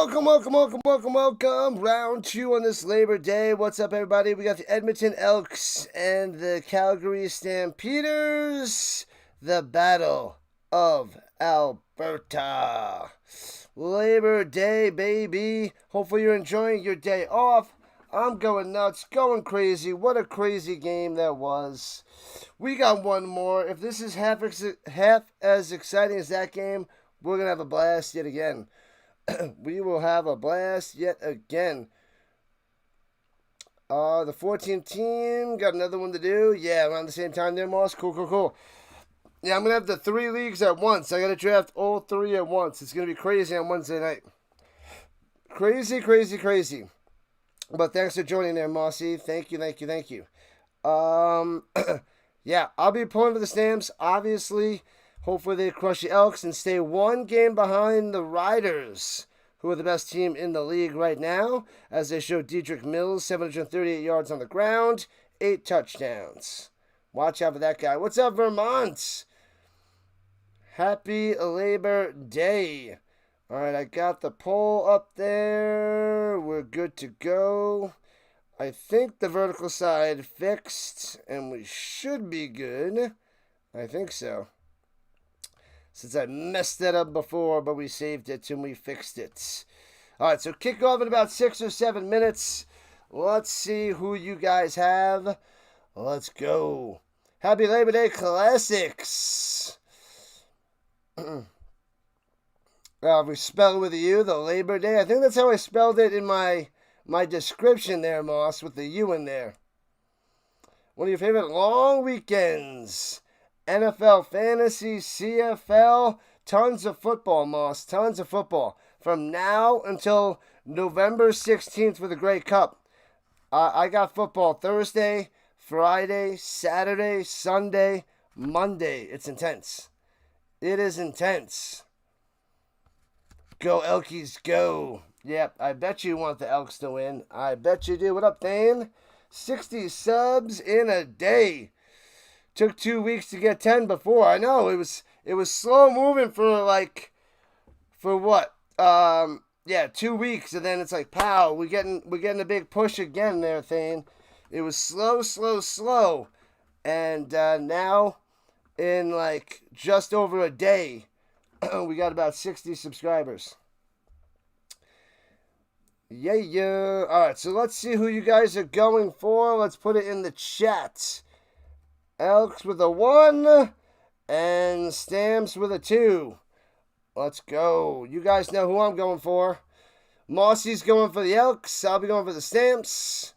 Welcome. Round 2 on this Labor Day. What's up, everybody? We got the Edmonton Elks and the Calgary Stampeders. The Battle of Alberta. Labor Day, baby. Hopefully you're enjoying your day off. I'm going nuts, going crazy. What a crazy game that was. We got one more. If this is half as exciting as that game, we're going to have a blast yet again. We will have a blast yet again. The 14th team got another one to do. Yeah, around the same time there, Moss. Cool. Yeah, I'm going to have the 3 leagues at once. I got to draft all 3 at once. It's going to be crazy on Wednesday night. Crazy. But thanks for joining there, Mossy. Thank you. Yeah, I'll be pulling for the Stamps, obviously. Hopefully they crush the Elks and stay 1 game behind the Riders, who are the best team in the league right now, as they show Dedrick Mills, 738 yards on the ground, 8 touchdowns. Watch out for that guy. What's up, Vermont? Happy Labor Day. All right, I got the poll up there. We're good to go. I think the vertical side fixed, and we should be good. I think so. Since I messed that up before, but we saved it and we fixed it. All right, so kick off in about 6 or 7 minutes. Let's see who you guys have. Let's go. Happy Labor Day Classics. We spell it with a U, the Labor Day. I think that's how I spelled it in my description there, Moss, with the U in there. One of your favorite long weekends. NFL fantasy, CFL, tons of football, Moss, tons of football. From now until November 16th for the Grey Cup. I got football Thursday, Friday, Saturday, Sunday, Monday. It's intense. It is intense. Go Elkies, go. Yep, I bet you want the Elks to win. I bet you do. What up, Thane? 60 subs in a day. Took 2 weeks to get 10 before. I know it was slow moving for what? 2 weeks, and then it's like, pow, we're getting a big push again there, Thane. It was slow, and now in like just over a day, we got about 60 subscribers. Yeah. All right, so let's see who you guys are going for. Let's put it in the chat. Elks with a 1 and Stamps with a 2. Let's go. You guys know who I'm going for. Mossy's going for the Elks. I'll be going for the Stamps.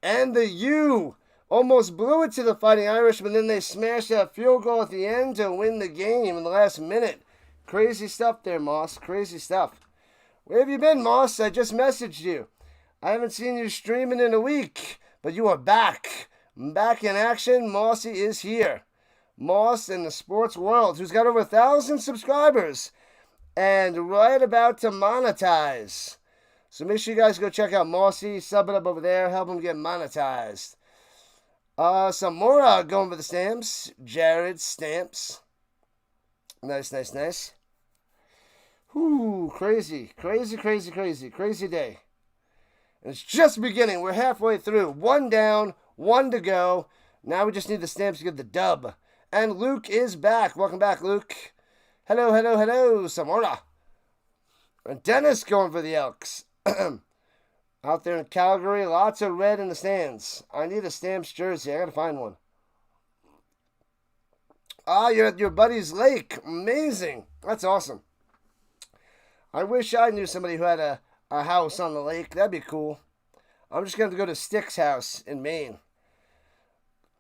And the U almost blew it to the Fighting Irish, but then they smashed that field goal at the end to win the game in the last minute. Crazy stuff there, Moss. Crazy stuff. Where have you been, Moss? I just messaged you. I haven't seen you streaming in a week, but you are back. Back in action. Mossy is here. Moss in the sports world, who's got over 1,000 subscribers and right about to monetize. So make sure you guys go check out Mossy, sub it up over there, help him get monetized. Some more going for the Stamps. Jared Stamps. Nice. Whoo, crazy day. And it's just beginning. We're halfway through. 1 down, 1 to go. Now we just need the Stamps to get the dub. And Luke is back. Welcome back, Luke. Hello, Samora. And Dennis going for the Elks. Out there in Calgary, lots of red in the stands. I need a Stamps jersey. I gotta find one. You're at your buddy's lake. Amazing. That's awesome. I wish I knew somebody who had a house on the lake. That'd be cool. I'm just going to go to Stick's house in Maine.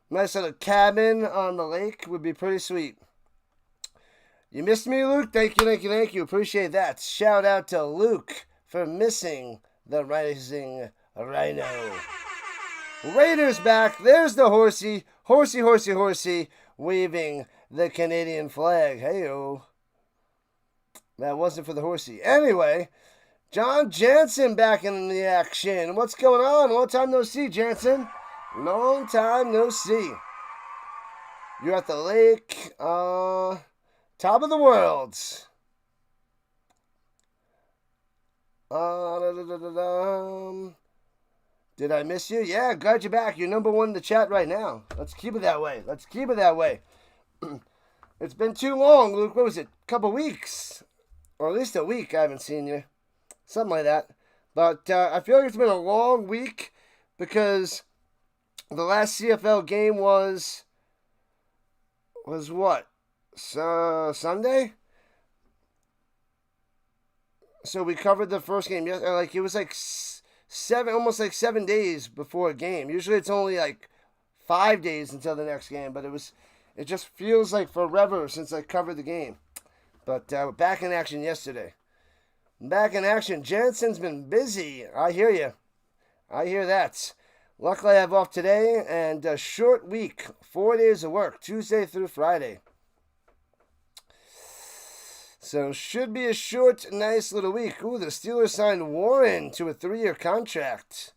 Nice little cabin on the lake would be pretty sweet. You missed me, Luke? Thank you. Appreciate that. Shout out to Luke for missing the Rising Rhino. Raiders back. There's the horsey. Horsey. Waving the Canadian flag. Hey-o. That wasn't for the horsey. Anyway, John Jansen back in the action. What's going on? Long time no see, Jansen. Long time no see. You're at the lake. Top of the world. Did I miss you? Yeah, glad you're back. You're number one in the chat right now. Let's keep it that way. Let's keep it that way. It's been too long, Luke. What was it? A couple weeks. Or at least a week I haven't seen you. Something like that. But I feel like it's been a long week because the last CFL game was what? Sunday? So we covered the first game. Like it was like almost like 7 days before a game. Usually it's only like 5 days until the next game, but it just feels like forever since I covered the game. But back in action yesterday. Back in action. Jensen's been busy. I hear you. I hear that. Luckily, I have off today and a short week. 4 days of work, Tuesday through Friday. So, should be a short, nice little week. Ooh, the Steelers signed Warren to a 3-year contract.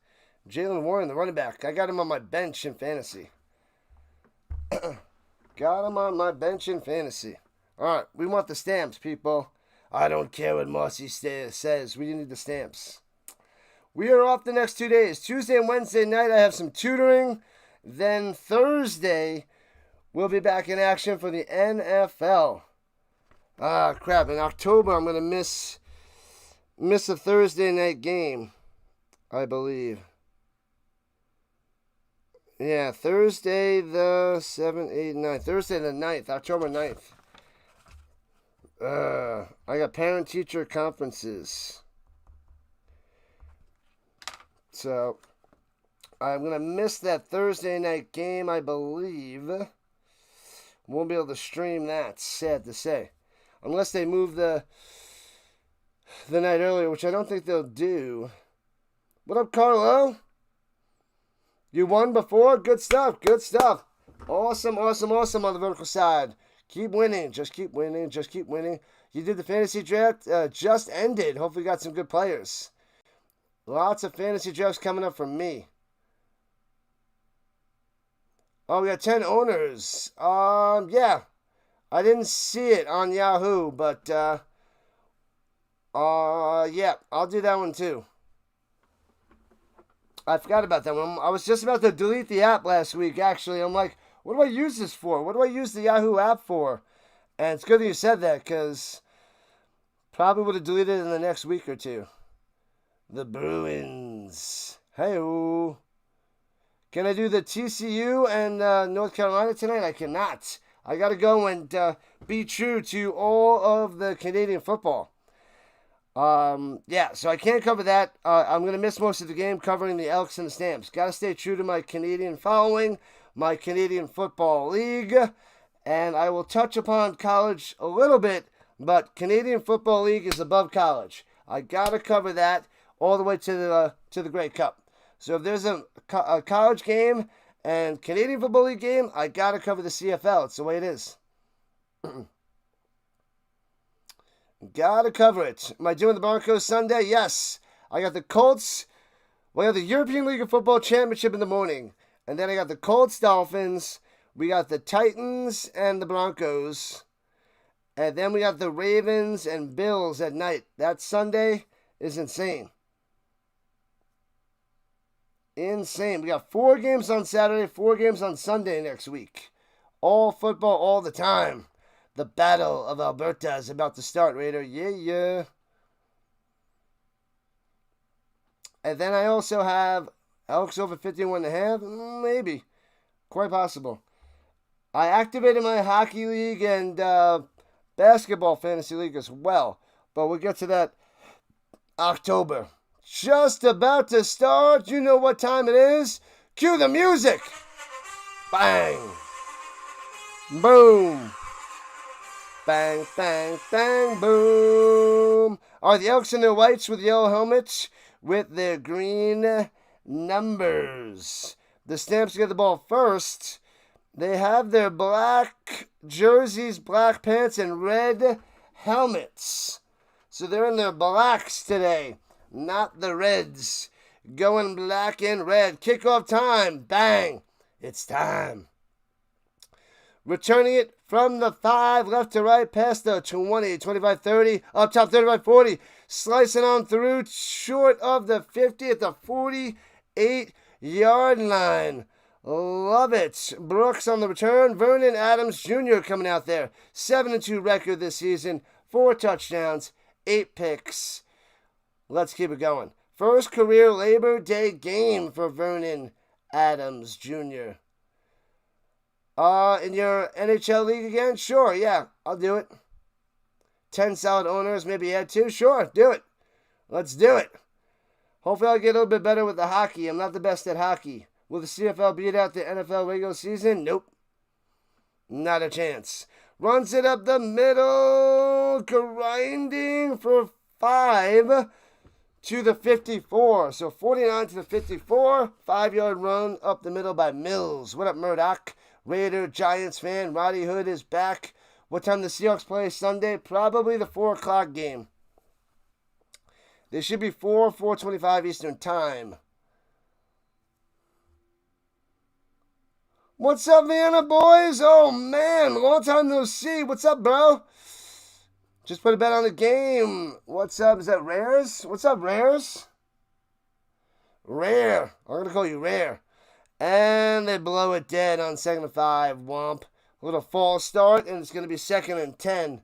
Jalen Warren, the running back. I got him on my bench in fantasy. Got him on my bench in fantasy. All right, we want the stamps, people. I don't care what Mossy says. We need the stamps. We are off the next 2 days. Tuesday and Wednesday night, I have some tutoring. Then Thursday, we'll be back in action for the NFL. Ah, crap. In October, I'm going to miss a Thursday night game, I believe. Yeah, Thursday the 7th, 8th, 9th. Thursday the 9th, October 9th. I got parent-teacher conferences. So, I'm going to miss that Thursday night game, I believe. Won't be able to stream that, sad to say. Unless they move the night earlier, which I don't think they'll do. What up, Carlo? You won before? Good stuff, good stuff. Awesome, awesome, awesome on the vertical side. Keep winning, just keep winning, just keep winning. You did the fantasy draft, just ended. Hopefully you got some good players. Lots of fantasy drafts coming up from me. Oh, we got 10 owners. Yeah. I didn't see it on Yahoo, but, yeah, I'll do that one too. I forgot about that one. I was just about to delete the app last week, actually. I'm like, what do I use this for? What do I use the Yahoo app for? And it's good that you said that, because probably would have deleted it in the next week or two. The Bruins. Hey-o. Can I do the TCU and North Carolina tonight? I cannot. I got to go and be true to all of the Canadian football. Yeah, so I can't cover that. I'm going to miss most of the game covering the Elks and the Stamps. Got to stay true to my Canadian following, my Canadian Football League, and I will touch upon college a little bit, but Canadian Football League is above college. I got to cover that all the way to the Grey Cup. So if there's a college game and Canadian Football League game, I got to cover the CFL. It's the way it is. Gotta cover it. Am I doing the Broncos Sunday? Yes. I got the Colts. We got the European League of Football Championship in the morning. And then I got the Colts Dolphins. We got the Titans and the Broncos. And then we got the Ravens and Bills at night. That Sunday is insane. Insane. We got 4 games on Saturday, 4 games on Sunday next week. All football all the time. The Battle of Alberta is about to start, Raider. Yeah. And then I also have Elks over 51.5. Maybe. Quite possible. I activated my hockey league and basketball fantasy league as well. But we'll get to that October. Just about to start. You know what time it is. Cue the music. Bang. Boom. Bang, bang, bang, boom. Are the Elks in their whites with yellow helmets with their green numbers? The Stamps get the ball first. They have their black jerseys, black pants, and red helmets. So they're in their blacks today, not the reds. Going black and red. Kickoff time. Bang. It's time. Returning it from the 5, left to right, past the 20, 25, 30, up top 35, 40. Slicing on through, short of the 50 at the 48-yard line. Love it. Brooks on the return. Vernon Adams Jr. coming out there. 7-2 record this season. 4 touchdowns, 8 picks. Let's keep it going. First career Labor Day game for Vernon Adams Jr. In your NHL league again? Sure, yeah, I'll do it. 10 solid owners, maybe add 2? Sure, do it. Let's do it. Hopefully I'll get a little bit better with the hockey. I'm not the best at hockey. Will the CFL beat out the NFL regular season? Nope. Not a chance. Runs it up the middle, grinding for 5 to the 54. So 49 to the 54. 5-yard run up the middle by Mills. What up, Murdoch? Raider, Giants fan. Roddy Hood is back. What time the Seahawks play Sunday? Probably the 4 o'clock game. They should be 4:25 Eastern Time. What's up, Vienna boys? Oh, man. Long time no see. What's up, bro? Just put a bet on the game. What's up? Is that Rares? What's up, Rares? Rare. I'm going to call you Rare. And they blow it dead on 2nd and 5. Womp. A little false start, and it's going to be 2nd and 10.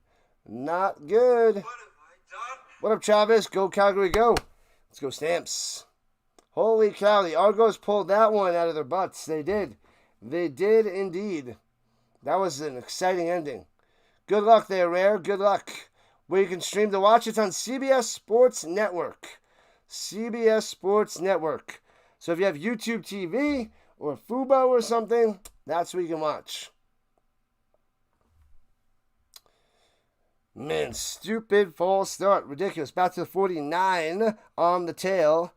Not good. What have I done? What up, Chavez? Go, Calgary, go. Let's go, Stamps. Holy cow. The Argos pulled that one out of their butts. They did. They did indeed. That was an exciting ending. Good luck there, Rare. Good luck. Where you can stream to watch, it's on CBS Sports Network. CBS Sports Network. So if you have YouTube TV or Fubo or something, that's where you can watch. Man, stupid false start. Ridiculous. Back to the 49 on the tail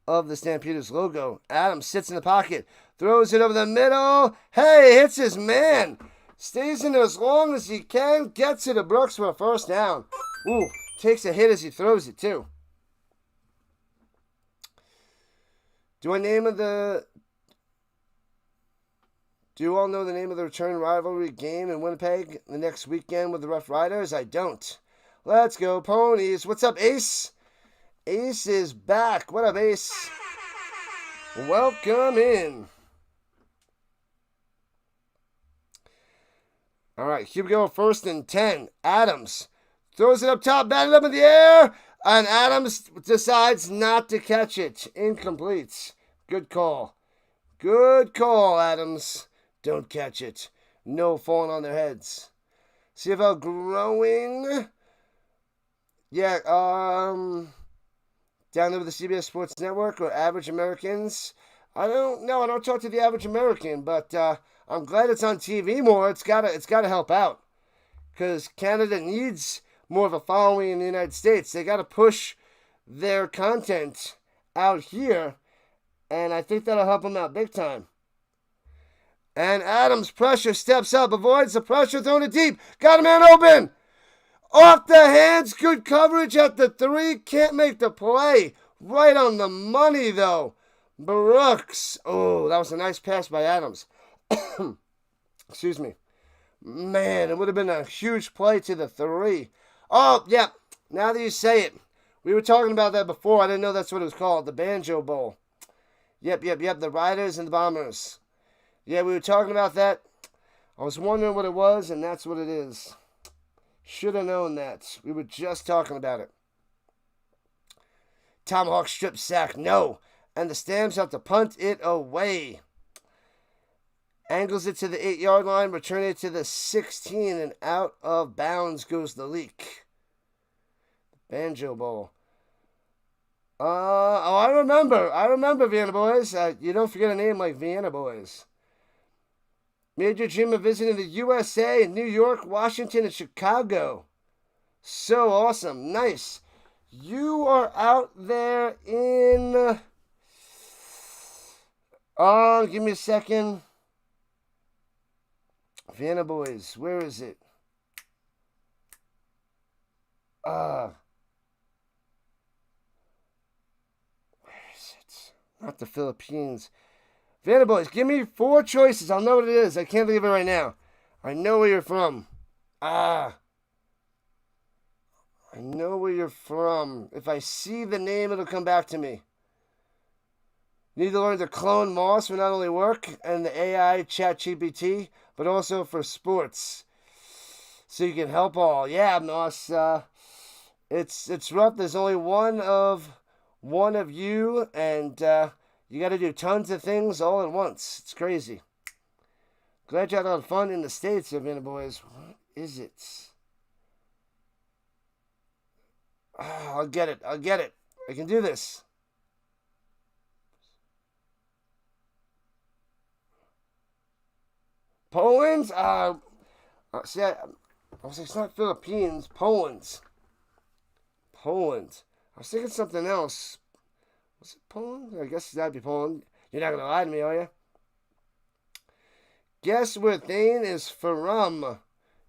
of the Stampeders logo. Adams sits in the pocket. Throws it over the middle. Hey, hits his man. Stays in there as long as he can. Gets it to Brooks for a first down. Ooh, takes a hit as he throws it too. Do you all know the name of the return rivalry game in Winnipeg the next weekend with the Rough Riders? I don't. Let's go, Ponies. What's up, Ace? Ace is back. What up, Ace? Welcome in. All right, here we go. 1st and 10. Adams throws it up top, batted up in the air, and Adams decides not to catch it. Incomplete. Good call. Good call, Adams. Don't catch it. No falling on their heads. CFL growing. Yeah, down there with the CBS Sports Network or Average Americans. I don't know. I don't talk to the average American, but I'm glad it's on TV more. It's gotta help out, because Canada needs more of a following in the United States. They gotta push their content out here, and I think that'll help them out big time. And Adams pressure steps up, avoids the pressure, throwing it deep. Got a man open. Off the hands, good coverage at the 3. Can't make the play. Right on the money though. Brooks. Oh, that was a nice pass by Adams. Excuse me. Man, it would have been a huge play to the 3. Oh, yeah. Now that you say it. We were talking about that before. I didn't know that's what it was called. The Banjo Bowl. Yep. The Riders and the Bombers. Yeah, we were talking about that. I was wondering what it was, and that's what it is. Should have known that. We were just talking about it. Tomahawk strip sack. No. And the Stamps have to punt it away. Angles it to the 8-yard line, return it to the 16, and out of bounds goes the leak. Banjo Bowl. I remember Vienna Boys. You don't forget a name like Vienna Boys. Made your dream of visiting the USA in New York, Washington, and Chicago. So awesome. Nice. You are out there in... give me a second. Vienna Boys, where is it? Where is it? Not the Philippines. Vienna Boys, give me 4 choices. I'll know what it is. I can't think of it right now. I know where you're from. I know where you're from. If I see the name, it'll come back to me. You need to learn to clone Moss for not only work and the AI chat GPT, but also for sports. So you can help all. Yeah, Moss. It's rough. There's only one of you, and you got to do tons of things all at once. It's crazy. Glad you had a lot of fun in the States, Savannah boys. What is it? I'll get it. I can do this. Poland? See, I was like, it's not Philippines. Poland. I was thinking something else. Was it Poland? I guess that'd be Poland. You're not going to lie to me, are you? Guess where Thane is from?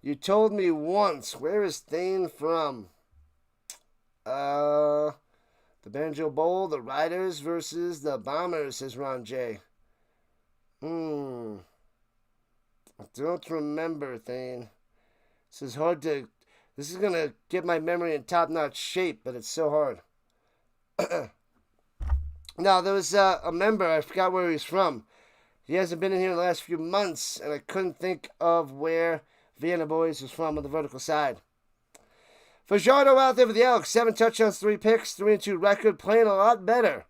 You told me once. Where is Thane from? The Banjo Bowl, the Riders versus the Bombers, says Ron J. I don't remember, Thane. This is going to get my memory in top-notch shape, but it's so hard. Now, there was a member, I forgot where he's from. He hasn't been in here in the last few months, and I couldn't think of where Vienna Boys was from on the vertical side. Fajardo out there for the Elks. 7 touchdowns, 3 picks, 3-2 record. Playing a lot better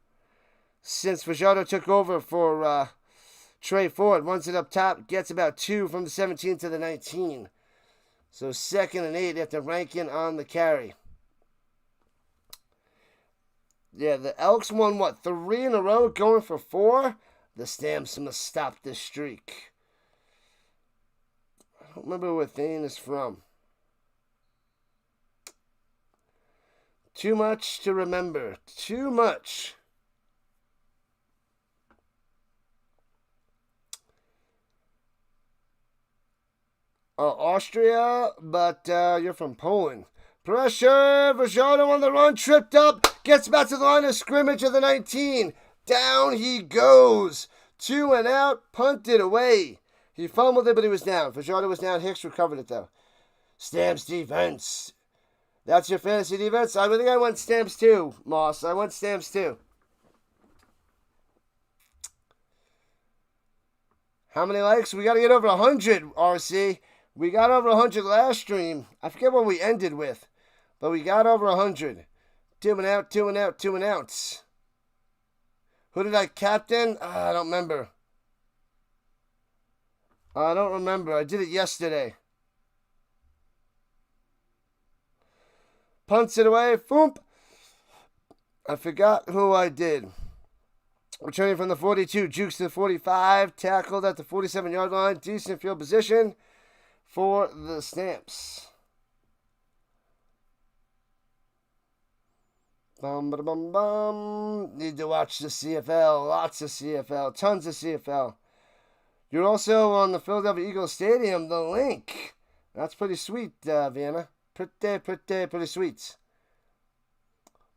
since Fajardo took over for Trey Ford. Runs it up top, gets about 2 from the 17 to the 19. So 2nd and 8 after Rankin on the carry. Yeah, the Elks won, 3 in a row, going for 4? The Stamps must stop this streak. I don't remember where Thane is from. Too much to remember. Too much. Austria, but you're from Poland. Pressure. Fajardo on the run. Tripped up. Gets back to the line of scrimmage of the 19. Down he goes. 2 and out. Punted away. He fumbled it, but he was down. Fajardo was down. Hicks recovered it, though. Stamps defense. That's your fantasy defense? I think I went Stamps too, Moss. I went Stamps too. How many likes? We got to get over 100, RC. We got over 100 last stream. I forget what we ended with, but we got over 100. 2 and out, 2 and out, 2 and outs. Who did I captain? I don't remember. I did it yesterday. Punts it away. Foomp. I forgot who I did. Returning from the 42. Jukes to the 45. Tackled at the 47-yard line. Decent field position for the Stamps. Need to watch the CFL. Lots of CFL. Tons of CFL. You're also on the Philadelphia Eagles Stadium. The link. That's pretty sweet, Vienna. Pretty sweet.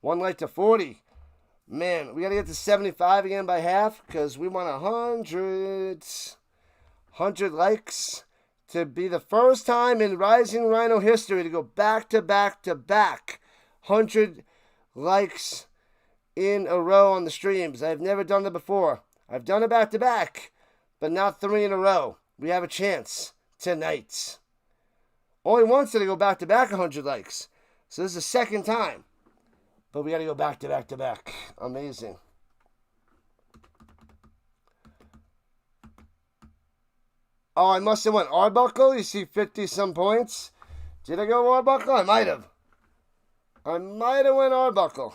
1 like to 40. Man, we got to get to 75 again by half because we want 100 likes to be the first time in Rising Rhino history to go back to back 100 likes in a row on the streams. I've never done that before. I've done it back to back, but not 3 in a row. We have a chance tonight. Only once did I go back to back 100 likes. So this is the second time. But we got to go back to back. Amazing. Oh, I must have went Arbuckle. You see 50-some points. Did I go Arbuckle? I might have. went Arbuckle.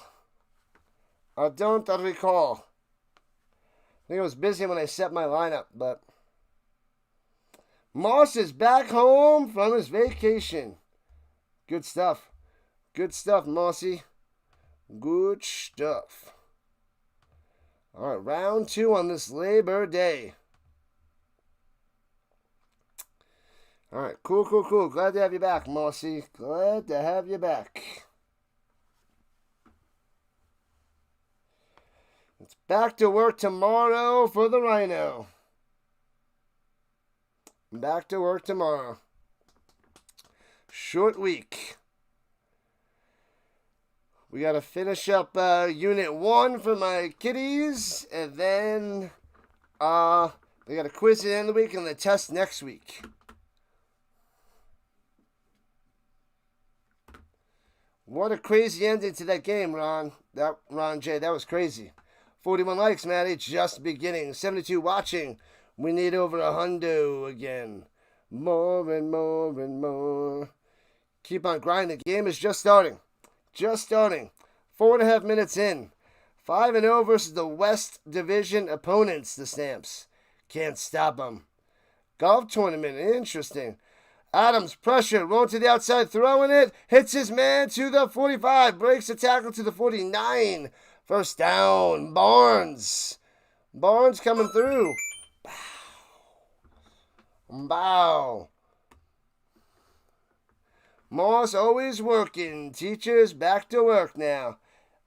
I don't recall. I think I was busy when I set my lineup, but Moss is back home from his vacation. Good stuff. Good stuff, Mossy. Good stuff. All right, round 2 on this Labor Day. All right, cool. Glad to have you back, Mossy. Glad to have you back. It's back to work tomorrow for the Rhino. Back to work tomorrow. Short week. We got to finish up Unit 1 for my kiddies. And then they got a quiz at the end of the week and the test next week. What a crazy ending to that game, Ron J. That was crazy. 41 likes, Maddie. Just beginning. 72 watching. We need over 100 again. More and more and more. Keep on grinding. The game is just starting. Just starting. 4.5 minutes in. 5-0 versus the West Division opponents, the Stamps. Can't stop them. Golf tournament. Interesting. Adams, pressure, rolling to the outside, throwing it, hits his man to the 45, breaks the tackle to the 49. First down, Barnes. Barnes coming through. Bow. Moss always working. Teacher's back to work now.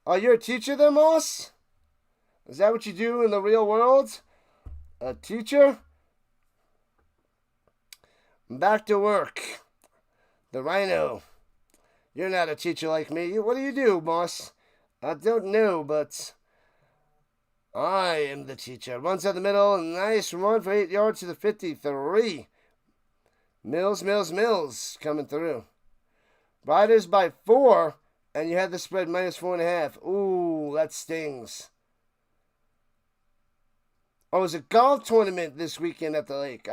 Are you a teacher there, Moss? Is that what you do in the real world? A teacher? Back to work. The RHINO. You're not a teacher like me. What do you do, Moss? I don't know, but I am the teacher. Runs out the middle. Nice run for 8 yards to the 53. Mills coming through. Riders by 4, and you had the spread -4.5. Ooh, that stings. Oh, it's a golf tournament this weekend at the lake.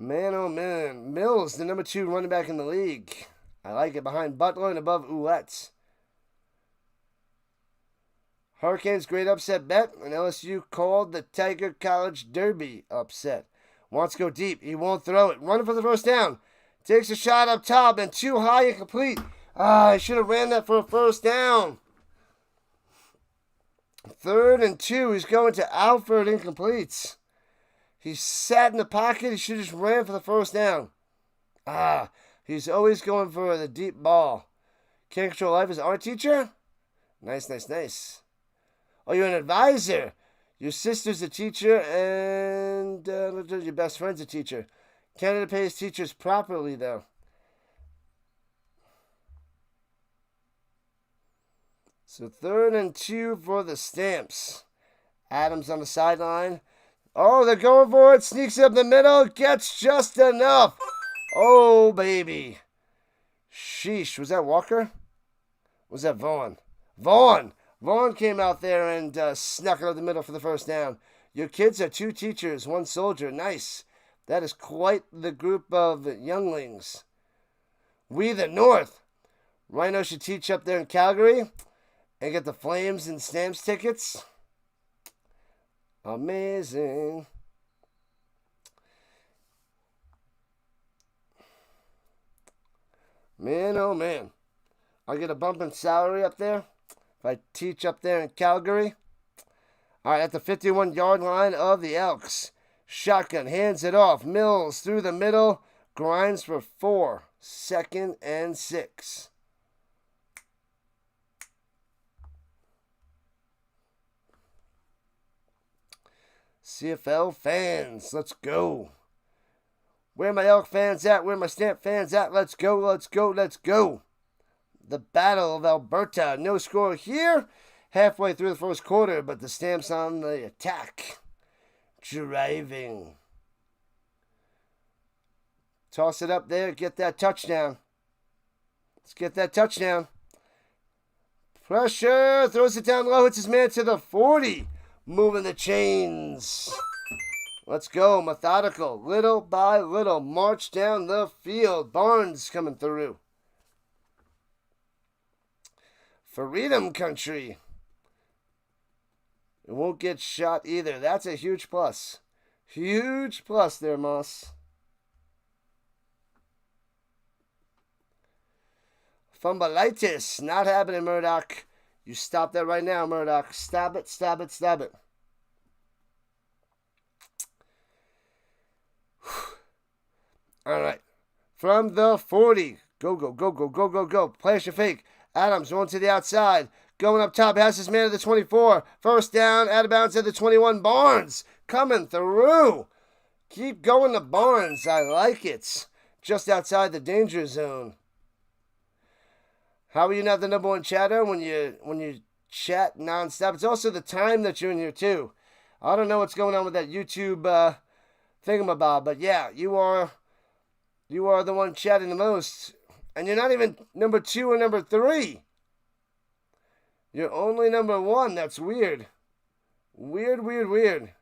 Man, oh man. Mills, the number 2 running back in the league. I like it, behind Butler and above Ouellette. Hurricanes, great upset bet, and LSU called the Tiger College Derby upset. Wants to go deep. He won't throw it. Running for the first down. Takes a shot up top and too high and complete. I should have ran that for a first down. 3rd and 2. He's going to Alford, incomplete. He sat in the pocket. He should have just ran for the first down. He's always going for the deep ball. Can't control life as art teacher? Nice. Oh, you're an advisor. Your sister's a teacher and your best friend's a teacher. Canada pays teachers properly, though. So 3rd and 2 for the Stamps. Adams on the sideline. Oh, they're going for it. Sneaks up the middle. Gets just enough. Oh, baby. Sheesh. Was that Walker? Was that Vaughn? Vaughn came out there and snuck it up the middle for the first down. Your kids are 2 teachers, 1 soldier. Nice. That is quite the group of younglings. We the North. RHINO should teach up there in Calgary and get the Flames and Stamps tickets. Amazing. Man, oh man. I'll get a bump in salary up there if I teach up there in Calgary. All right, at the 51-yard line of the Elks. Shotgun, hands it off. Mills through the middle. Grinds for 4. 2nd and 6. CFL fans, let's go. Where my Elk fans at? Where my Stamp fans at? Let's go. The Battle of Alberta. No score here. Halfway through the first quarter, but the Stamps on the attack. Driving. Toss it up there. Get that touchdown. Let's get that touchdown. Pressure. Throws it down low. Hits his man to the 40. Moving the chains. Let's go. Methodical. Little by little. March down the field. Barnes coming through. Freedom country. It won't get shot either. That's a huge plus. Huge plus there, Moss. Fumbleitis. Not happening, Murdoch. You stop that right now, Murdoch. Stop it. All right. From the 40. Go. Flash a fake. Adams going to the outside. Going up top, has his man at the 24. First down, out of bounds at the 21. Barnes coming through. Keep going to Barnes. I like it. Just outside the danger zone. How are you not the number one chatter when you chat nonstop? It's also the time that you're in here too. I don't know what's going on with that YouTube thingamabob, but yeah, you are the one chatting the most. And you're not even number 2 or number 3. You're only number 1. That's weird. Weird.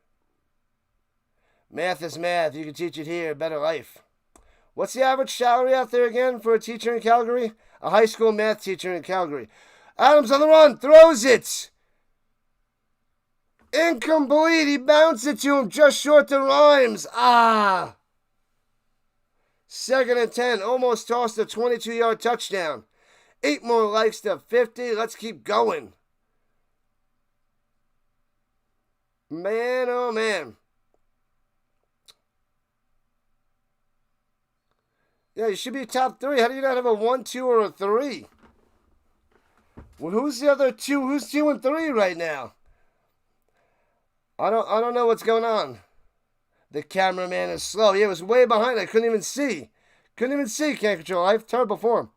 Math is math. You can teach it here. Better life. What's the average salary out there again for a teacher in Calgary? A high school math teacher in Calgary. Adams on the run. Throws it. Incomplete. He bounced it to him just short to Rhymes. 2nd and 10. Almost tossed a 22-yard touchdown. 8 more likes to 50. Let's keep going. Man, oh man. Yeah, you should be top 3. How do you not have a 1, 2, or a 3? Well, who's the other 2? Who's 2 and 3 right now? I don't know what's going on. The cameraman is slow. He was way behind. I couldn't even see. Can't control life. Terrible form.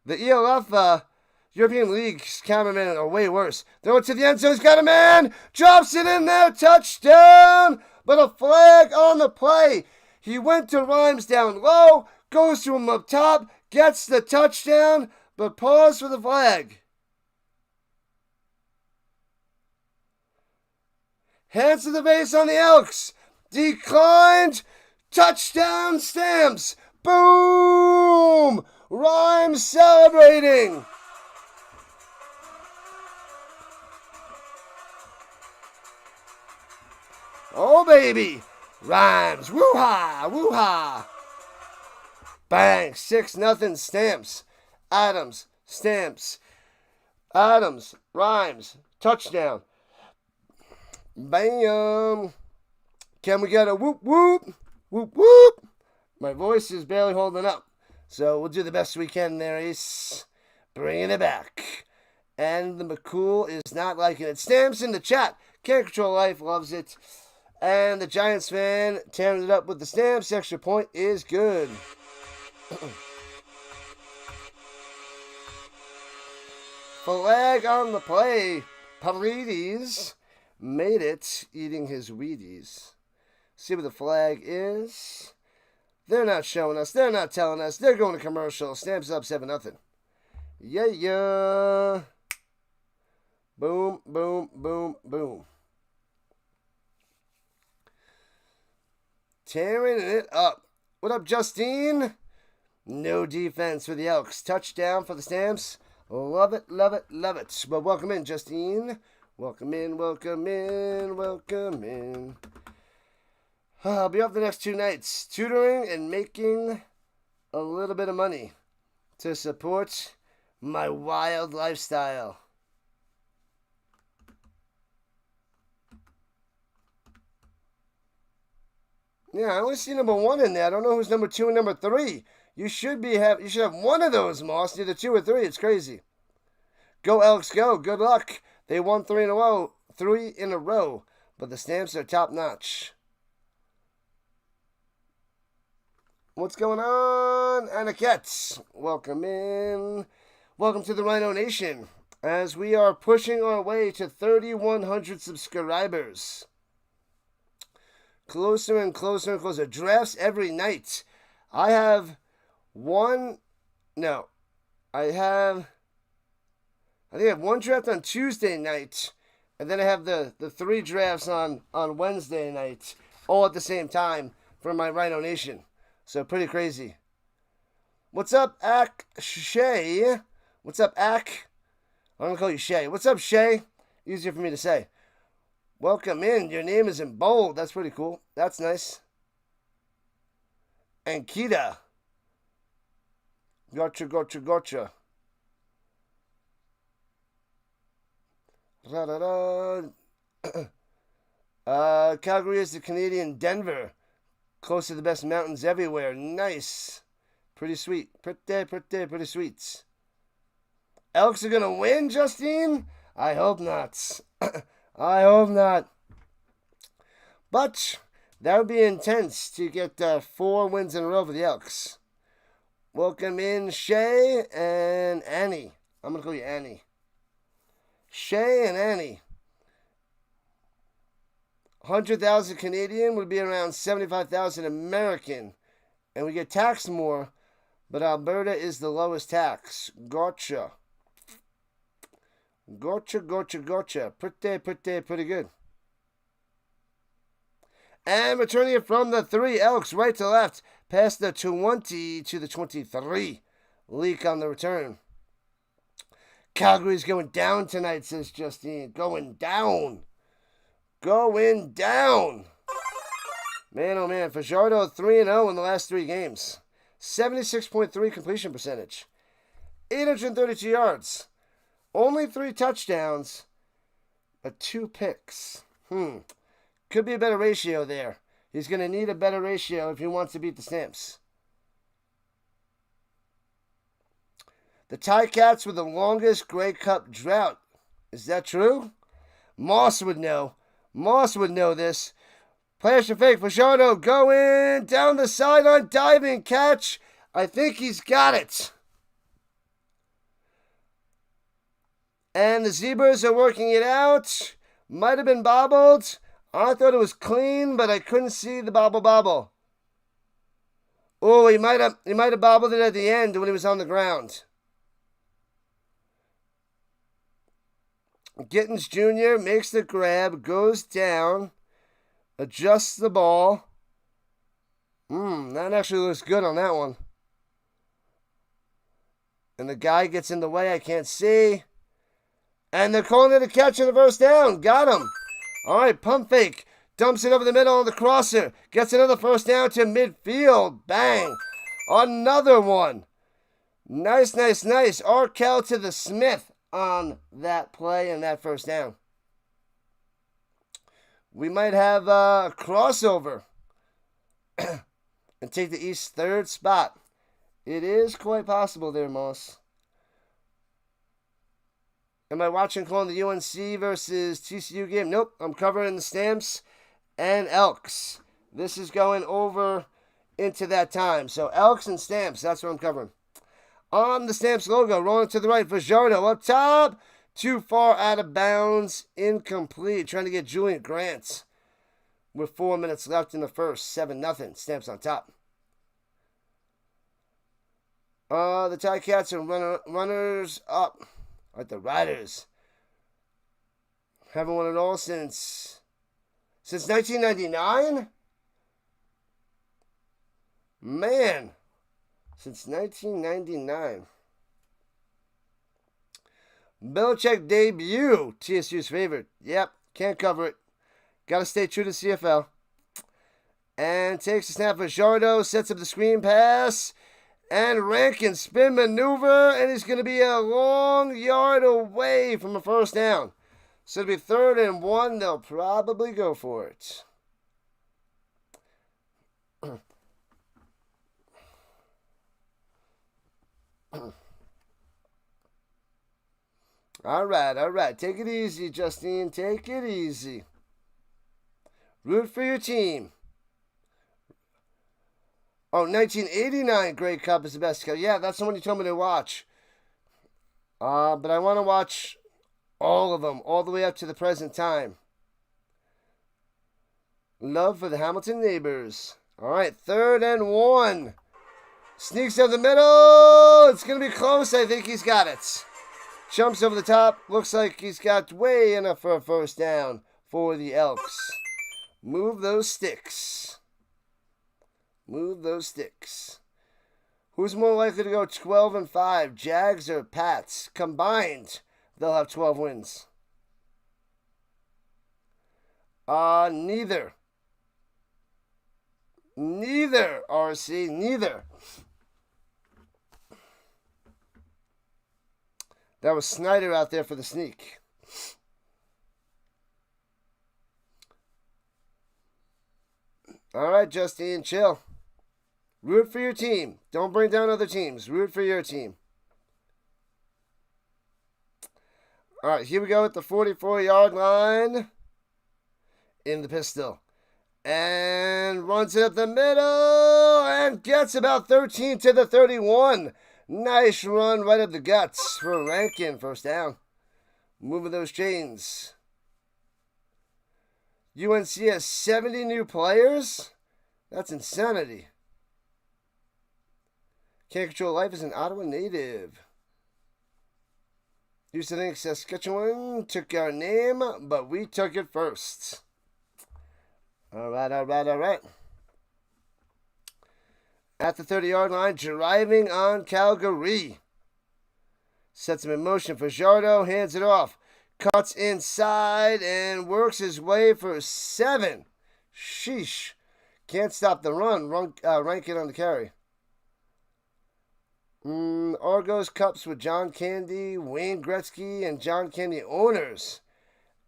The ELF European League's cameramen are way worse. Throw it to the end zone. He's got a man. Drops it in there. Touchdown. But a flag on the play. He went to Rhymes down low. Goes to him up top. Gets the touchdown. But pause for the flag. Hands to the base on the Elks. Declined. Touchdown Stamps. Boom. Rhymes celebrating. Oh, baby. Rhymes. Woo-ha. Woo-ha. Bang. 6-0 Stamps. Adams. Stamps. Adams. Rhymes. Touchdown. Bam. Can we get a whoop, whoop? Whoop, whoop. My voice is barely holding up. So we'll do the best we can there, Ace. Bringing it back. And the McCool is not liking it. Stamps in the chat. Can't control life. Loves it. And the Giants fan tearing it up with the Stamps. Extra point is good. Flag on the play. Paredes made it eating his Wheaties. See what the flag is. They're not showing us. They're not telling us. They're going to commercial. Stamps up 7-0. Yeah. Boom, boom, boom, boom. Tearing it up. What up, Justine? No defense for the Elks. Touchdown for the Stamps. Love it, love it, love it. Well, welcome in, Justine. Welcome in, welcome in, welcome in. I'll be off the next 2 nights, tutoring and making a little bit of money to support my wild lifestyle. Yeah, I only see number 1 in there. I don't know who's number 2 and number 3. You should have one of those, Moss. Either 2 or 3. It's crazy. Go Elks, go! Good luck. They won 3 in a row, but the Stamps are top notch. What's going on, Aniket? Welcome in. Welcome to the RHINO Nation as we are pushing our way to 3,100 subscribers. Closer and closer and closer. Drafts every night. I think I have one draft on Tuesday night, and then I have the 3 drafts on Wednesday night, all at the same time for my RHINO Nation. So pretty crazy. What's up, Shay? What's up, Ak? I'm going to call you Shay. What's up, Shay? Easier for me to say. Welcome in. Your name is in bold. That's pretty cool. That's nice. And Kita. Gotcha, gotcha, gotcha. Calgary is the Canadian Denver. Close to the best mountains everywhere. Nice. Pretty sweet. Pretty sweet. Elks are going to win, Justine? I hope not. I hope not. But that would be intense to get 4 wins in a row for the Elks. Welcome in Shay and Annie. I'm going to call you Annie. Shay and Annie. 100,000 Canadian would be around 75,000 American. And we get taxed more, but Alberta is the lowest tax. Gotcha. Gotcha. Pretty good. And returning it from the 3, Elks right to left, past the 20 to the 23. Leak on the return. Calgary's going down tonight, says Justine. Going down. Man, oh man. Fajardo 3-0 in the last 3 games. 76.3 completion percentage. 832 yards. Only 3 touchdowns, but 2 picks. Could be a better ratio there. He's going to need a better ratio if he wants to beat the Stamps. The Ticats with the longest Grey Cup drought. Is that true? Moss would know. Moss would know this. Flash and fake. Fajardo going down the sideline. Diving catch. I think he's got it. And the Zebras are working it out. Might have been bobbled. I thought it was clean, but I couldn't see the bobble. Oh, he might have bobbled it at the end when he was on the ground. Gittins Jr. makes the grab, goes down, adjusts the ball. That actually looks good on that one. And the guy gets in the way, I can't see. And they're calling it a catch and a first down. Got him. All right, pump fake. Dumps it over the middle on the crosser. Gets another first down to midfield. Bang. Another one. Nice. Arkell to the Smith on that play and that first down. We might have a crossover and take the East 3rd spot. It is quite possible there, Moss. Am I calling the UNC versus TCU game? Nope, I'm covering the Stamps and Elks. This is going over into that time. So Elks and Stamps, that's what I'm covering. On the Stamps logo, rolling to the right, Fajardo up top. Too far out of bounds, incomplete. Trying to get Julian Grant with 4 minutes left in the first. 7-0, Stamps on top. The Ticats are runners up. Like the Riders. Haven't won it all since 1999? Man. Since 1999. Belichick debut. TSU's favorite. Yep. Can't cover it. Got to stay true to CFL. And takes the snap for Jardo. Sets up the screen pass. And Rankin spin maneuver. And he's going to be a long yard away from a first down. So it'll be 3rd and 1. They'll probably go for it. All right. Take it easy, Justine. Take it easy. Root for your team. Oh, 1989 Grey Cup is the best cup. Yeah, that's the one you told me to watch. But I want to watch all of them, all the way up to the present time. Love for the Hamilton neighbors. All right, 3rd and 1. Sneaks up the middle. It's going to be close. I think he's got it. Jumps over the top. Looks like he's got way enough for a first down for the Elks. Move those sticks. Move those sticks. Who's more likely to go 12-5? Jags or Pats? Combined, they'll have 12 wins. Neither. Neither, RC. Neither. That was Snyder out there for the sneak. All right, Justine, chill. Root for your team. Don't bring down other teams. Root for your team. All right, here we go at the 44-yard line in the pistol. And runs it up the middle and gets about 13 to the 31. Nice run right up the guts for Rankin. First down. Moving those chains. UNC has 70 new players? That's insanity. Can't Control Life is an Ottawa native. Used to think Saskatchewan took our name, but we took it first. All right. At the 30-yard line, driving on Calgary. Sets him in motion for Jardo, hands it off. Cuts inside and works his way for 7. Sheesh. Can't stop the run. Rankin on the carry. Argos Cups with John Candy, Wayne Gretzky, and John Candy owners.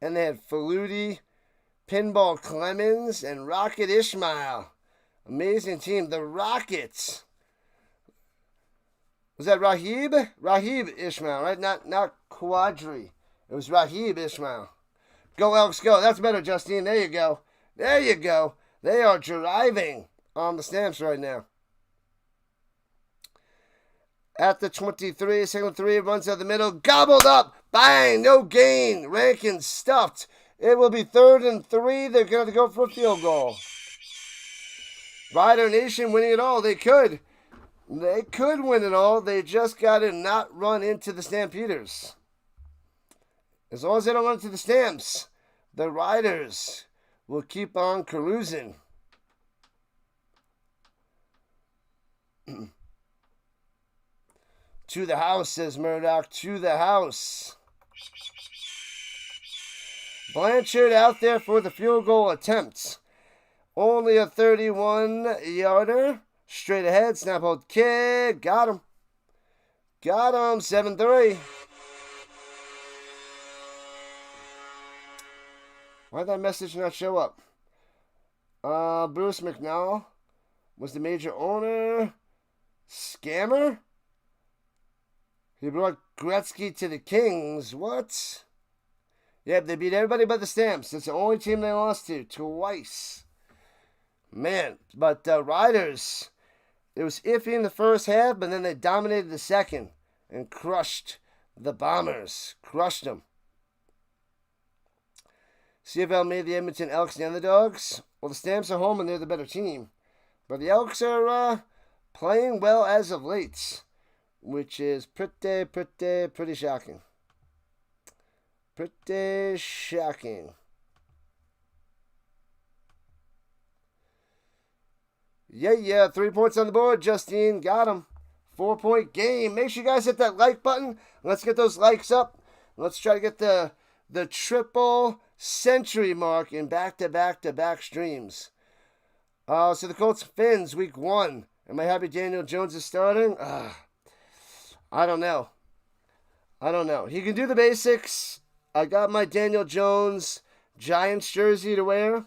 And they had Faludi, Pinball Clemens, and Rocket Ishmael. Amazing team. The Rockets. Was that Rahib? Rahib Ishmael, right? Not Quadri. It was Rahib Ishmael. Go Elks, go. That's better, Justine. There you go. There you go. They are driving on the Stamps right now. At the 23, second 3, runs out the middle. Gobbled up. Bang. No gain. Rankin stuffed. It will be 3rd and 3. They're going to go for a field goal. RHINO Nation winning it all. They could. They could win it all. They just got to not run into the Stampeders. As long as they don't run into the Stamps, the Riders will keep on cruising. To the house, says Murdoch. To the house. Blanchard out there for the field goal attempt. Only a 31-yarder. Straight ahead. Snap hold kick. Got him. Got him. 7-3. Why'd that message not show up? Bruce McNall was the major owner. Scammer? He brought Gretzky to the Kings. What? Yeah, they beat everybody but the Stamps. That's the only team they lost to. Twice. Man, but Riders, it was iffy in the first half, but then they dominated the second and crushed the Bombers. Crushed them. CFL made the Edmonton Elks the underdogs. Well, the Stamps are home and they're the better team. But the Elks are playing well as of late, which is pretty shocking. Pretty shocking. Yeah. 3 points on the board. Justine got him. 4-point game. Make sure you guys hit that like button. Let's get those likes up. Let's try to get the triple century mark in back-to-back streams. So the Colts Fins week 1. Am I happy Daniel Jones is starting? I don't know. He can do the basics. I got my Daniel Jones Giants jersey to wear.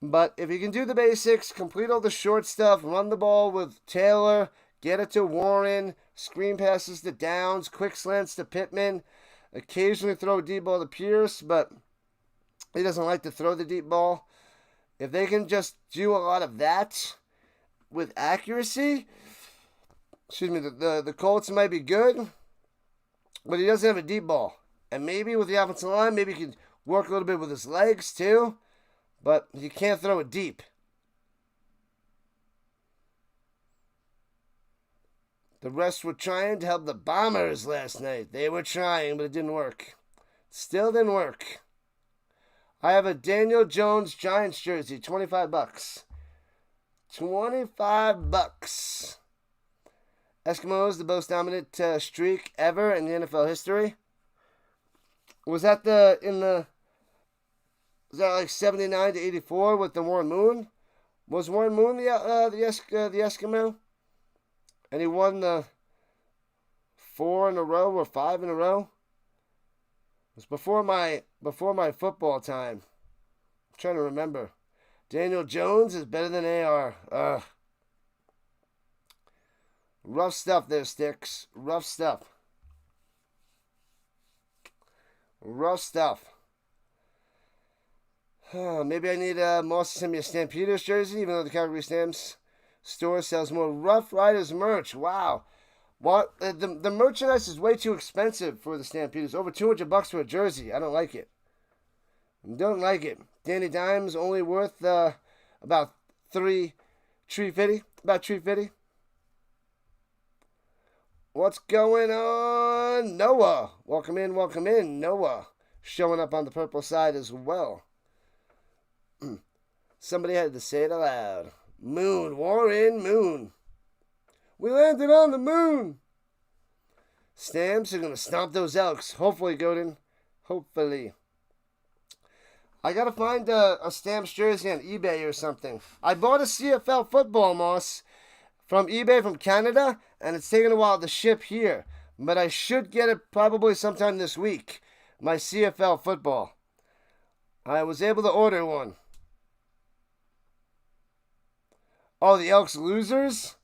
But if he can do the basics, complete all the short stuff, run the ball with Taylor, get it to Warren, screen passes to Downs, quick slants to Pittman, occasionally throw a deep ball to Pierce, but he doesn't like to throw the deep ball. If they can just do a lot of that with accuracy, the Colts might be good, but he doesn't have a deep ball. And maybe with the offensive line, maybe he can work a little bit with his legs too, but he can't throw it deep. The rest were trying to help the Bombers last night. They were trying, but it didn't work. Still didn't work. I have a Daniel Jones Giants jersey, $25. $25. Eskimos, the most dominant streak ever in the NFL history. Was that was that like 79 to 84 with the Warren Moon? Was Warren Moon the Eskimo? And he won the 4 in a row or 5 in a row. It was before my football time. I'm trying to remember. Daniel Jones is better than AR. Rough stuff there, Sticks. Rough stuff. Rough stuff. Maybe I need Moss to send me a Stampeders jersey, even though the Calgary Stamps store sells more Rough Riders merch. Wow. What? The merchandise is way too expensive for the Stampeders. Over $200 for a jersey. I don't like it. Don't like it. Danny Dimes only worth about $350. About $350. What's going on? Noah. Welcome in, Noah. Showing up on the purple side as well. Somebody had to say it aloud. Moon, Warren Moon. We landed on the moon. Stamps are going to stomp those Elks. Hopefully, Godin. Hopefully. I got to find a Stamps jersey on eBay or something. I bought a CFL football, Moss, from eBay from Canada, and it's taken a while to ship here. But I should get it probably sometime this week. My CFL football. I was able to order one. Oh, the Elks losers?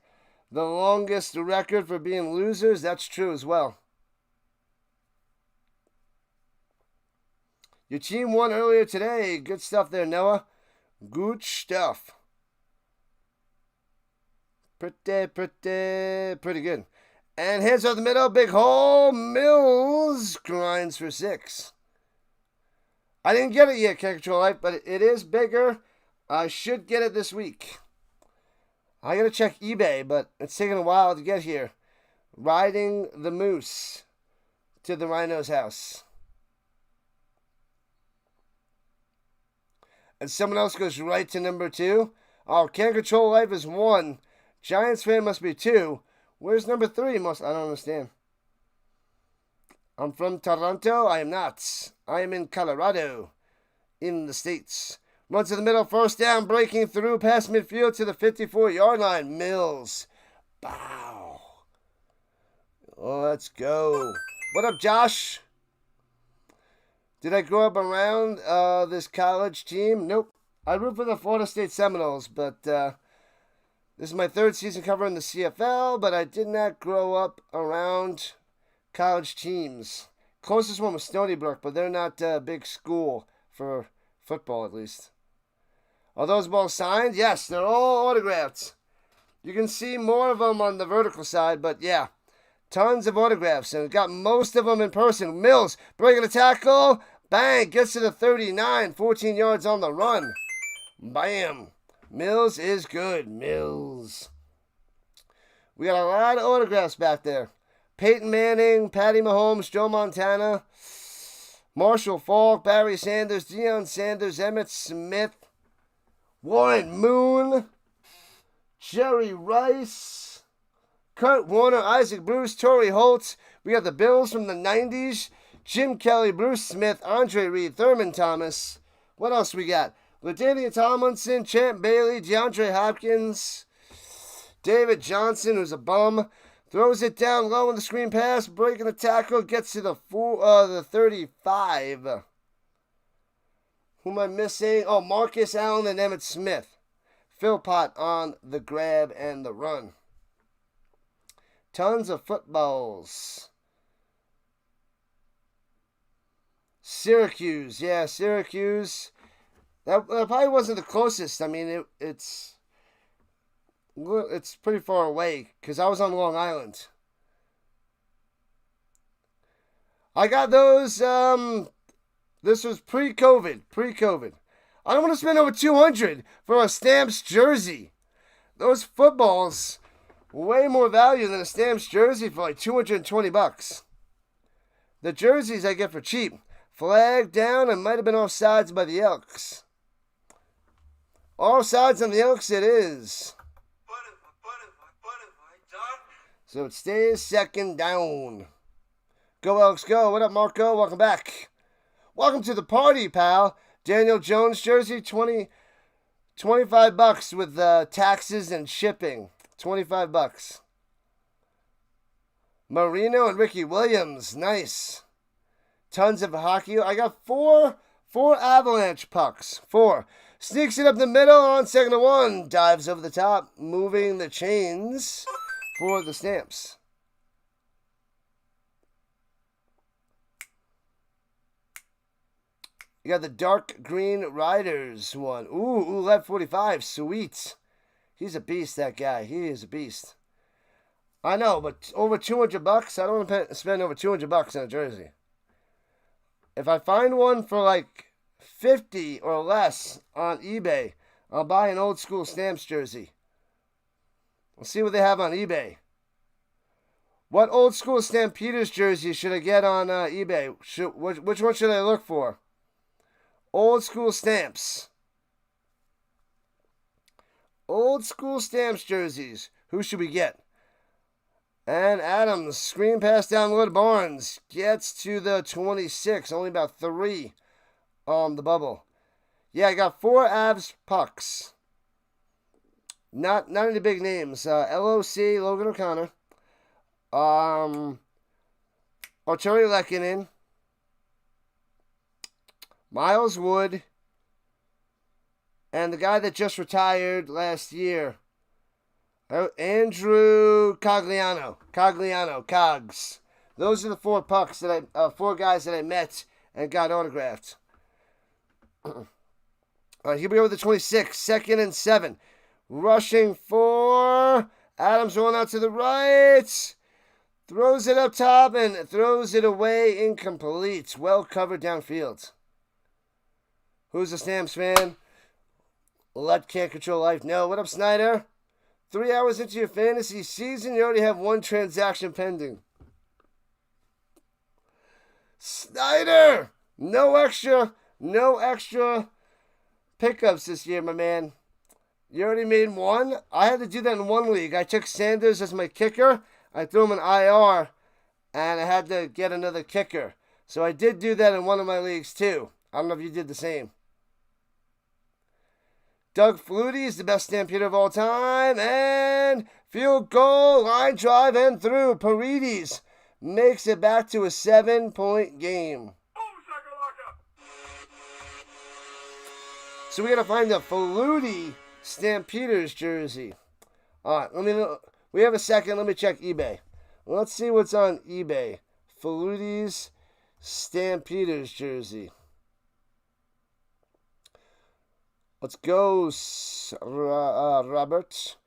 The longest record for being losers? That's true as well. Your team won earlier today. Good stuff there, Noah. Good stuff. Pretty good. And hands out the middle. Big hole. Mills grinds for 6. I didn't get it yet, Control Life, but it is bigger. I should get it this week. I gotta check eBay, but it's taking a while to get here. Riding the moose to the Rhino's house. And someone else goes right to number 2. Oh, Can't Control Life is 1. Giants fan must be 2. Where's number 3? I don't understand. I'm from Toronto. I am not. I am in Colorado. In the States. Run to the middle, first down, breaking through past midfield to the 54-yard line. Mills. Bow. Oh, let's go. What up, Josh? Did I grow up around this college team? Nope. I root for the Florida State Seminoles, but this is my 3rd season covering the CFL, but I did not grow up around college teams. Closest one was Stony Brook, but they're not a big school for football, at least. Are those balls signed? Yes, they're all autographed. You can see more of them on the vertical side, but yeah, tons of autographs, and got most of them in person. Mills breaking a tackle. Bang, gets to the 39, 14 yards on the run. Bam. Mills is good. Mills. We got a lot of autographs back there. Peyton Manning, Patty Mahomes, Joe Montana, Marshall Faulk, Barry Sanders, Deion Sanders, Emmett Smith, Warren Moon, Jerry Rice, Kurt Warner, Isaac Bruce, Torrey Holt. We got the Bills from the 90s. Jim Kelly, Bruce Smith, Andre Reed, Thurman Thomas. What else we got? LaDainian Tomlinson, Champ Bailey, DeAndre Hopkins, David Johnson, who's a bum. Throws it down low in the screen pass, breaking the tackle, gets to the 35. Who am I missing? Oh, Marcus Allen and Emmett Smith. Philpott on the grab and the run. Tons of footballs. Syracuse. Yeah, Syracuse. That probably wasn't the closest. I mean, it's pretty far away because I was on Long Island. I got those, this was pre-COVID. I don't want to spend over $200 for a Stamps jersey. Those footballs, way more value than a Stamps jersey for like $220. The jerseys I get for cheap. Flag down and might have been offsides by the Elks. Offsides on the Elks it is. So it stays 2nd down. Go Elks, go. What up, Marco? Welcome back. Welcome to the party, pal. Daniel Jones jersey, $25 with taxes and shipping. $25. Marino and Ricky Williams, nice. Tons of hockey. I got four Avalanche pucks. 4. Sneaks it up the middle on 2nd and 1. Dives over the top, moving the chains for the Stamps. You got the dark green Riders one. Ooh, Ouellette 45. Sweet. He's a beast, that guy. He is a beast. I know, but over $200, I don't want to spend over $200 on a jersey. If I find one for like 50 or less on eBay, I'll buy an old school Stamps jersey. Let's see what they have on eBay. What old school Stampeders jersey should I get on eBay? Which one should I look for? Old school Stamps. Old school Stamps jerseys. Who should we get? And Adams, screen pass down Wood Barnes, gets to the 26. Only about 3 on the bubble. Yeah, I got 4 Avs pucks. Not any big names. LOC, Logan O'Connor. Arturi Lehkonen. Miles Wood. And the guy that just retired last year. Andrew Cogliano, Cogs. Those are the 4 pucks that 4 guys that I met and got autographed. All right, here we go with the 26, 2nd and 7. Rushing for Adams, rolling out to the right. Throws it up top and throws it away, incomplete. Well covered downfield. Who's a Stamps fan? Let can't control life. No. What up, Snyder? 3 hours into your fantasy season, you already have 1 transaction pending. Snyder! No extra pickups this year, my man. You already made 1. I had to do that in 1 league. I took Sanders as my kicker. I threw him in IR, and I had to get another kicker. So I did do that in one of my leagues, too. I don't know if you did the same. Doug Flutie is the best Stampeder of all time. And field goal, line drive, and through. Paredes makes it back to a 7-point game. So we got to find the Flutie Stampeders jersey. All right, we have a second. Let me check eBay. Let's see what's on eBay. Flutie's Stampeders jersey. Let's go, Robert.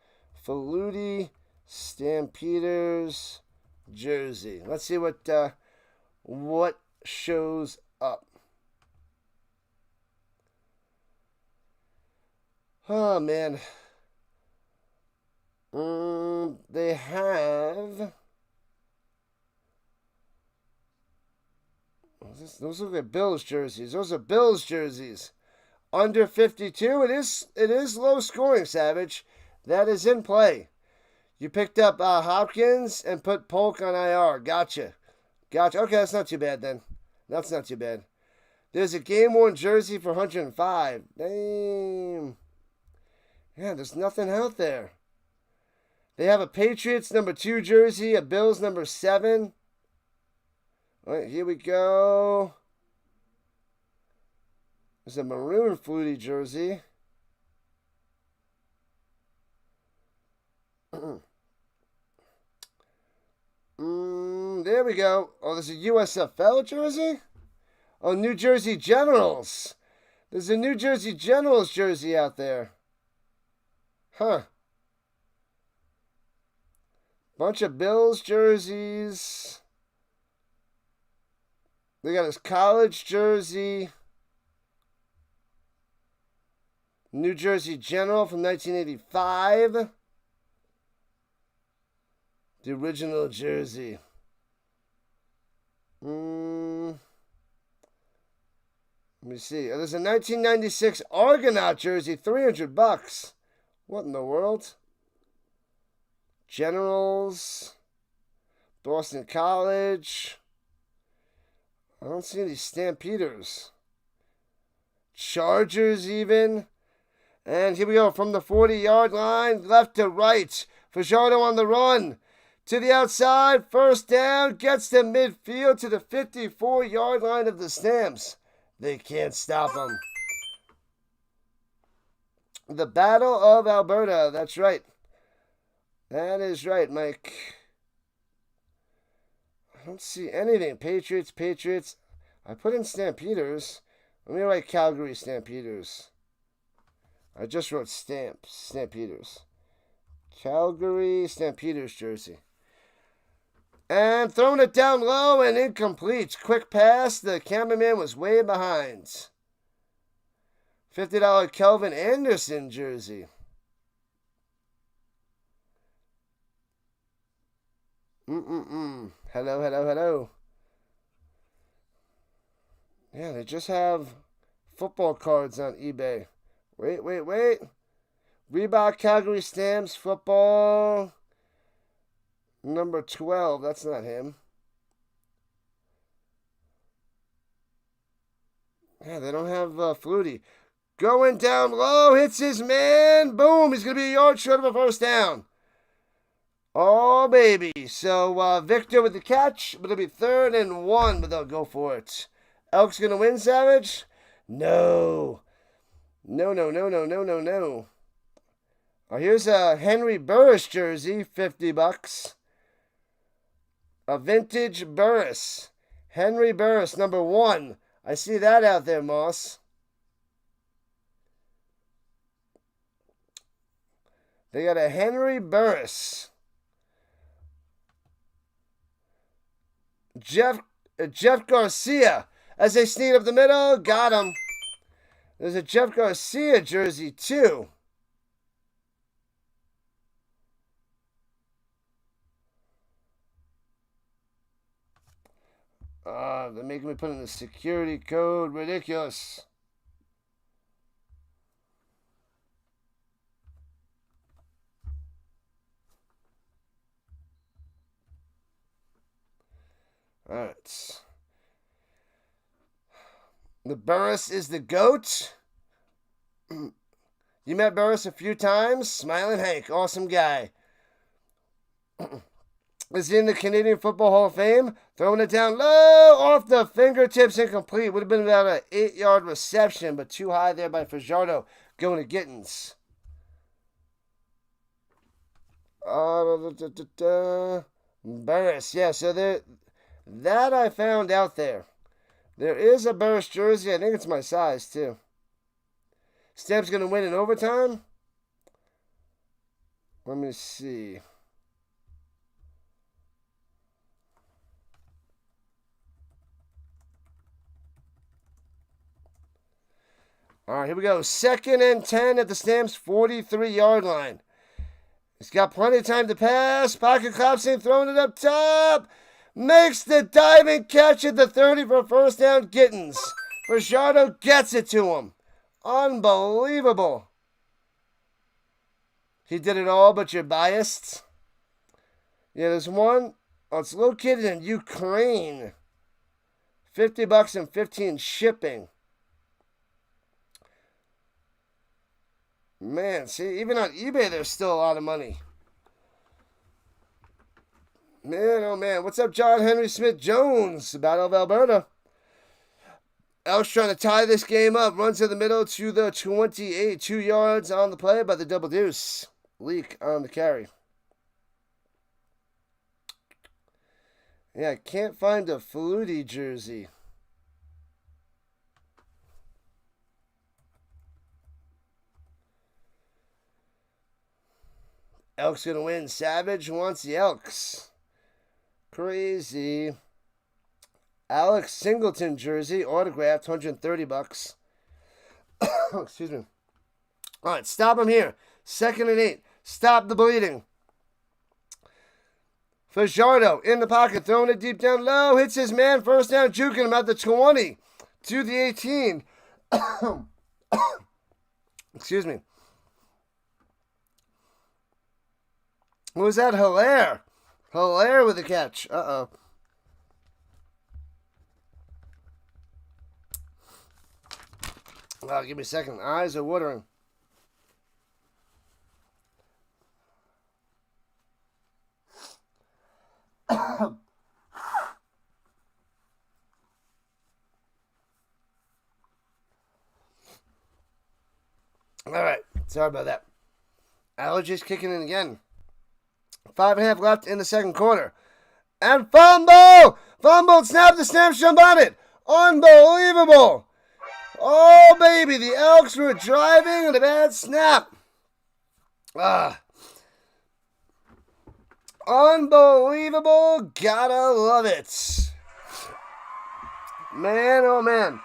Flutie Stampeders jersey. Let's see what shows up. Oh, man. They have... Those look like Bills jerseys. Those are Bills jerseys. Under 52. It is low scoring, Savage. That is in play. You picked up Hopkins and put Polk on IR. Gotcha. Okay, that's not too bad then. That's not too bad. There's a game-worn jersey for 105. Damn. Yeah, there's nothing out there. They have a Patriots number 2 jersey, a Bills number 7. All right, here we go. There's a maroon Flutie jersey. There we go. Oh, there's a USFL jersey? Oh, New Jersey Generals. There's a New Jersey Generals jersey out there. Huh. Bunch of Bills jerseys. They got his college jersey. New Jersey General from 1985. The original jersey. Let me see. Oh, there's a 1996 Argonaut jersey, $300. What in the world? Generals. Boston College. I don't see any Stampeders. Chargers even. And here we go from the 40-yard line, left to right. Fajardo on the run. To the outside, first down, gets to midfield to the 54-yard line of the Stamps. They can't stop him. The Battle of Alberta, that's right. That is right, Mike. I don't see anything. Patriots. I put in Stampeders. Let me write Calgary Stampeders. I just wrote Stampeders. Calgary Stampeders jersey. And throwing it down low and incomplete. Quick pass. The cameraman was way behind. $50 Kelvin Anderson jersey. Hello. Yeah, they just have football cards on eBay. Wait. Reebok Calgary Stamps football. Number 12. That's not him. Yeah, they don't have Flutie. Going down low. Hits his man. Boom. He's going to be a yard short of a first down. Oh, baby. So, Victor with the catch. But it'll be 3rd and 1, but they'll go for it. Elks going to win, Savage? No. No. Oh, here's a Henry Burris jersey, $50. A vintage Burris. Henry Burris, number 1. I see that out there, Moss. They got a Henry Burris. Jeff Garcia. As they sneak up the middle, got him. There's a Jeff Garcia jersey, too. They're making me put in the security code. Ridiculous. All right. The Burris is the GOAT. You met Burris a few times. Smiling Hank. Awesome guy. Is in the Canadian Football Hall of Fame. Throwing it down low. Off the fingertips. Incomplete. Would have been about an 8-yard reception. But too high there by Fajardo. Going to Gittins. Burris. Yeah, so that I found out there. There is a Burris jersey. I think it's my size, too. Stamps going to win in overtime? Let me see. All right, here we go. 2nd and 10 at the Stamps' 43-yard line. He's got plenty of time to pass. Pocket collapsing, throwing it up top. Makes the diving catch at the 30 for first down. Gittins. Fajardo gets it to him. Unbelievable. He did it all, but you're biased. Yeah, there's one. Oh, it's located in Ukraine. $50 and 15 shipping. Man, see, even on eBay, there's still a lot of money. Man, oh man. What's up, John Henry Smith-Jones? Battle of Alberta. Elks trying to tie this game up. Runs to the middle to the 28. 2 yards on the play by the double deuce. Leak on the carry. Yeah, I can't find a Flutie jersey. Elks going to win. Savage wants the Elks. Crazy. Alex Singleton jersey, autographed, $130. Excuse me. All right, stop him here. 2nd and 8. Stop the bleeding. Fajardo in the pocket, throwing it deep down low. Hits his man, first down, juking him at the 20 to the 18. Excuse me. What was that? Hilaire. Hilaire with the catch. Uh-oh. Well, give me a second. Eyes are watering. All right. Sorry about that. Allergies kicking in again. 5.5 left in the second quarter. And fumble! Fumbled, snap the Stamps, jump on it. Unbelievable. Oh, baby, the Elks were driving and a bad snap. Unbelievable. Gotta love it. Man, oh man.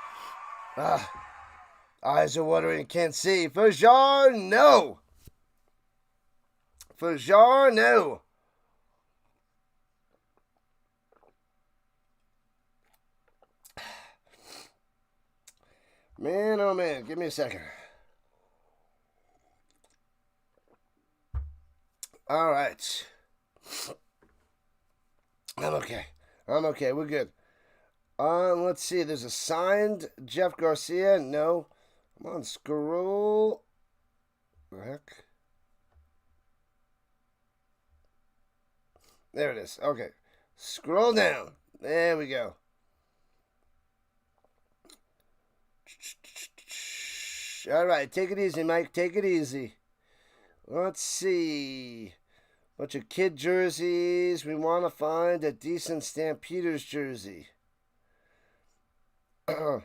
Eyes are watering, can't see. Fajar, no. Fajar, no. Man, oh man, give me a second. All right. I'm okay. We're good. Let's see. There's a signed Jeff Garcia. No. Come on, scroll. What the heck? There it is. Okay. Scroll down. There we go. All right. Take it easy, Mike. Take it easy. Let's see. Bunch of kid jerseys. We want to find a decent Stampeders jersey. The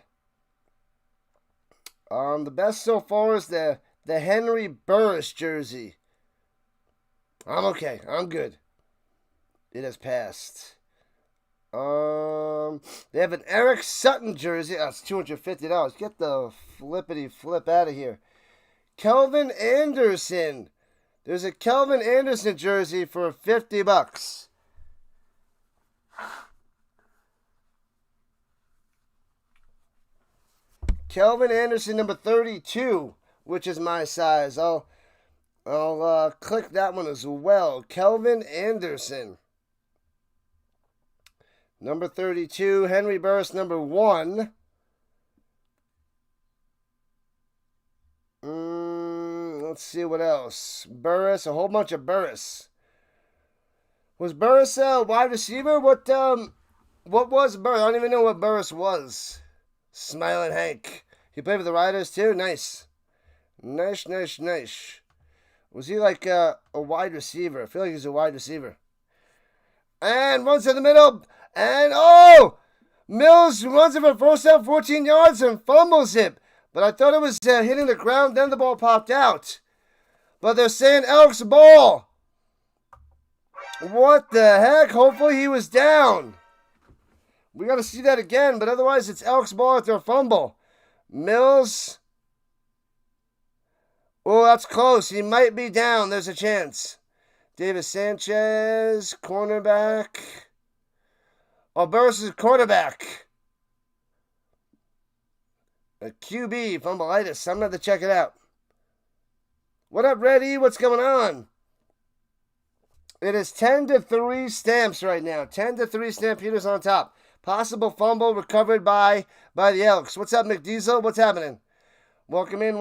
best so far is the Henry Burris jersey. I'm okay. I'm good. It has passed. They have an Eric Sutton jersey. That's $250. Get the flippity flip out of here. Kelvin Anderson. There's a Kelvin Anderson jersey for $50. Kelvin Anderson number 32, which is my size. I'll click that one as well. Kelvin Anderson. Number 32. Henry Burris number 1. Let's see what else. Burris, a whole bunch of Burris. Was Burris a wide receiver? What was Burris? I don't even know what Burris was. Smiling Hank. He played for the Riders too? Nice. Nice. Was he like a wide receiver? I feel like he's a wide receiver. And runs in the middle. And Mills runs it for first down, 14 yards and fumbles it. But I thought it was hitting the ground, then the ball popped out. But they're saying Elks ball. What the heck? Hopefully he was down. We got to see that again, but otherwise it's Elks ball at their fumble. Mills. Oh, that's close. He might be down. There's a chance. Davis Sanchez, cornerback. Oh, Burris is quarterback. A QB, fumbleitis. I'm going to have to check it out. What up, Reddy? What's going on? It is 10-3 Stamps right now. 10-3 Stampeders on top. Possible fumble recovered by the Elks. What's up, McDiesel? What's happening? Welcome in.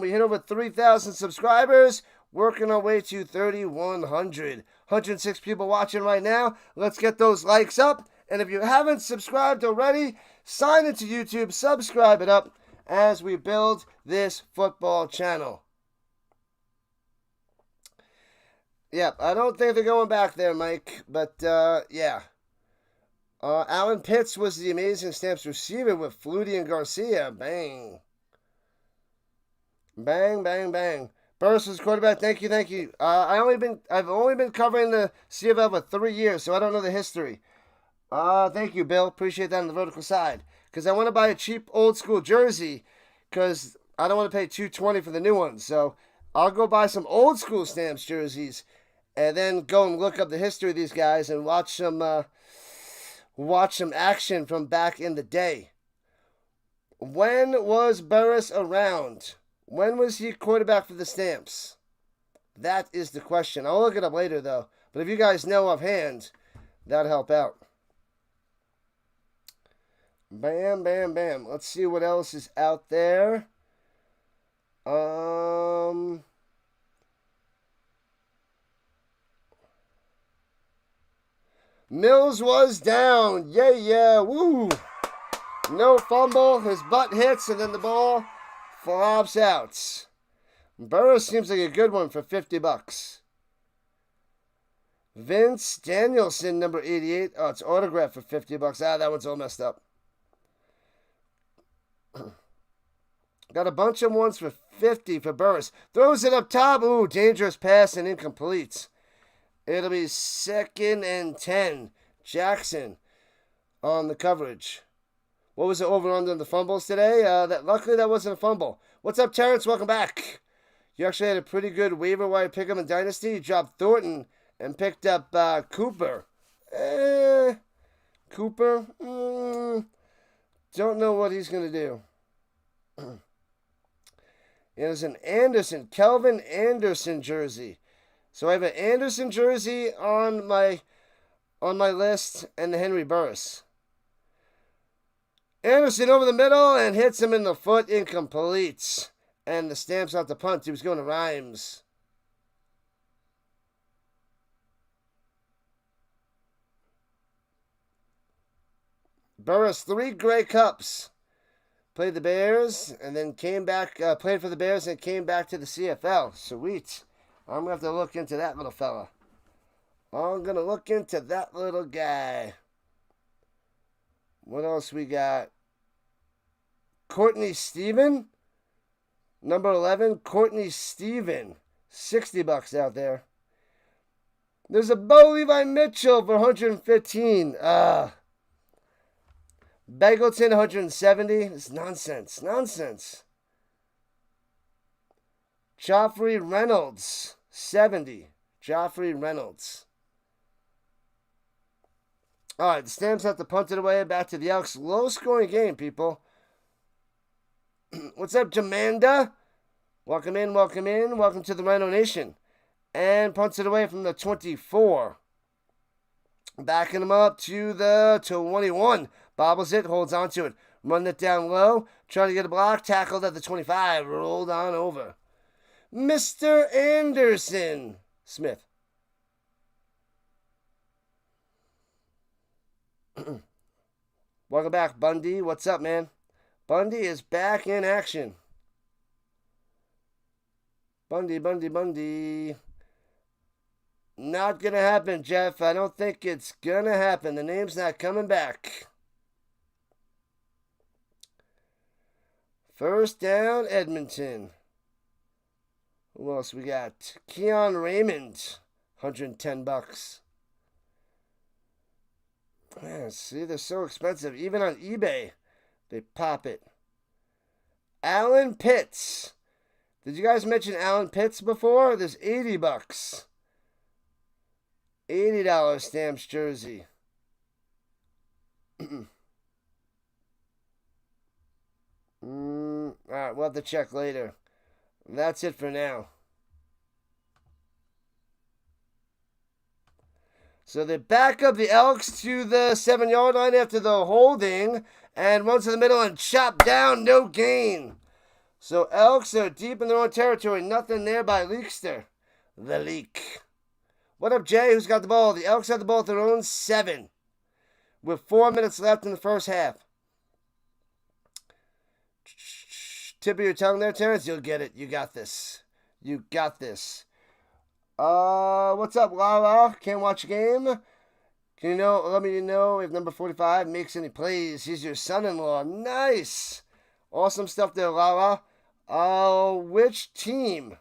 We hit over 3,000 subscribers. Working our way to 3,100. 106 people watching right now. Let's get those likes up. And if you haven't subscribed already, sign into YouTube, subscribe it up as we build this football channel. Yep, I don't think they're going back there, Mike. But, yeah. Alan Pitts was the amazing Stamps receiver with Flutie and Garcia. Bang. Bang. Burris was quarterback. Thank you. I've only been covering the CFL for 3 years, so I don't know the history. Thank you, Bill. Appreciate that on the vertical side. Because I want to buy a cheap old school jersey, because I don't want to pay $220 for the new ones. So I'll go buy some old school Stamps jerseys, and then go and look up the history of these guys and watch some action from back in the day. When was Burris around? When was he quarterback for the Stamps? That is the question. I'll look it up later, though. But if you guys know offhand, that'd help out. Bam. Let's see what else is out there. Mills was down. Yeah. Woo. No fumble. His butt hits, and then the ball flops out. Burris seems like a good one for $50. Vince Danielson, number 88. Oh, it's autographed for $50. That one's all messed up. Got a bunch of ones for 50 for Burris. Throws it up top. Ooh, dangerous pass and incomplete. It'll be 2nd and 10. Jackson on the coverage. What was it over under the fumbles today? Luckily, that wasn't a fumble. What's up, Terrence? Welcome back. You actually had a pretty good waiver wire pickup in Dynasty. You dropped Thornton and picked up Cooper. Cooper? Don't know what he's going to do. There's an Anderson, Kelvin Anderson jersey. So I have an Anderson jersey on my list and the Henry Burris. Anderson over the middle and hits him in the foot, incomplete. And the Stamps out the punt. He was going to Rhymes. Burris, 3 Grey Cups. Played the Bears and then came back, played for the Bears and came back to the CFL. Sweet. I'm going to have to look into that little fella. I'm going to look into that little guy. What else we got? Courtney Steven. Number 11, Courtney Steven. $60 out there. There's a Bo Levi Mitchell for $115. Beggleton, 170. It's nonsense. Joffrey Reynolds, 70. Joffrey Reynolds. All right, the Stamps have to punt it away back to the Elks. Low-scoring game, people. What's up, Jamanda? Welcome in. Welcome to the RHINO Nation. And punts it away from the 24. Backing him up to the 21. Bobbles it, holds on to it. Run it down low. Trying to get a block. Tackled at the 25. Rolled on over. Mr. Anderson Smith. Welcome back, Bundy. What's up, man? Bundy is back in action. Bundy. Not going to happen, Jeff. I don't think it's going to happen. The name's not coming back. First down, Edmonton. Who else we got? Keon Raymond, $110. Man, see, they're so expensive. Even on eBay, they pop it. Alan Pitts. Did you guys mention Alan Pitts before? There's $80. $80 Stamps jersey. Alright, we'll have to check later. That's it for now. So they back up the Elks to the 7-yard line after the holding and runs to the middle and chop down, no gain. So Elks are deep in their own territory. Nothing there by Leakster. The Leak. What up, Jay? Who's got the ball? The Elks have the ball at their own 7 with 4 minutes left in the first half. Tip of your tongue there, Terrence. You'll get it. You got this. What's up, Lala? Can't watch a game? Can you let me know if number 45 makes any plays? He's your son-in-law. Nice. Awesome stuff there, Lala. Which team?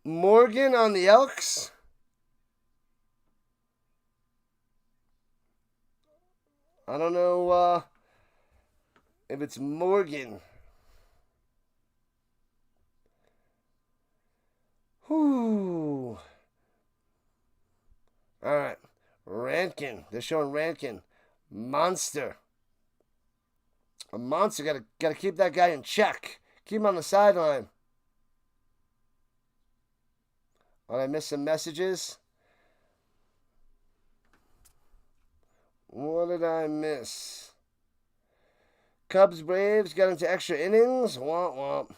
Morgan on the Elks? I don't know if it's Morgan. Whew. All right. Rankin. They're showing Rankin. Monster. A monster. Gotta keep that guy in check. Keep him on the sideline. Did I miss some messages? What did I miss? Cubs Braves got into extra innings. Womp womp.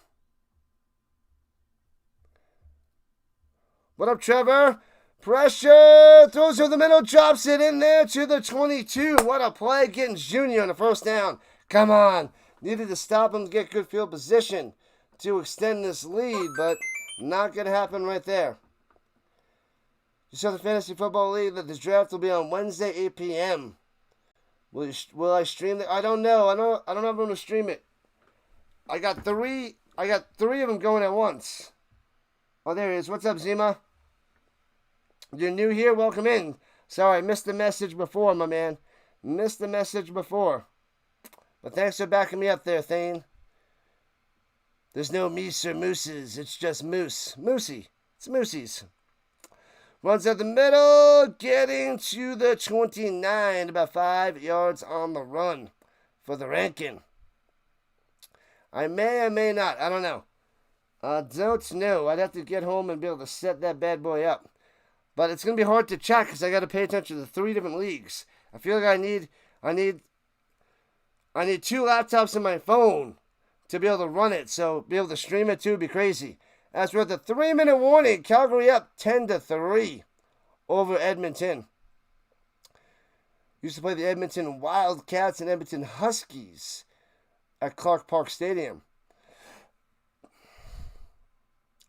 What up, Trevor? Pressure. Throws to the middle. Drops it in there to the 22. What a play. Getting Junior on the first down. Come on. Needed to stop him to get good field position to extend this lead, but not going to happen right there. You saw the Fantasy Football League that this draft will be on Wednesday, 8 p.m. Will I stream it? I don't know. I don't know if I'm gonna stream it. I got three of them going at once. Oh, there he is. What's up, Zima? You're new here? Welcome in. Sorry, I missed the message before, my man. Missed the message before. But thanks for backing me up there, Thane. There's no meese or mooses. It's just moose. Moosey. It's moosies. Runs at the middle, getting to the 29. About 5 yards on the run for the Rankin. I may not. I don't know. Don't know. I'd have to get home and be able to set that bad boy up. But it's going to be hard to check because I got to pay attention to 3 different leagues. I feel like I need 2 laptops and my phone to be able to run it. So be able to stream it too would be crazy. As we're at the 3-minute warning, Calgary up 10-3 over Edmonton. Used to play the Edmonton Wildcats and Edmonton Huskies at Clark Park Stadium.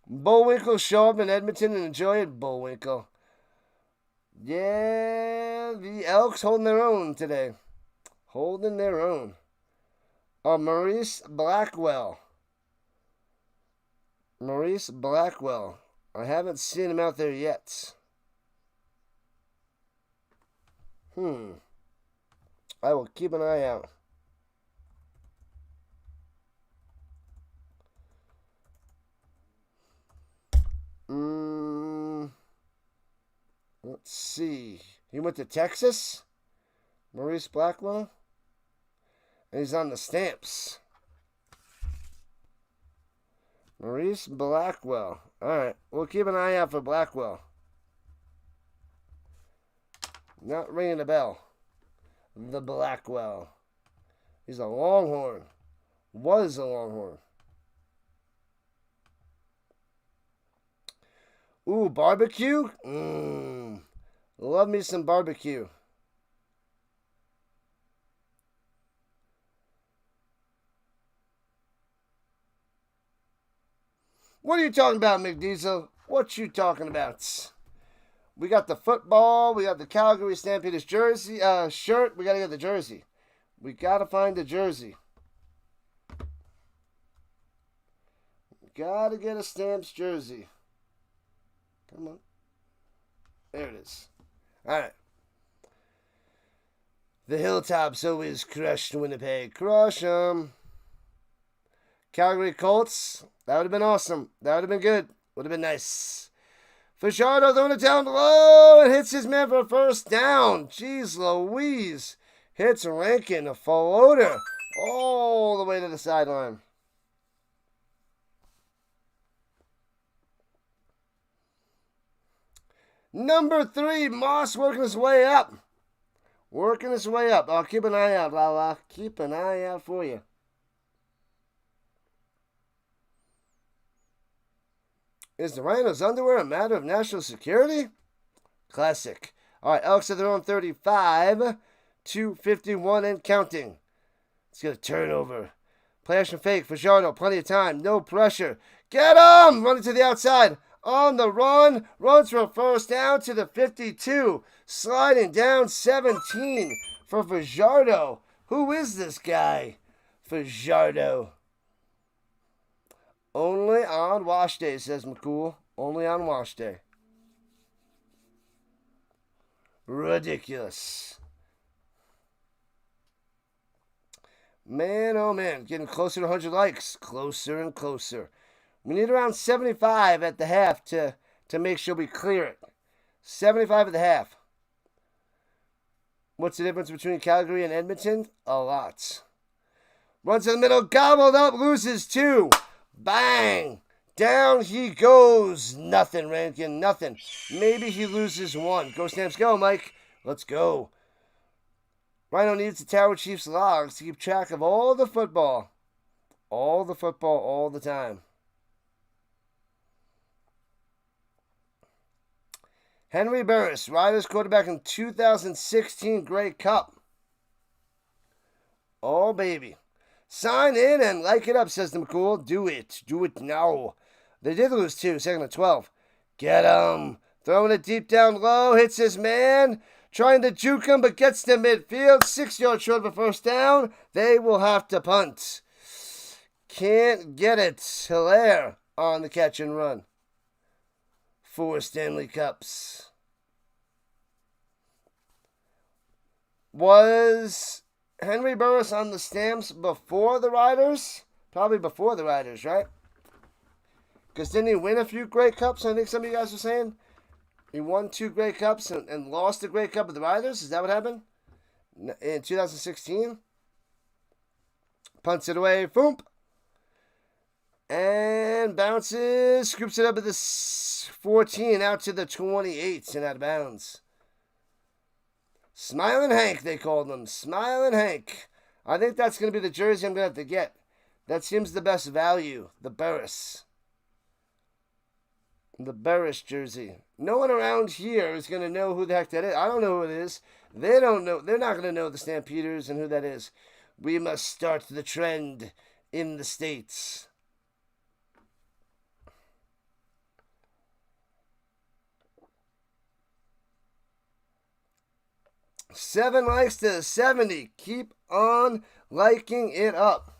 Bullwinkle show up in Edmonton and enjoy it. Bullwinkle. Yeah, the Elks holding their own today. Holding their own. Maurice Blackwell. Maurice Blackwell. I haven't seen him out there yet. I will keep an eye out. Let's see. He went to Texas? Maurice Blackwell? And he's on the Stamps. Maurice Blackwell. Alright, we'll keep an eye out for Blackwell. Not ringing a bell. The Blackwell. He's a Longhorn. Was a Longhorn. Ooh, barbecue? Love me some barbecue. What are you talking about, McDiesel? What you talking about? We got the football. We got the Calgary Stampeders jersey, shirt. We got to get the jersey. We got to find the jersey. Got to get a Stamps jersey. Come on. There it is. All right. The Hilltops always crushed Winnipeg. Crush them. Calgary Colts. That would have been awesome. That would have been good. Would have been nice. Fajardo throwing it down low and hits his man for a first down. Jeez Louise. Hits Rankin, a floater, all the way to the sideline. Number 3, Moss working his way up. Working his way up. I'll keep an eye out, Lala. Keep an eye out for you. Is the Rhinos' underwear a matter of national security? Classic. All right, Elks at their own 35, 2:51 and counting. Let's get a turnover. Play action fake. Fajardo, plenty of time. No pressure. Get him! Running to the outside. On the run. Runs for a first down to the 52. Sliding down 17 for Fajardo. Who is this guy? Fajardo. Only on wash day, says McCool. Only on wash day. Ridiculous. Man, oh man. Getting closer to 100 likes. Closer and closer. We need around 75 at the half to make sure we clear it. 75 at the half. What's the difference between Calgary and Edmonton? A lot. Runs in the middle. Gobbled up. Loses 2. Bang! Down he goes. Nothing, Rankin. Nothing. Maybe he loses 1. Go Stamps, go, Mike. Let's go. Rhino needs the Tower Chiefs logs to keep track of all the football. All the football, all the time. Henry Burris, Riders quarterback in 2016 Grey Cup. Oh, baby. Sign in and like it up, says the McCool. Do it. Do it now. They did lose 2, second and 12. Get him. Throwing it deep down low. Hits his man. trying to juke him, but gets to midfield. 6 yards short of a first down. They will have to punt. Can't get it. Hilaire on the catch and run. 4 Stanley Cups. Was Henry Burris on the Stamps before the Riders? Probably before the Riders, right? Because didn't he win a few Grey Cups? I think some of you guys were saying. He won 2 Grey Cups and lost the Grey Cup with the Riders. Is that what happened? In 2016? Punts it away. Boom. And bounces. Scoops it up at the 14 out to the 28 and out of bounds. Smiling Hank, they called him. Smiling Hank. I think that's going to be the jersey I'm going to have to get. That seems the best value. The Burris. The Burris jersey. No one around here is going to know who the heck that is. I don't know who it is. They don't know. They're not going to know the Stampeders and who that is. We must start the trend in the States. Seven likes to 70. Keep on liking it up.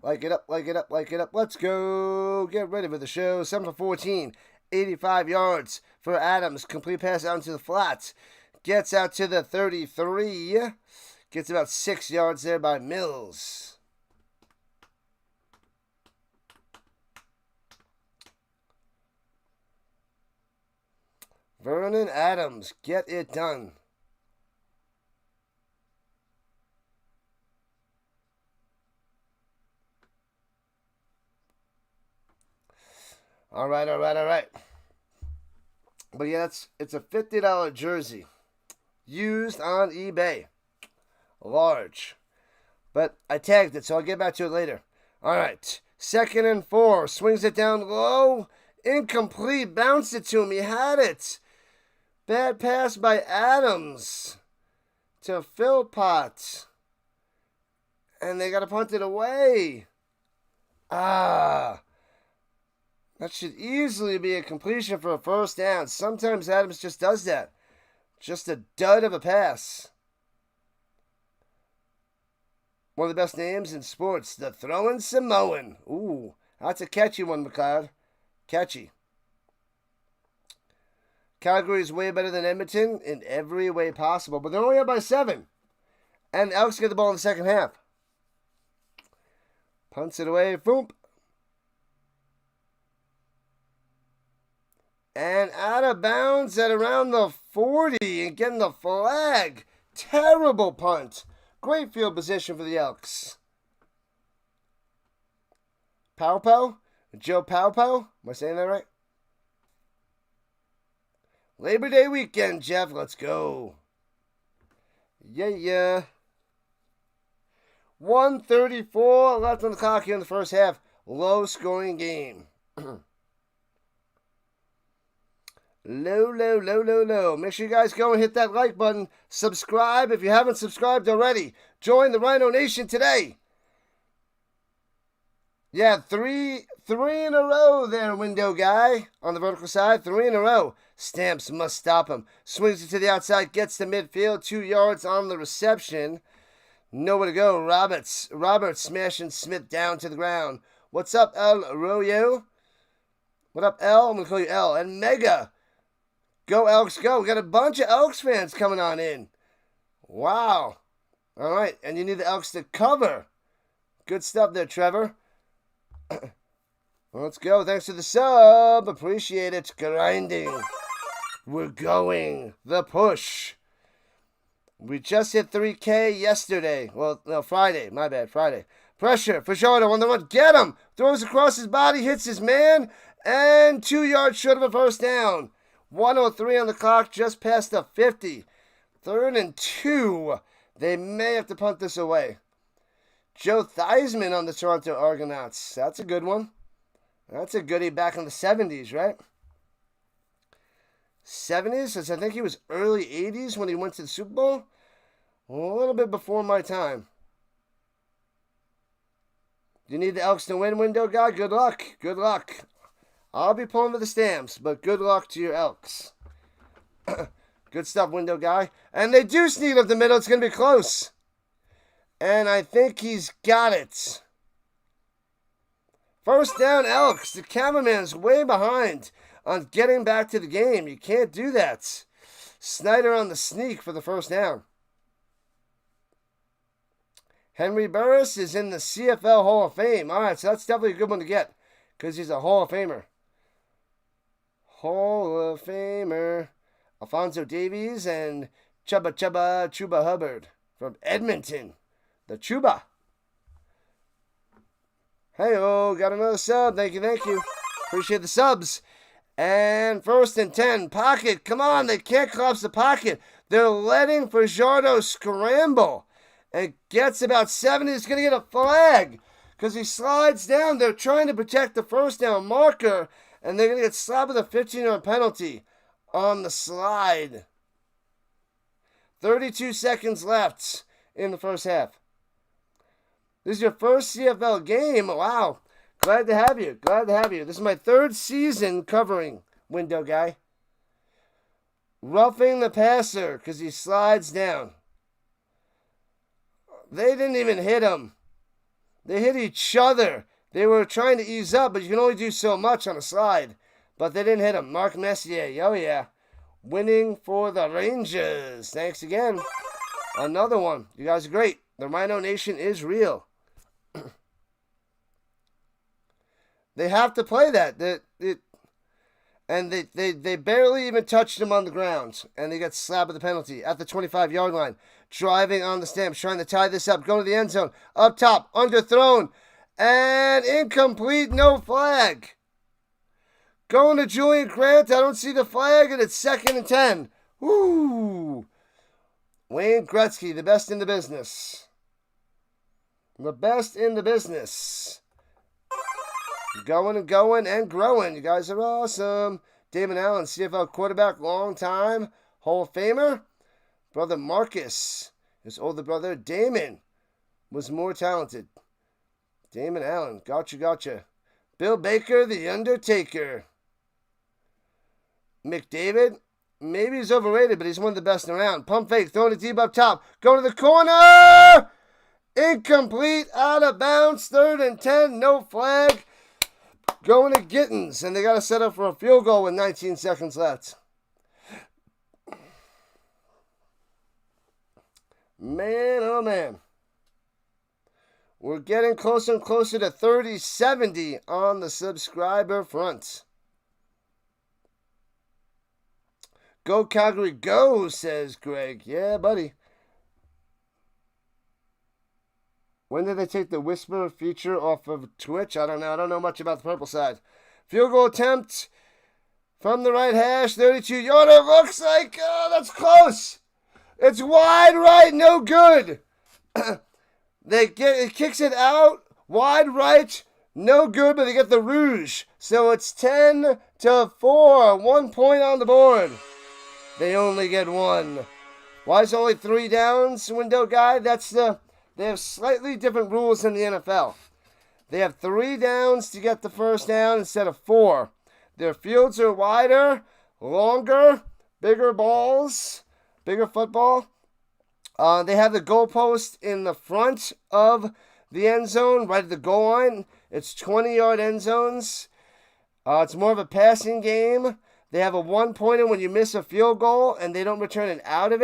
Like it up, like it up, like it up. Let's go. Get ready for the show. 7 for 14. 85 yards for Adams. Complete pass out into the flats. Gets out to the 33. Gets about 6 yards there by Mills. Vernon Adams. Get it done. All right. But yeah, it's a $50 jersey. Used on eBay. Large. But I tagged it, so I'll get back to it later. All right. 2nd and 4. Swings it down low. Incomplete. Bounced it to him. He had it. Bad pass by Adams to Philpott. And they got to punt it away. That should easily be a completion for a first down. Sometimes Adams just does that. Just a dud of a pass. One of the best names in sports, the Throwing Samoan. Ooh, that's a catchy one, McLeod. Catchy. Calgary is way better than Edmonton in every way possible, but they're only up by 7. And the Elks get the ball in the second half. Punts it away. Boom. And out of bounds at around the 40 and getting the flag. Terrible punt. Great field position for the Elks. Pow? Joe Pow? Am I saying that right? Labor Day weekend, Jeff. Let's go. Yeah. 1:34 left on the clock here in the first half. Low scoring game. Low. Make sure you guys go and hit that like button. Subscribe if you haven't subscribed already. Join the RHINO Nation today. Yeah, three in a row there, window guy. On the vertical side, 3 in a row. Stamps must stop him. Swings it to the outside, gets to midfield. 2 yards on the reception. Nowhere to go. Roberts smashing Smith down to the ground. What's up, El Royo? What up, El? I'm going to call you El. And Mega. Go, Elks, go. We got a bunch of Elks fans coming on in. Wow. All right. And you need the Elks to cover. Good stuff there, Trevor. Let's go. Thanks for the sub. Appreciate it. Grinding. We're going. The push. We just hit 3K yesterday. Well, no, Friday. My bad. Friday. Pressure. Fajardo on the run. Get him. Throws across his body. Hits his man. And 2 yards short of a first down. 1:03 on the clock. Just past the 50. 3rd and 2. They may have to punt this away. Joe Theismann on the Toronto Argonauts. That's a good one. That's a goodie back in the 70s, right? 70s? Since I think he was early 80s when he went to the Super Bowl. A little bit before my time. Do you need the Elks to win, window guy? Good luck. Good luck. I'll be pulling for the Stamps, but good luck to your Elks. Good stuff, window guy. And they do sneak up the middle. It's going to be close. And I think he's got it. First down, Elks. The cameraman's way behind on getting back to the game. You can't do that. Snyder on the sneak for the first down. Henry Burris is in the CFL Hall of Fame. All right, so that's definitely a good one to get because he's a Hall of Famer. Hall of Famer. Alfonso Davies and Chuba Hubbard from Edmonton. The Chuba. Hey-oh, got another sub. Thank you. Appreciate the subs. And 1st and 10. Pocket. Come on, they can't collapse the pocket. They're letting Fajardo scramble. And gets about 70. He's going to get a flag because he slides down. They're trying to protect the first down marker. And they're going to get slapped with a 15-yard penalty on the slide. 32 seconds left in the first half. This is your first CFL game. Wow. Glad to have you. This is my 3rd season covering window guy. Roughing the passer because he slides down. They didn't even hit him. They hit each other. They were trying to ease up, but you can only do so much on a slide. But they didn't hit him. Mark Messier. Oh, yeah. Winning for the Rangers. Thanks again. Another one. You guys are great. The RHINO Nation is real. They have to play that. They barely even touched him on the ground. And they got slapped with the penalty at the 25-yard line. Driving on the stamps, trying to tie this up. Going to the end zone. Up top. Underthrown. And incomplete. No flag. Going to Julian Grant. I don't see the flag. And it's 2nd and 10. Woo! Wayne Gretzky, the best in the business. The best in the business. Going and growing. You guys are awesome. Damon Allen, CFL quarterback, long time. Hall of Famer. Brother Marcus, his older brother Damon, was more talented. Damon Allen, gotcha. Bill Baker, the Undertaker. McDavid, maybe he's overrated, but he's one of the best around. Pump fake, throwing it deep up top. Going to the corner. Incomplete, out of bounds. 3rd and 10, no flag. Going to Gittins, and they got to set up for a field goal with 19 seconds left. Man, oh man. We're getting closer and closer to 30-70 on the subscriber front. Go Calgary, go, says Greg. Yeah, buddy. When did they take the Whisper feature off of Twitch? I don't know. I don't know much about the purple side. Field goal attempt from the right hash. 32-yarder. Looks like, that's close. It's wide right. No good. It kicks it out. Wide right. No good, but they get the rouge. So it's 10-4. 1 point on the board. They only get 1. Why is only 3 downs, window guy? They have slightly different rules in the NFL. They have 3 downs to get the first down instead of 4. Their fields are wider, longer, bigger balls, bigger football. They have the goalpost in the front of the end zone, right at the goal line. It's 20-yard end zones. It's more of a passing game. They have a 1-pointer when you miss a field goal and they don't return it out of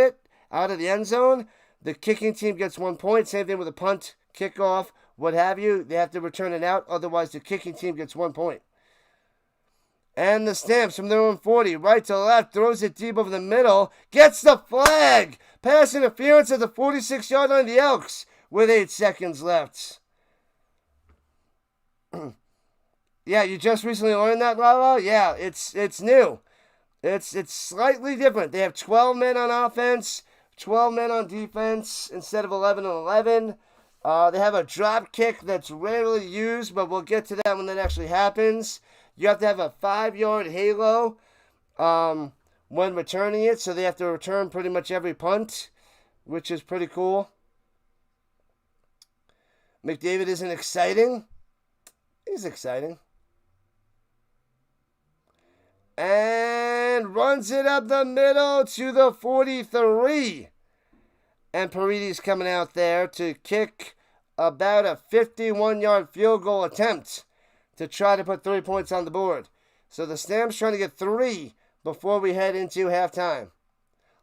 the end zone. The kicking team gets 1 point. Same thing with a punt, kickoff, what have you. They have to return it out. Otherwise, the kicking team gets 1 point. And the Stamps from their own 40, right to left, throws it deep over the middle, gets the flag. Pass interference at the 46-yard line of the Elks with 8 seconds left. Yeah, you just recently learned that, Lala? Yeah, it's new. It's slightly different. They have 12 men on offense, 12 men on defense instead of 11 and 11. They have a drop kick that's rarely used, but we'll get to that when that actually happens. You have to have a 5-yard halo when returning it, so they have to return pretty much every punt, which is pretty cool. McDavid isn't exciting. He's exciting. And and runs it up the middle to the 43. And Parides coming out there to kick about a 51-yard field goal attempt to try to put 3 points on the board. So the Stamps trying to get 3 before we head into halftime.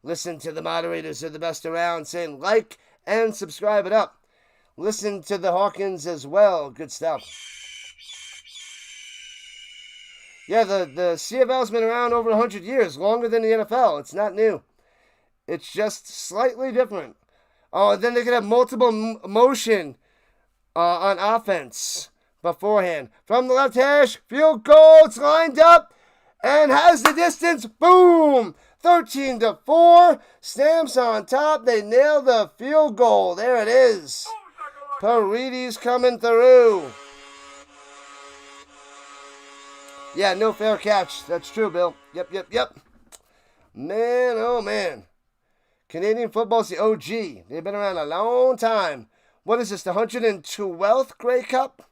Listen to the moderators of the best around saying like and subscribe it up. Listen to the Hawkins as well. Good stuff. Yeah, the CFL's been around over 100 years, longer than the NFL. It's not new. It's just slightly different. Oh, and then they could have multiple motion on offense beforehand. From the left hash, field goal. It's lined up and has the distance. Boom! 13-4. Stamps on top. They nail the field goal. There it is. Parides coming through. Yeah, no fair catch. That's true, Bill. Yep. Man, oh man. Canadian football's the OG. They've been around a long time. What is this, the 112th Grey Cup?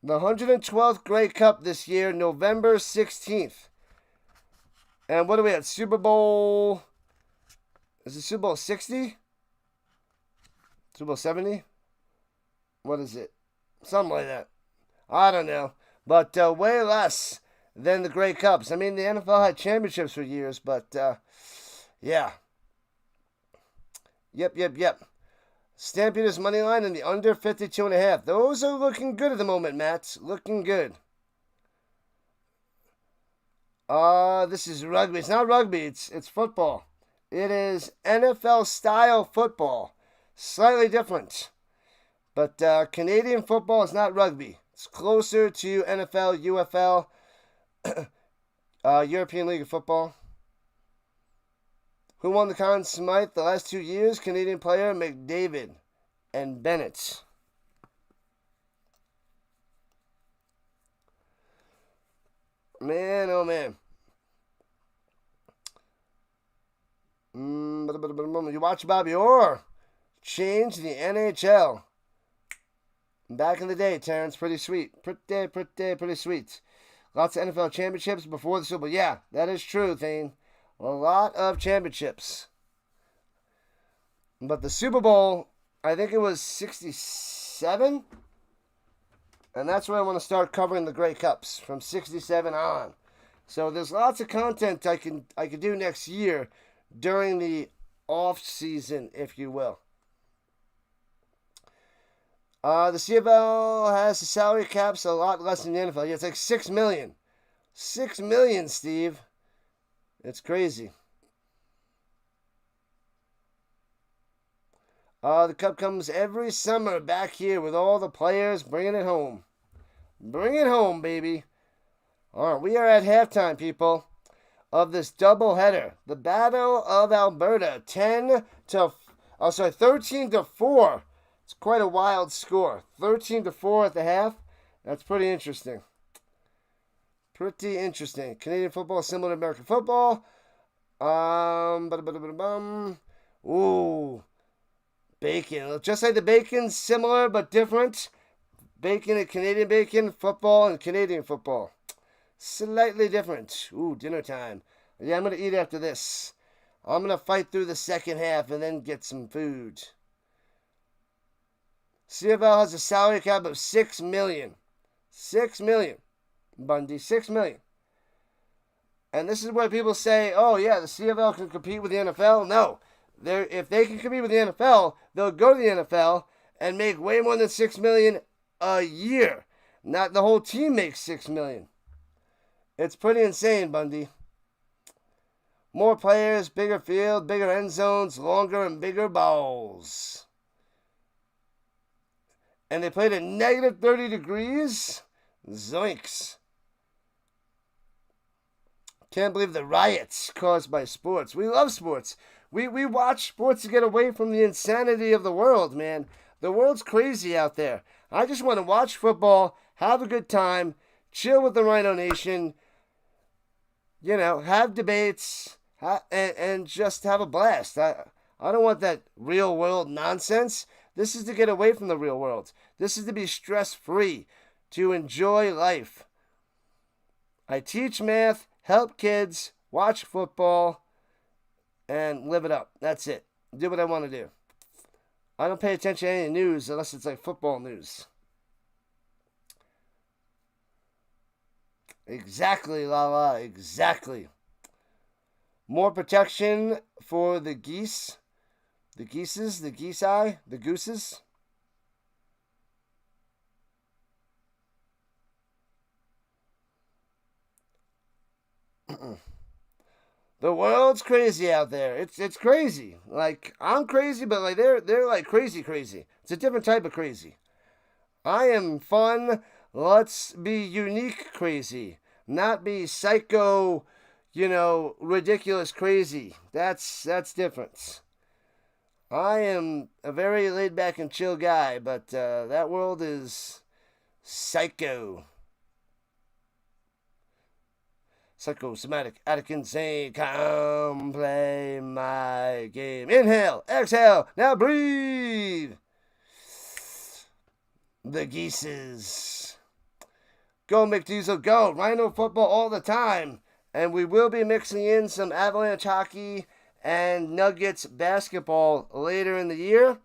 The 112th Grey Cup this year, November 16th. And what are we at? Super Bowl... Is it Super Bowl 60? Super Bowl 70? What is it? Something like that. I don't know. But way less than the Grey Cups. I mean, the NFL had championships for years, but yeah. Yep. Stampeders money line and the under 52.5. Those are looking good at the moment, Matt. Looking good. This is rugby. It's not rugby. It's football. It is NFL style football. Slightly different. But Canadian football is not rugby. It's closer to NFL, UFL, European League of Football. Who won the Conn Smythe the last 2 years? Canadian player McDavid and Bennett. Man, oh man. You watch Bobby Orr change the NHL. Back in the day, Terrence, pretty sweet. Pretty sweet. Lots of NFL championships before the Super Bowl. Yeah, that is true, Thane. A lot of championships. But the Super Bowl, I think it was 67. And that's where I want to start covering the Grey Cups, from 67 on. So there's lots of content I can do next year during the off season, if you will. The CFL has the salary caps a lot less than the NFL. Yeah, it's like $6 million. $6 million, Steve. It's crazy. The Cup comes every summer back here with all the players bringing it home. Bring it home, baby. All right, we are at halftime, people, of this doubleheader. The Battle of Alberta, 13-4. It's quite a wild score. 13-4 at the half. That's pretty interesting. Canadian football similar to American football. Ooh. Bacon. Just like the bacon, similar but different. Bacon and Canadian bacon, football and Canadian football. Slightly different. Ooh, dinner time. Yeah, I'm going to eat after this. I'm going to fight through the second half and then get some food. CFL has a salary cap of $6 million. $6 million. Bundy, $6 million. And this is where people say, oh yeah, the CFL can compete with the NFL. No. If they can compete with the NFL, they'll go to the NFL and make way more than $6 million a year. Not the whole team makes $6 million. It's pretty insane, Bundy. More players, bigger field, bigger end zones, longer and bigger balls. And they played at negative 30 degrees. Zoinks. Can't believe the riots caused by sports. We love sports. We watch sports to get away from the insanity of the world, man. The world's crazy out there. I just want to watch football, have a good time, chill with the RHINO Nation, have debates, and just have a blast. I don't want that real world nonsense. This is to get away from the real world. This is to be stress-free, to enjoy life. I teach math, help kids, watch football, and live it up. That's it. Do what I want to do. I don't pay attention to any news unless it's like football news. Exactly, Lala. Exactly. More protection for the geese. The geeses, the geese-eye, the gooses. The world's crazy out there. It's crazy. Like, I'm crazy, but like they're like crazy. It's a different type of crazy. I am fun. Let's be unique crazy. Not be psycho, ridiculous crazy. That's different. I am a very laid back and chill guy, but that world is psycho. Psychosomatic, attic, insane. Come play my game. Inhale, exhale, now breathe. The Geeses. Go, McDiesel, go. Rhino football all the time. And we will be mixing in some Avalanche hockey and Nuggets basketball later in the year.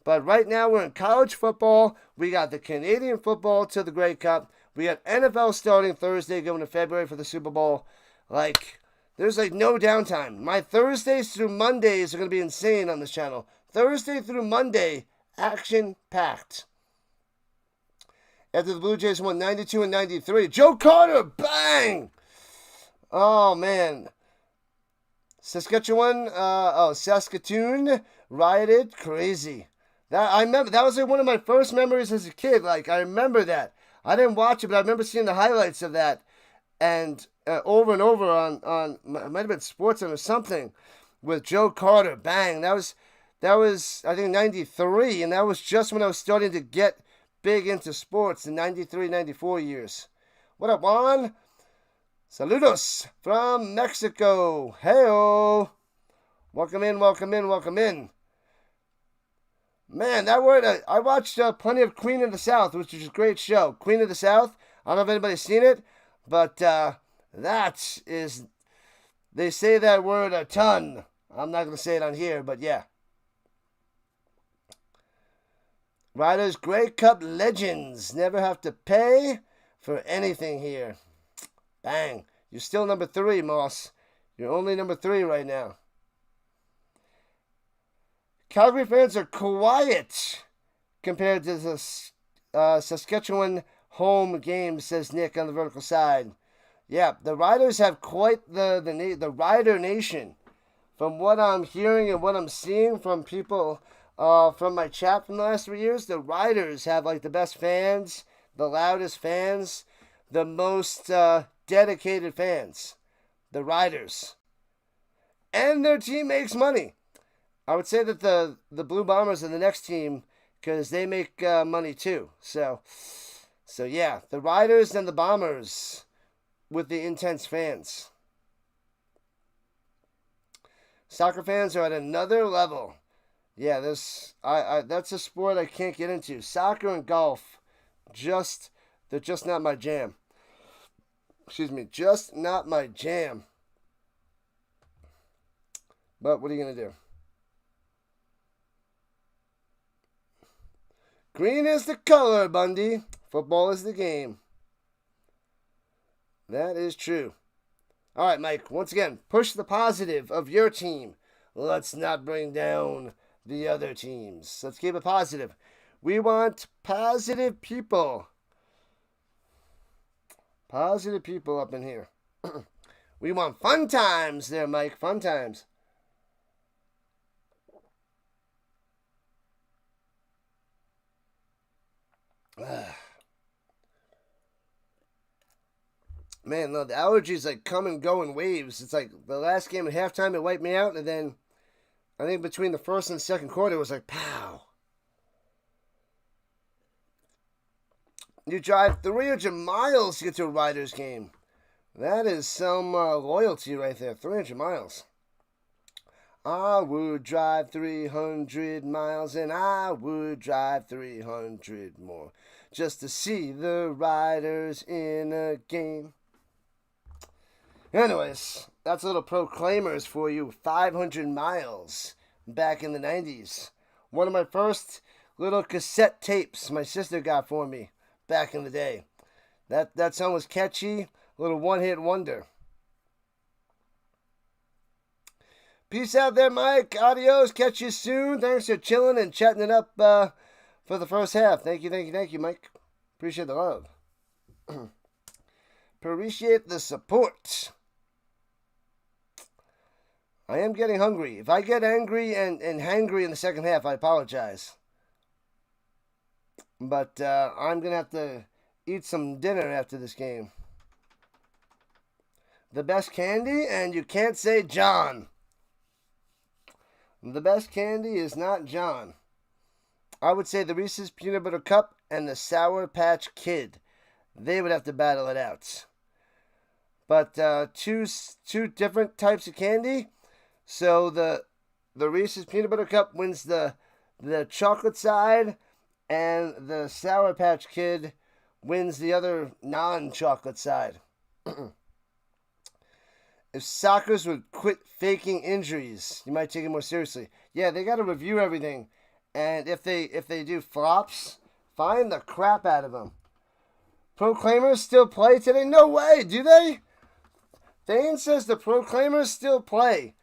But right now we're in college football. We got the Canadian football to the Grey Cup. We got NFL starting Thursday going to February for the Super Bowl. There's no downtime. My Thursdays through Mondays are going to be insane on this channel. Thursday through Monday, action-packed. After the Blue Jays won 92 and 93. Joe Carter, bang! Oh, man. Saskatoon rioted, crazy. I remember that was one of my first memories as a kid. I remember that. I didn't watch it, but I remember seeing the highlights of that, and over and over on it might have been Sportsnet or something, with Joe Carter. Bang! That was I think 93, and that was just when I was starting to get big into sports, the 93, 94 years. What up, Juan? Saludos from Mexico. Heyo! Welcome in. Man, that word, I watched plenty of Queen of the South, which is a great show. Queen of the South, I don't know if anybody's seen it, but they say that word a ton. I'm not going to say it on here, but yeah. Riders Grey Cup legends never have to pay for anything here. Bang. You're still number 3, Moss. You're only number 3 right now. Calgary fans are quiet compared to the Saskatchewan home game, says Nick on the vertical side. Yeah, the Riders have quite the Rider Nation. From what I'm hearing and what I'm seeing from people from my chat from the last 3 years, the Riders have the best fans, the loudest fans, the most dedicated fans. The Riders. And their team makes money. I would say that the Blue Bombers are the next team because they make money too. So yeah, the Riders and the Bombers with the intense fans. Soccer fans are at another level. Yeah, that's a sport I can't get into. Soccer and golf, they're just not my jam. Excuse me, just not my jam. But what are you going to do? Green is the color, Bundy. Football is the game. That is true. All right, Mike. Once again, push the positive of your team. Let's not bring down the other teams. Let's keep it positive. We want positive people. Positive people up in here. We want fun times there, Mike. Fun times. Man, no, the allergies come and go in waves. It's the last game at halftime it wiped me out, and then I think between the first and second quarter it was pow. You drive 300 miles to get to a Riders game. That is some loyalty right there. 300 miles. I would drive 300 miles and I would drive 300 more just to see the Riders in a game. Anyways, that's a little Proclaimers for you. 500 miles back in the 90s. One of my first little cassette tapes my sister got for me back in the day. That song was catchy, a little one-hit wonder. Peace out there, Mike. Adios. Catch you soon. Thanks for chilling and chatting it up for the first half. Thank you, Mike. Appreciate the love. Appreciate the support. I am getting hungry. If I get angry and hangry in the second half, I apologize. But I'm going to have to eat some dinner after this game. The best candy, and you can't say John. The best candy is not John. I would say the Reese's Peanut Butter Cup and the Sour Patch Kid. They would have to battle it out. But two different types of candy. So the Reese's Peanut Butter Cup wins the chocolate side, and the Sour Patch Kid wins the other non-chocolate side. If Sockers would quit faking injuries, you might take it more seriously. Yeah, they got to review everything, and if they do flops, fine the crap out of them. Proclaimers still play today? No way, do they? Thane says the Proclaimers still play.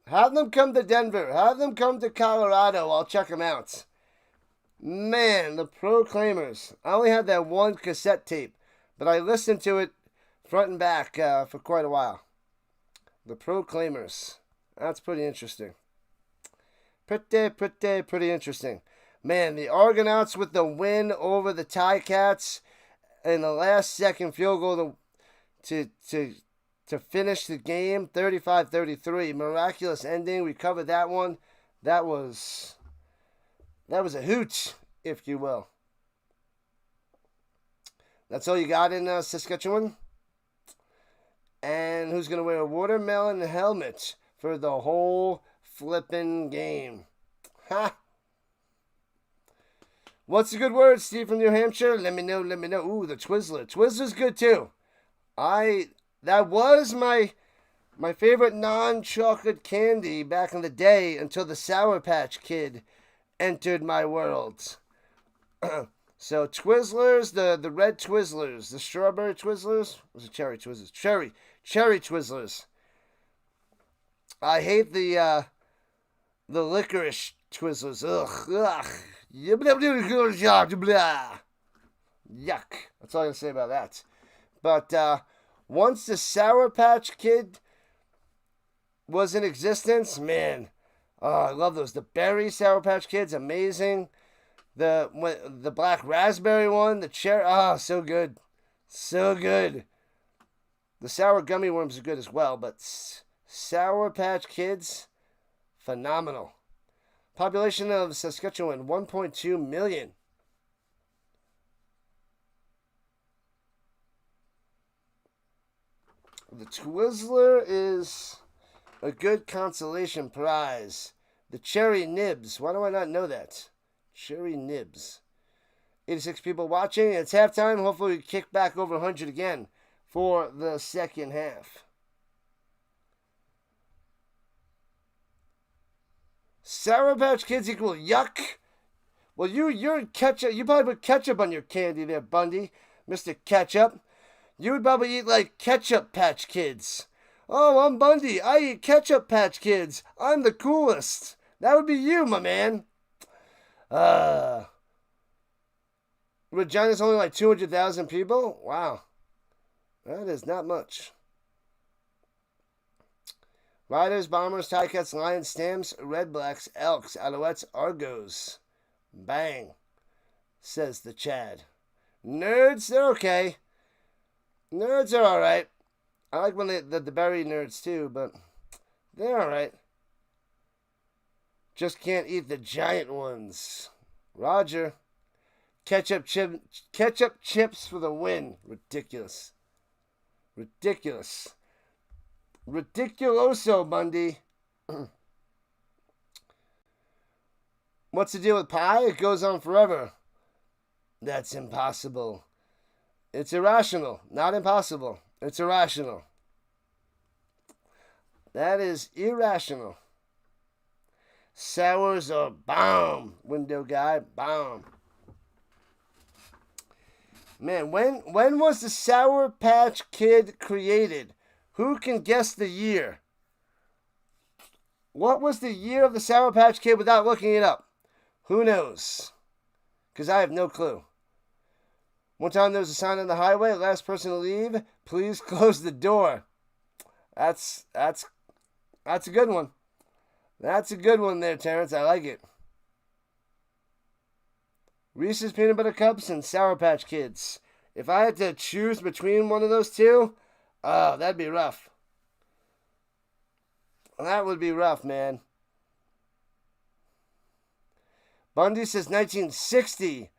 Have them come to Denver. Have them come to Colorado. I'll check them out. Man, the Proclaimers. I only had that one cassette tape, but I listened to it front and back for quite a while. The Proclaimers. That's pretty interesting. Pretty interesting. Man, the Argonauts with the win over the Ticats in the last second field goal to finish the game, 35-33. Miraculous ending. We covered that one. That was a hoot, if you will. That's all you got in Saskatchewan? And who's going to wear a watermelon helmet for the whole flippin' game? Ha! What's a good word, Steve from New Hampshire? Let me know. Ooh, the Twizzler. Twizzler's good too. That was my favorite non-chocolate candy back in the day until the Sour Patch Kid entered my world. So Twizzlers, the red Twizzlers, the strawberry Twizzlers, was it cherry Twizzlers? Cherry Twizzlers. I hate the licorice Twizzlers. Ugh. Yuck. That's all I can say about that. But once the Sour Patch Kid was in existence, man, I love those. The berry Sour Patch Kids, amazing. The black raspberry one, the cherry, so good. So good. The sour gummy worms are good as well, but Sour Patch Kids, phenomenal. Population of Saskatchewan, 1.2 million. The Twizzler is a good consolation prize. The Cherry Nibs, why do I not know that? Cherry Nibs. 86 people watching. It's halftime. Hopefully we kick back over 100 again for the second half. Sour Patch Kids equal yuck. Well, you're ketchup. You probably put ketchup on your candy there, Bundy. Mr. Ketchup. You would probably eat like Ketchup Patch Kids. Oh, I'm Bundy. I eat Ketchup Patch Kids. I'm the coolest. That would be you, my man. Regina's only like 200,000 people? Wow. That is not much. Riders, Bombers, Ticats, Lions, Stamps, Red Blacks, Elks, Alouettes, Argos. Bang, says the Chad. Nerds, they're okay. Nerds are alright. I like when the berry nerds too, but they're alright. Just can't eat the giant ones. Roger. Ketchup chips for the win. Ridiculous. Ridiculoso, Bundy. What's the deal with pie? It goes on forever. That's impossible. It's irrational. Not impossible. It's irrational. That is irrational. Sours are bomb. Window guy, bomb. Man, when was the Sour Patch Kid created? Who can guess the year? What was the year of the Sour Patch Kid without looking it up? Who knows? Because I have no clue. One time there was a sign on the highway, last person to leave, please close the door. That's a good one. That's a good one there, Terrence. I like it. Reese's Peanut Butter Cups and Sour Patch Kids. If I had to choose between one of those two, that'd be rough. That would be rough, man. Bundy says 1960.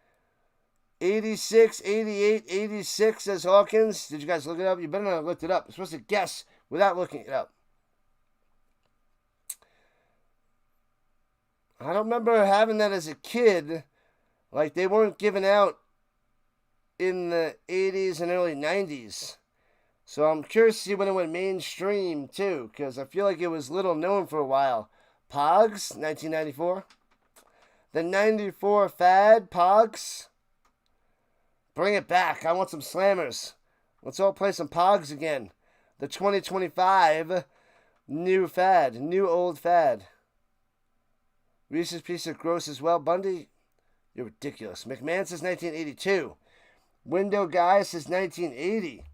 86, 88, 86 says Hawkins. Did you guys look it up? You better not have looked it up. You're supposed to guess without looking it up. I don't remember having that as a kid. Like, they weren't given out in the 80s and early 90s. So I'm curious to see when it went mainstream, too, because I feel like it was little known for a while. Pogs, 1994. The 94 fad, Pogs. Bring it back. I want some slammers. Let's all play some Pogs again. The 2025 new fad, new old fad. Reese's Piece of Gross as well. Bundy, you're ridiculous. McMahon says 1982. Window Guy says 1980.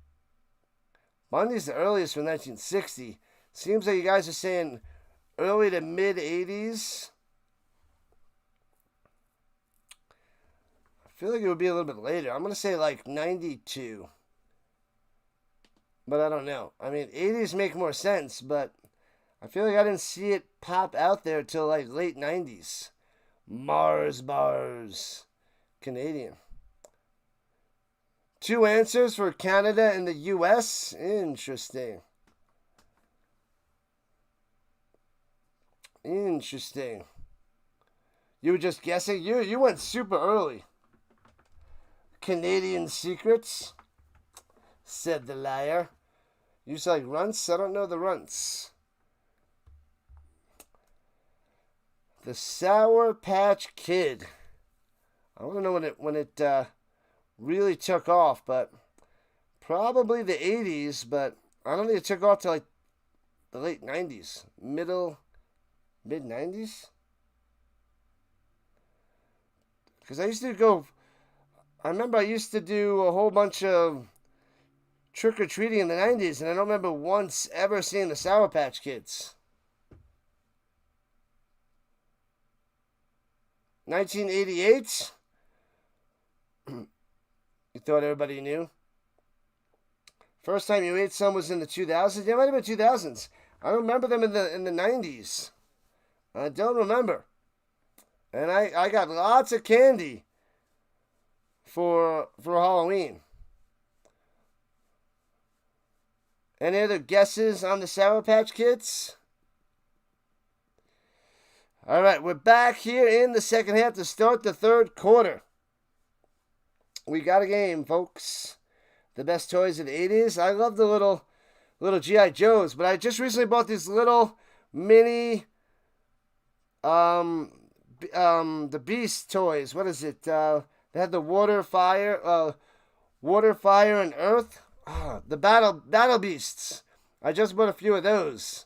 Bundy's the earliest from 1960. Seems like you guys are saying early to mid 80s. I feel like it would be a little bit later. I'm going to say like 92. But I don't know. I mean, 80s make more sense, but I feel like I didn't see it pop out there till like late 90s. Mars bars. Canadian. 2 answers for Canada and the U.S. Interesting. Interesting. You were just guessing? You went super early. Canadian secrets, said the liar. You say like runts? I don't know the runts. The Sour Patch Kid. I don't know when it really took off, but probably the 80s, but I don't think it took off till like the late 90s. Mid 90s? Because I remember I used to do a whole bunch of trick-or-treating in the 90s, and I don't remember once ever seeing the Sour Patch Kids. 1988? You thought everybody knew? First time you ate some was in the 2000s? They might have been 2000s. I don't remember them in the 90s. I don't remember. And I got lots of candy for Halloween. Any other guesses on the Sour Patch Kids? All right, we're back here in the second half to start the third quarter. We got a game, folks. The best toys of the 80s. I love the little G.I. Joes, but I just recently bought these little mini the Beast toys. What is it? They had the water, fire, and earth. The battle beasts. I just bought a few of those.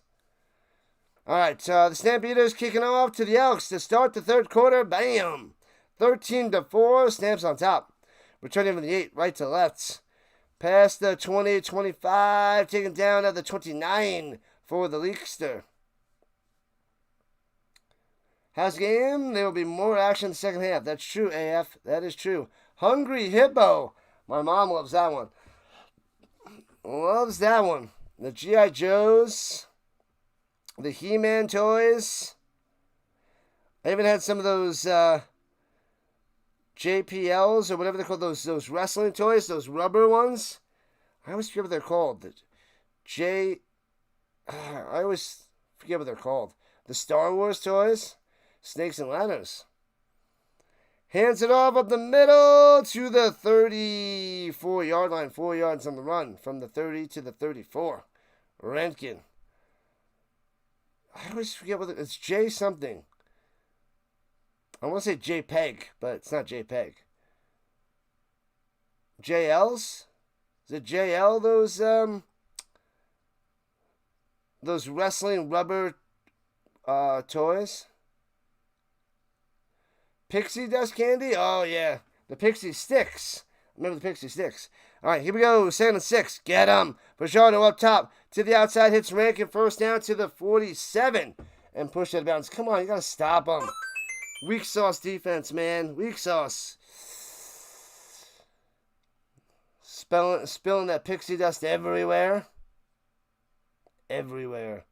All right, the Stampeders kicking off to the Elks to start the third quarter. Bam! 13-4. Stamps on top. Returning from the 8, right to left. Past the 20, 25. Taken down at the 29 for the Leakster. House game, there will be more action in the second half. That's true, AF. That is true. Hungry Hippo. My mom loves that one. Loves that one. The G.I. Joes. The He-Man toys. I even had some of those JPLs or whatever they're called. Those wrestling toys. Those rubber ones. I always forget what they're called. I always forget what they're called. The Star Wars toys. Snakes and ladders. Hands it off up the middle to the 34-yard line. 4 yards on the run from the 30 to the 34. Rankin. I always forget what it's J something. I want to say JPEG, but it's not JPEG. JLs? Is it JL, those wrestling rubber toys? Pixie dust candy? Oh, yeah. The Pixie Sticks. Remember the Pixie Sticks. All right, here we go. 2nd and 6. Get him. Fajardo up top. To the outside. Hits Rankin. First down to the 47. And push that bounce. Come on, you got to stop him. Weak sauce defense, man. Weak sauce. Spilling that pixie dust everywhere. Everywhere.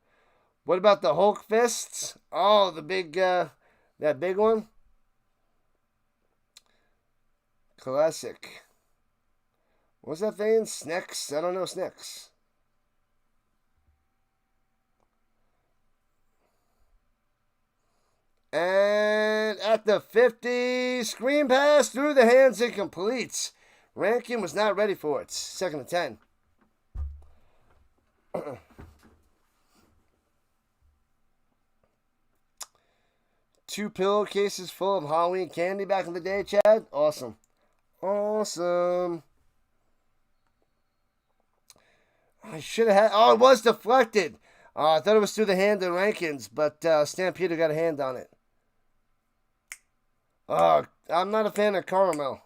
What about the Hulk fists? Oh, the big, that big one? Classic. What's that thing? Snacks? I don't know, snacks. And at the 50, screen pass through the hands and completes. Rankin was not ready for it. 2nd and 10. Two pillowcases full of Halloween candy back in the day, Chad. Awesome. Awesome. I should have had... Oh, it was deflected. I thought it was through the hand of Rankins, but Stampeder got a hand on it. I'm not a fan of caramel.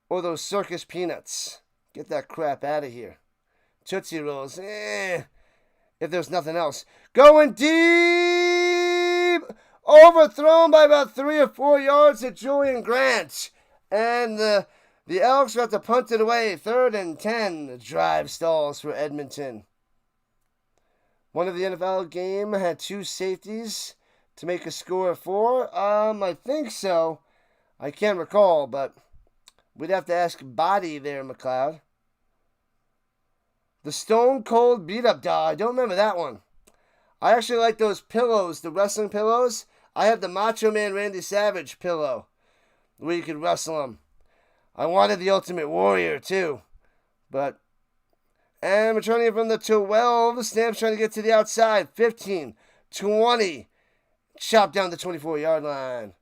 Or those circus peanuts. Get that crap out of here. Tootsie Rolls. If there's nothing else. Going deep! Overthrown by about 3 or 4 yards to Julian Grant. And the Elks got to punt it away. 3rd and 10. The drive stalls for Edmonton. One of the NFL game had 2 safeties to make a score of 4. I think so. I can't recall, but we'd have to ask Body there, McLeod. The Stone Cold Beat-Up Doll. I don't remember that one. I actually like those pillows, the wrestling pillows. I have the Macho Man Randy Savage pillow where you could wrestle him. I wanted the Ultimate Warrior too. But, and returning from the 12, Stamps trying to get to the outside. 15, 20. Chop down the 24-yard line.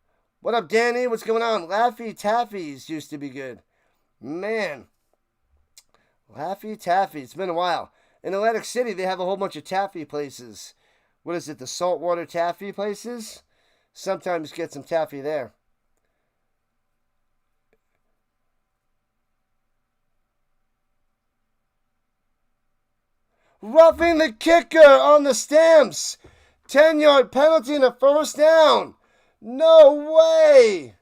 What up, Danny? What's going on? Laffy Taffies used to be good. Man. Laffy Taffy. It's been a while. In Atlantic City, they have a whole bunch of taffy places. What is it? The saltwater taffy places? Sometimes get some taffy there. Roughing the kicker on the Stamps. 10-yard penalty and a first down. No way.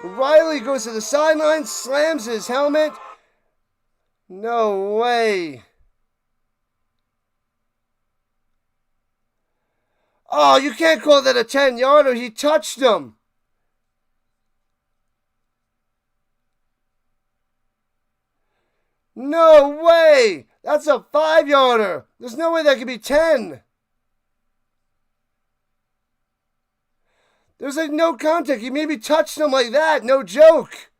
Riley goes to the sideline, slams his helmet. No way. Oh, you can't call that a 10-yarder. He touched him. No way. That's a 5-yarder. There's no way that could be 10. There's like no contact. He maybe touched him like that. No joke.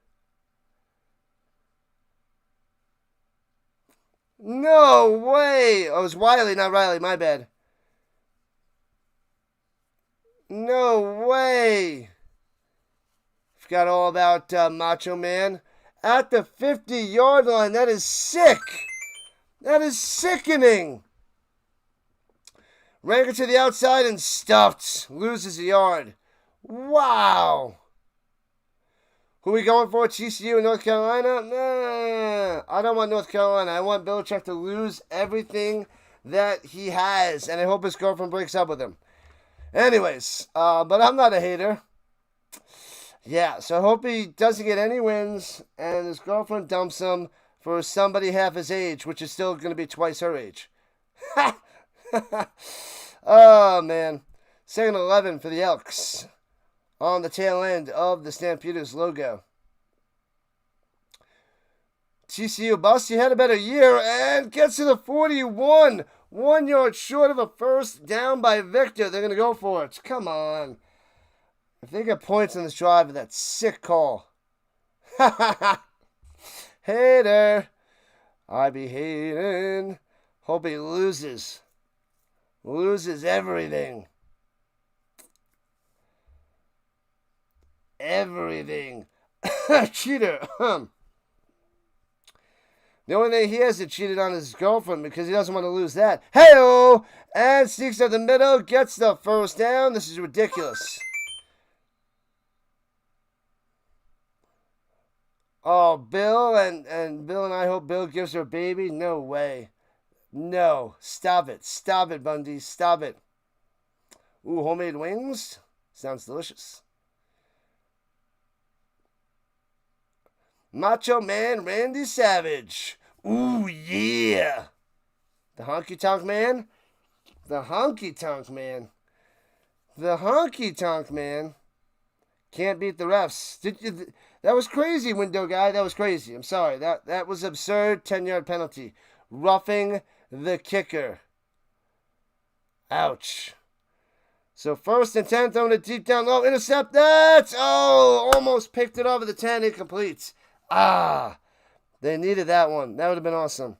No way. Oh, it was Wiley, not Riley. My bad. No way. Forgot all about Macho Man. At the 50-yard line. That is sick. That is sickening. Rankin to the outside and stuffed. Loses a yard. Wow. Who are we going for? TCU in North Carolina? Nah, I don't want North Carolina. I want Belichick to lose everything that he has. And I hope his girlfriend breaks up with him. Anyways, but I'm not a hater. Yeah, so I hope he doesn't get any wins and his girlfriend dumps him for somebody half his age, which is still going to be twice her age. Oh, man. 2nd and 11 for the Elks on the tail end of the Stampeders logo. TCU Busty had a better year and gets to the 41. 1 yard short of a first down by Victor. They're going to go for it. Come on. If they get points on this drive, that's sick call. Hater. I be hating. Hope he loses. loses everything. Everything. Cheater. The only thing he has to cheated on his girlfriend because he doesn't want to lose that. Hey-oh! And sneaks up the middle, gets the first down. This is ridiculous. Oh, Bill and Bill and I hope Bill gives her a baby. No way. No. Stop it. Stop it, Bundy. Stop it. Ooh, homemade wings? Sounds delicious. Macho Man Randy Savage. Ooh, yeah. The Honky Tonk Man. The Honky Tonk Man. The Honky Tonk Man. Can't beat the refs. That was crazy, window guy. That was crazy. I'm sorry. That was absurd. 10-yard penalty. Roughing the kicker. Ouch. So 1st and 10, throwing it deep down low. Intercept that. Oh, almost picked it over the 10. Incomplete. Ah, they needed that one. That would have been awesome.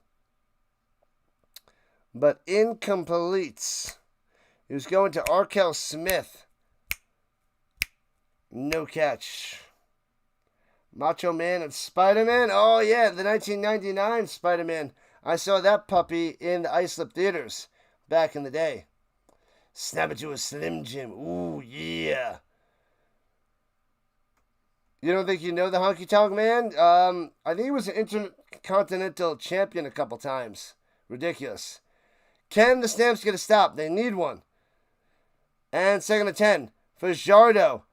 But incomplete. He was going to Arkell Smith. No catch. Macho Man and Spider-Man. Oh, yeah, the 1999 Spider-Man. I saw that puppy in the Islip Theaters back in the day. Snap it to a Slim Jim. Ooh, yeah. You don't think you know the Honky Tonk Man? I think he was an Intercontinental Champion a couple times. Ridiculous. Can the Stamps get a stop? They need one. And 2nd and 10. Fajardo.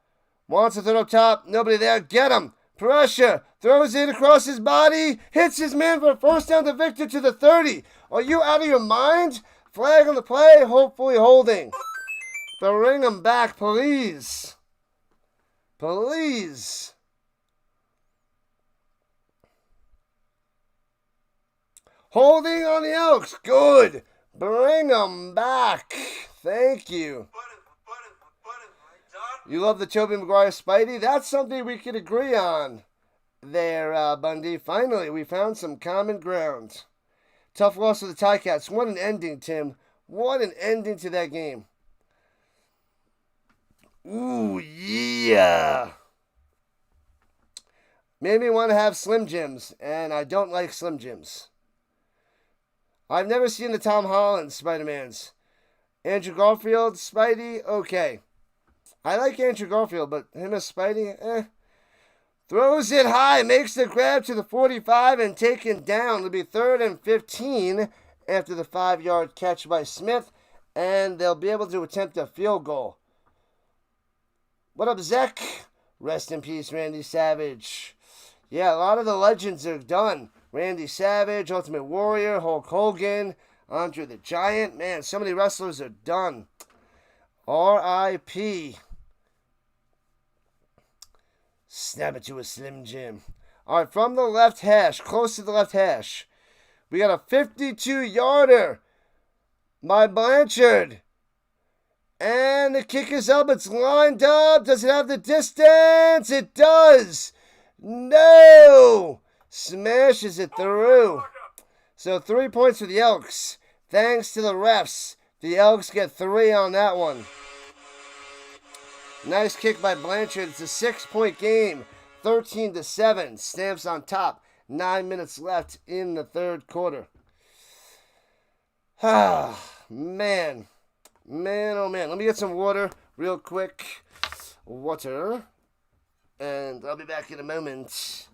Wants to throw up top. Nobody there. Get him. Pressure. Throws it across his body. Hits his man for a first down to Victor to the 30. Are you out of your mind? Flag on the play. Hopefully holding. Bring him back, please. Please. Holding on the Elks. Good. Bring them back. Thank you. You love the Tobey Maguire Spidey? That's something we could agree on there, Bundy. Finally, we found some common ground. Tough loss for the Ticats. What an ending, Tim. What an ending to that game. Ooh, yeah. Made me want to have Slim Jims, and I don't like Slim Jims. I've never seen the Tom Holland Spider-Mans. Andrew Garfield, Spidey, okay. I like Andrew Garfield, but him as Spidey, eh. Throws it high, makes the grab to the 45 and taken down. It'll be 3rd and 15 after the 5-yard catch by Smith, and they'll be able to attempt a field goal. What up, Zek? Rest in peace, Randy Savage. Yeah, a lot of the legends are done. Randy Savage, Ultimate Warrior, Hulk Hogan, Andre the Giant. Man, so many wrestlers are done. R.I.P. Snap it to a Slim Jim. All right, from the left hash, close to the left hash, we got a 52-yarder by Blanchard. And the kick is up. It's lined up. Does it have the distance? It does. No. Smashes it through. So 3 points for the Elks. Thanks to the refs. The Elks get 3 on that one. Nice kick by Blanchard. It's a 6-point game. 13-7. Stamps on top. 9 minutes left in the 3rd quarter. Ah, man. Man, oh man. Let me get some water real quick. Water. And I'll be back in a moment.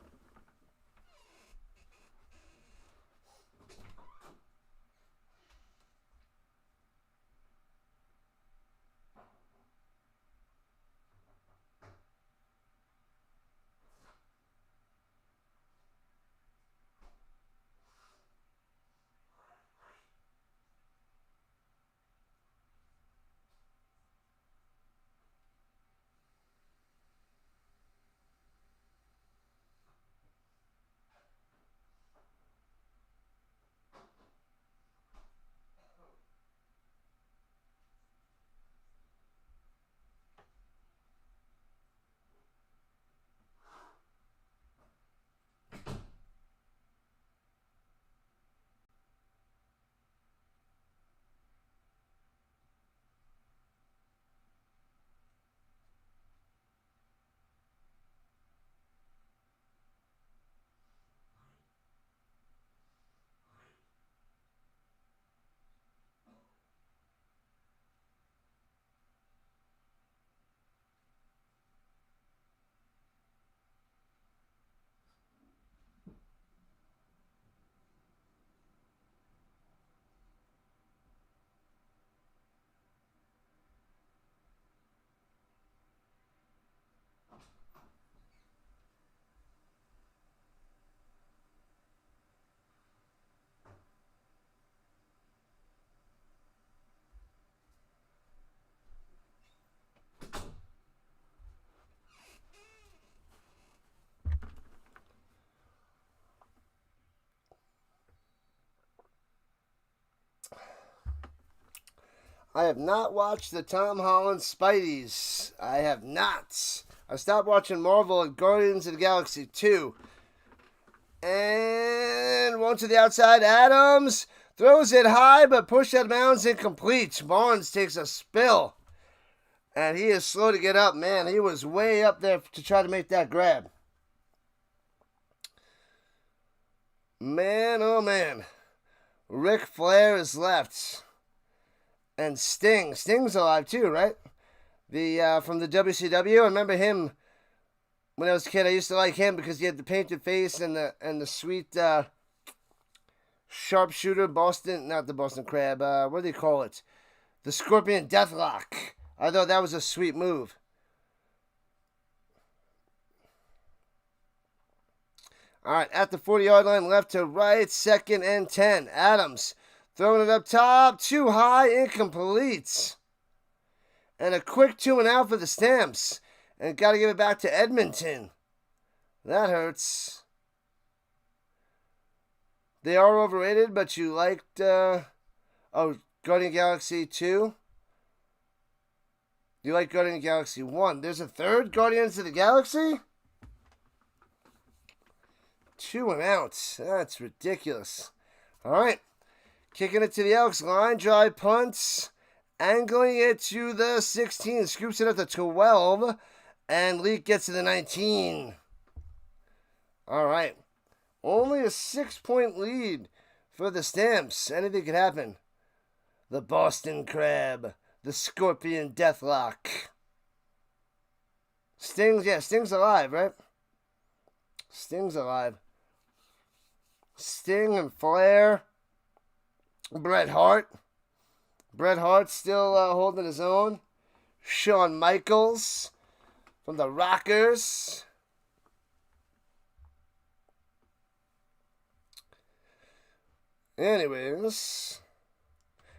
I have not watched the Tom Holland Spideys. I have not. I stopped watching Marvel and Guardians of the Galaxy 2. And one to the outside. Adams throws it high, but pushed out of bounds, incomplete. Barnes takes a spill. And he is slow to get up, man. He was way up there to try to make that grab. Man, oh man. Ric Flair is left. And Sting. Sting's alive too, right? From the WCW. I remember him when I was a kid. I used to like him because he had the painted face and the sweet sharpshooter not the Boston Crab. What do they call it? The Scorpion Deathlock. I thought that was a sweet move. All right, at the 40-yard line, left to right, 2nd and 10. Adams throwing it up top, too high, incomplete. And a quick 2-and-out for the Stamps. And got to give it back to Edmonton. That hurts. They are overrated, but you liked, Guardian Galaxy 2? You like Guardian Galaxy 1. There's a third Guardians of the Galaxy? 2-and-out. That's ridiculous. All right. Kicking it to the Elks. Line drive punts. Angling it to the 16. Scoops it up to 12. And Leak gets to the 19. All right. Only a 6-point lead for the Stamps. Anything could happen. The Boston Crab. The Scorpion Deathlock. Sting's alive, right? Sting's alive. Sting and Flair. Bret Hart. Bret Hart still holding his own. Shawn Michaels from the Rockers. Anyways,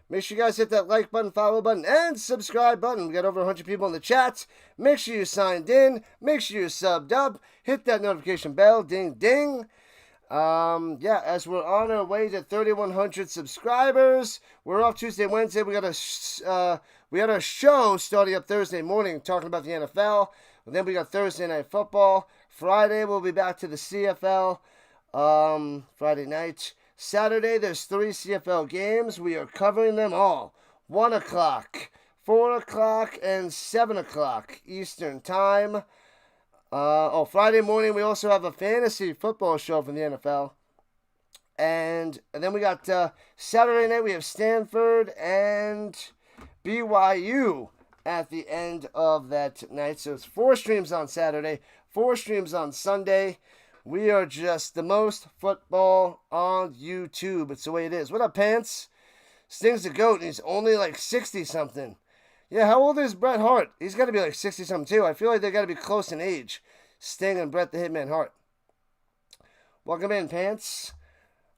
make sure you guys hit that like button, follow button, and subscribe button. We got over 100 people in the chat. Make sure you signed in. Make sure you're subbed up. Hit that notification bell. Ding, ding. As we're on our way to 3,100 subscribers, we're off Tuesday, Wednesday. We got our show starting up Thursday morning talking about the NFL. And then we got Thursday Night Football. Friday, we'll be back to the CFL. Friday night. Saturday, there's 3 CFL games. We are covering them all. 1 o'clock, 4 o'clock, and 7 o'clock Eastern Time. Friday morning, we also have a fantasy football show from the NFL. And then we got Saturday night, we have Stanford and BYU at the end of that night. So it's 4 streams on Saturday, 4 streams on Sunday. We are just the most football on YouTube. It's the way it is. What up, Pants? Sting's the GOAT, and he's only like 60-something. Yeah, how old is Bret Hart? He's got to be like 60-something, too. I feel like they got to be close in age. Sting and Bret the Hitman Hart. Welcome in, Pants.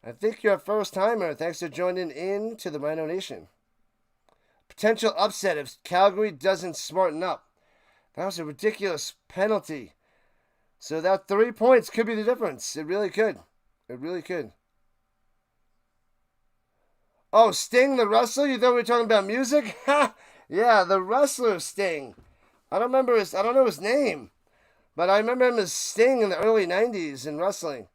I think you're a first-timer. Thanks for joining in to the RHINO Nation. Potential upset if Calgary doesn't smarten up. That was a ridiculous penalty. So that 3 points could be the difference. It really could. It really could. Oh, Sting the wrestler? You thought we were talking about music? Yeah, the wrestler Sting. I don't know his name. But I remember him as Sting in the early 90s in wrestling.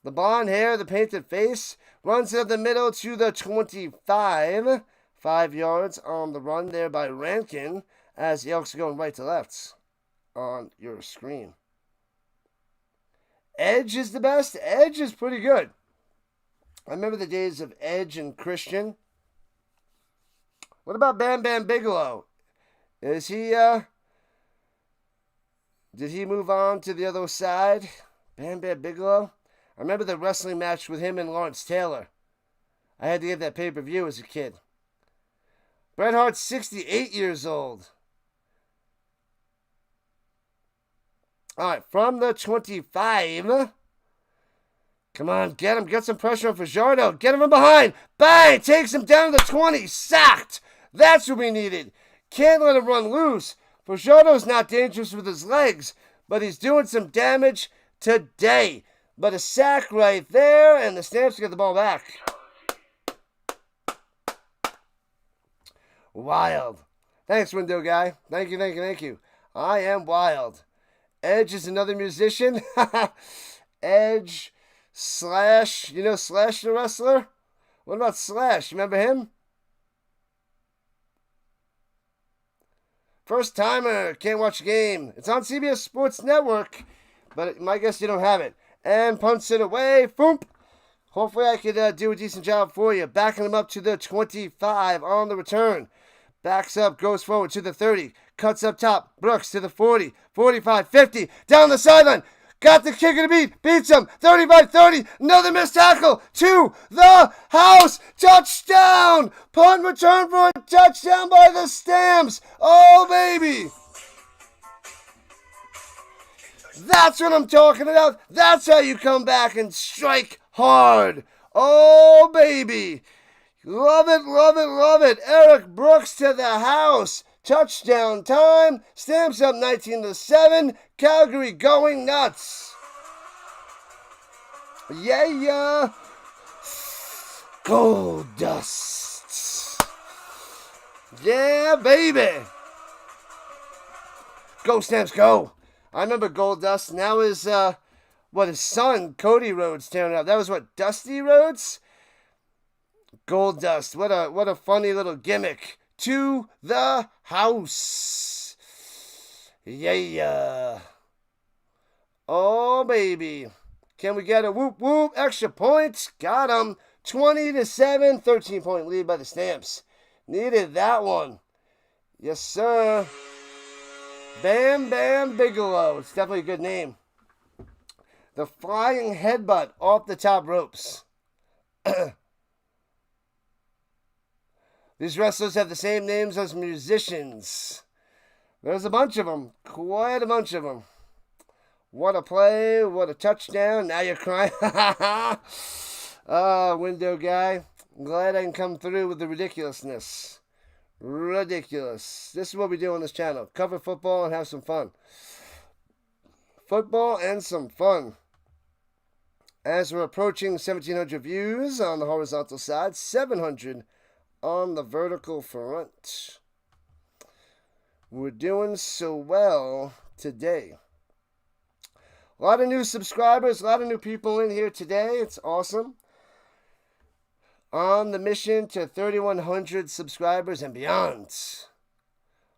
The blonde hair, the painted face. Runs it up the middle to the 25. 5 yards on the run there by Rankin. As the Elks are going right to left on your screen. Edge is the best. Edge is pretty good. I remember the days of Edge and Christian. What about Bam Bam Bigelow? Is he, did he move on to the other side? Bam Bam Bigelow? I remember the wrestling match with him and Lawrence Taylor. I had to get that pay-per-view as a kid. Bret Hart's 68 years old. All right, from the 25. Come on, get him. Get some pressure on Fajardo. Get him from behind. Bang! Takes him down to the 20. Sacked. That's what we needed. Can't let him run loose. Fajardo's not dangerous with his legs, but he's doing some damage today. But a sack right there, and the Stamps get the ball back. wild. Thanks, window guy. Thank you. I am wild. Edge is another musician. Edge, Slash. You know Slash the wrestler? What about Slash? You remember him? First timer. Can't watch the game. It's on CBS Sports Network, but my guess you don't have it. And punts it away. Boom. Hopefully I could do a decent job for you. Backing him up to the 25 on the return. Backs up, goes forward to the 30. Cuts up top. Brooks to the 40. 45, 50. Down the sideline. Got the kick of the beat. Beats him. 35-30. Another missed tackle. To the house. Touchdown. Punt return for a touchdown by the Stamps. Oh, baby. That's what I'm talking about. That's how you come back and strike hard. Oh, baby. Love it. Eric Brooks to the house. Touchdown time. Stamps up 19-7. Calgary going nuts. Yeah. Gold dust. Yeah, baby. Go, Stamps, go. I remember Gold Dust. Now is, his son, Cody Rhodes, tearing up. That was Dusty Rhodes? Gold Dust. What a funny little gimmick. To the house. Yeah. Oh, baby. Can we get a whoop whoop? Extra points. Got him. 20-7. 13-point lead by the Stamps. Needed that one. Yes, sir. Bam Bam Bigelow. It's definitely a good name. The flying headbutt off the top ropes. These wrestlers have the same names as musicians. There's a bunch of them. Quite a bunch of them. What a play. What a touchdown. Now you're crying. Window guy. I'm glad I can come through with the ridiculousness. Ridiculous. This is what we do on this channel. Cover football and have some fun. Football and some fun. As we're approaching 1,700 views on the horizontal side, 700 on the vertical front. We're doing so well today. A lot of new subscribers, a lot of new people in here today. It's awesome. On the mission to 3,100 subscribers and beyond.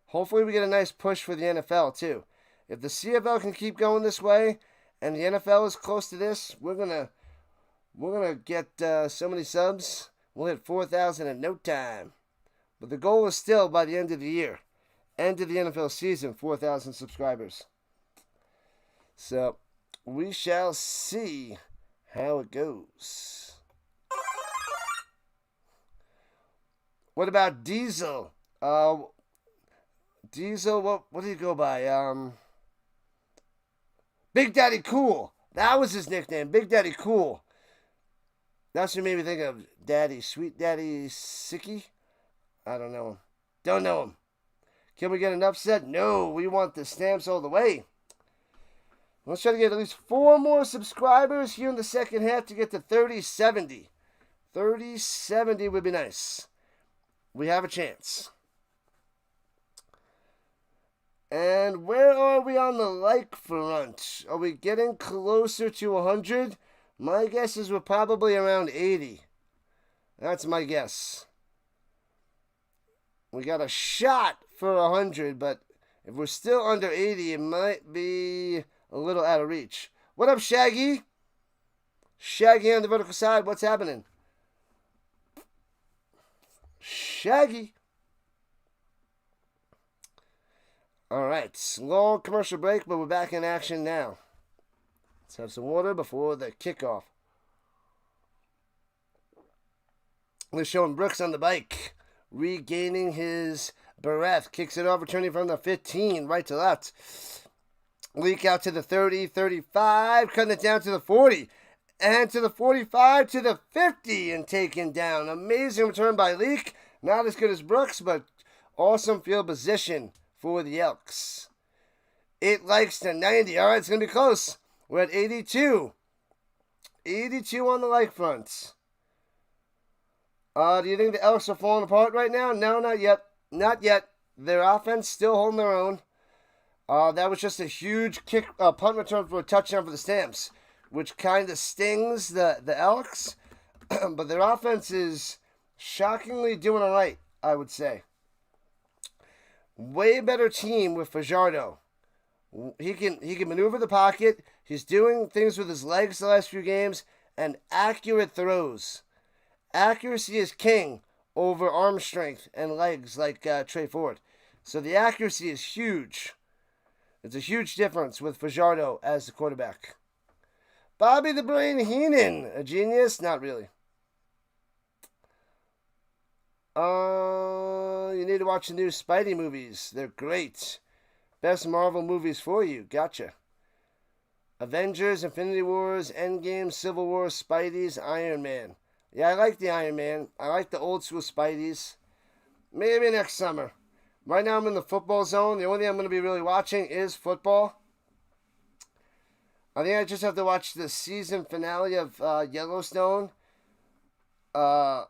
Hopefully we get a nice push for the NFL too. If the CFL can keep going this way and the NFL is close to this, we're gonna get so many subs. We'll hit 4,000 in no time. But the goal is still by the end of the year, end of the NFL season, 4,000 subscribers. So we shall see how it goes. What about Diesel? Diesel, what did he go by? Big Daddy Cool. That was his nickname, Big Daddy Cool. That's what made me think of Daddy, Sweet Daddy Sicky. I don't know him. Don't know him. Can we get an upset? No, we want the Stamps all the way. Let's try to get at least 4 more subscribers here in the second half to get to 30-70. 30-70 would be nice. We have a chance. And where are we on the like front? Are we getting closer to 100? My guess is we're probably around 80. That's my guess. We got a shot for 100, but if we're still under 80, it might be a little out of reach. What up, Shaggy? Shaggy on the vertical side, what's happening? Shaggy. Alright, long commercial break, but we're back in action now. Let's have some water before the kickoff. We're showing Brooks on the bike, regaining his breath. Kicks it off, returning from the 15, right to left. Leak out to the 30, 35, cutting it down to the 40. And to the 45, to the 50, and taken down. Amazing return by Leak. Not as good as Brooks, but awesome field position for the Elks. It likes to 90. All right, it's going to be close. We're at 82. 82 on the like front. Do you think the Elks are falling apart right now? No, not yet. Not yet. Their offense still holding their own. That was just a huge punt return for a touchdown for the Stamps, which kind of stings the Elks. But their offense is shockingly doing all right, I would say. Way better team with Fajardo. He can maneuver the pocket. He's doing things with his legs the last few games, and accurate throws. Accuracy is king over arm strength and legs like Trey Ford. So the accuracy is huge. It's a huge difference with Fajardo as the quarterback. Bobby the Brain Heenan, a genius? Not really. You need to watch the new Spidey movies. They're great. Best Marvel movies for you. Gotcha. Avengers, Infinity Wars, Endgame, Civil War, Spidey's, Iron Man. Yeah, I like the Iron Man. I like the old school Spideys. Maybe next summer. Right now I'm in the football zone. The only thing I'm going to be really watching is football. I think I just have to watch the season finale of Yellowstone. That,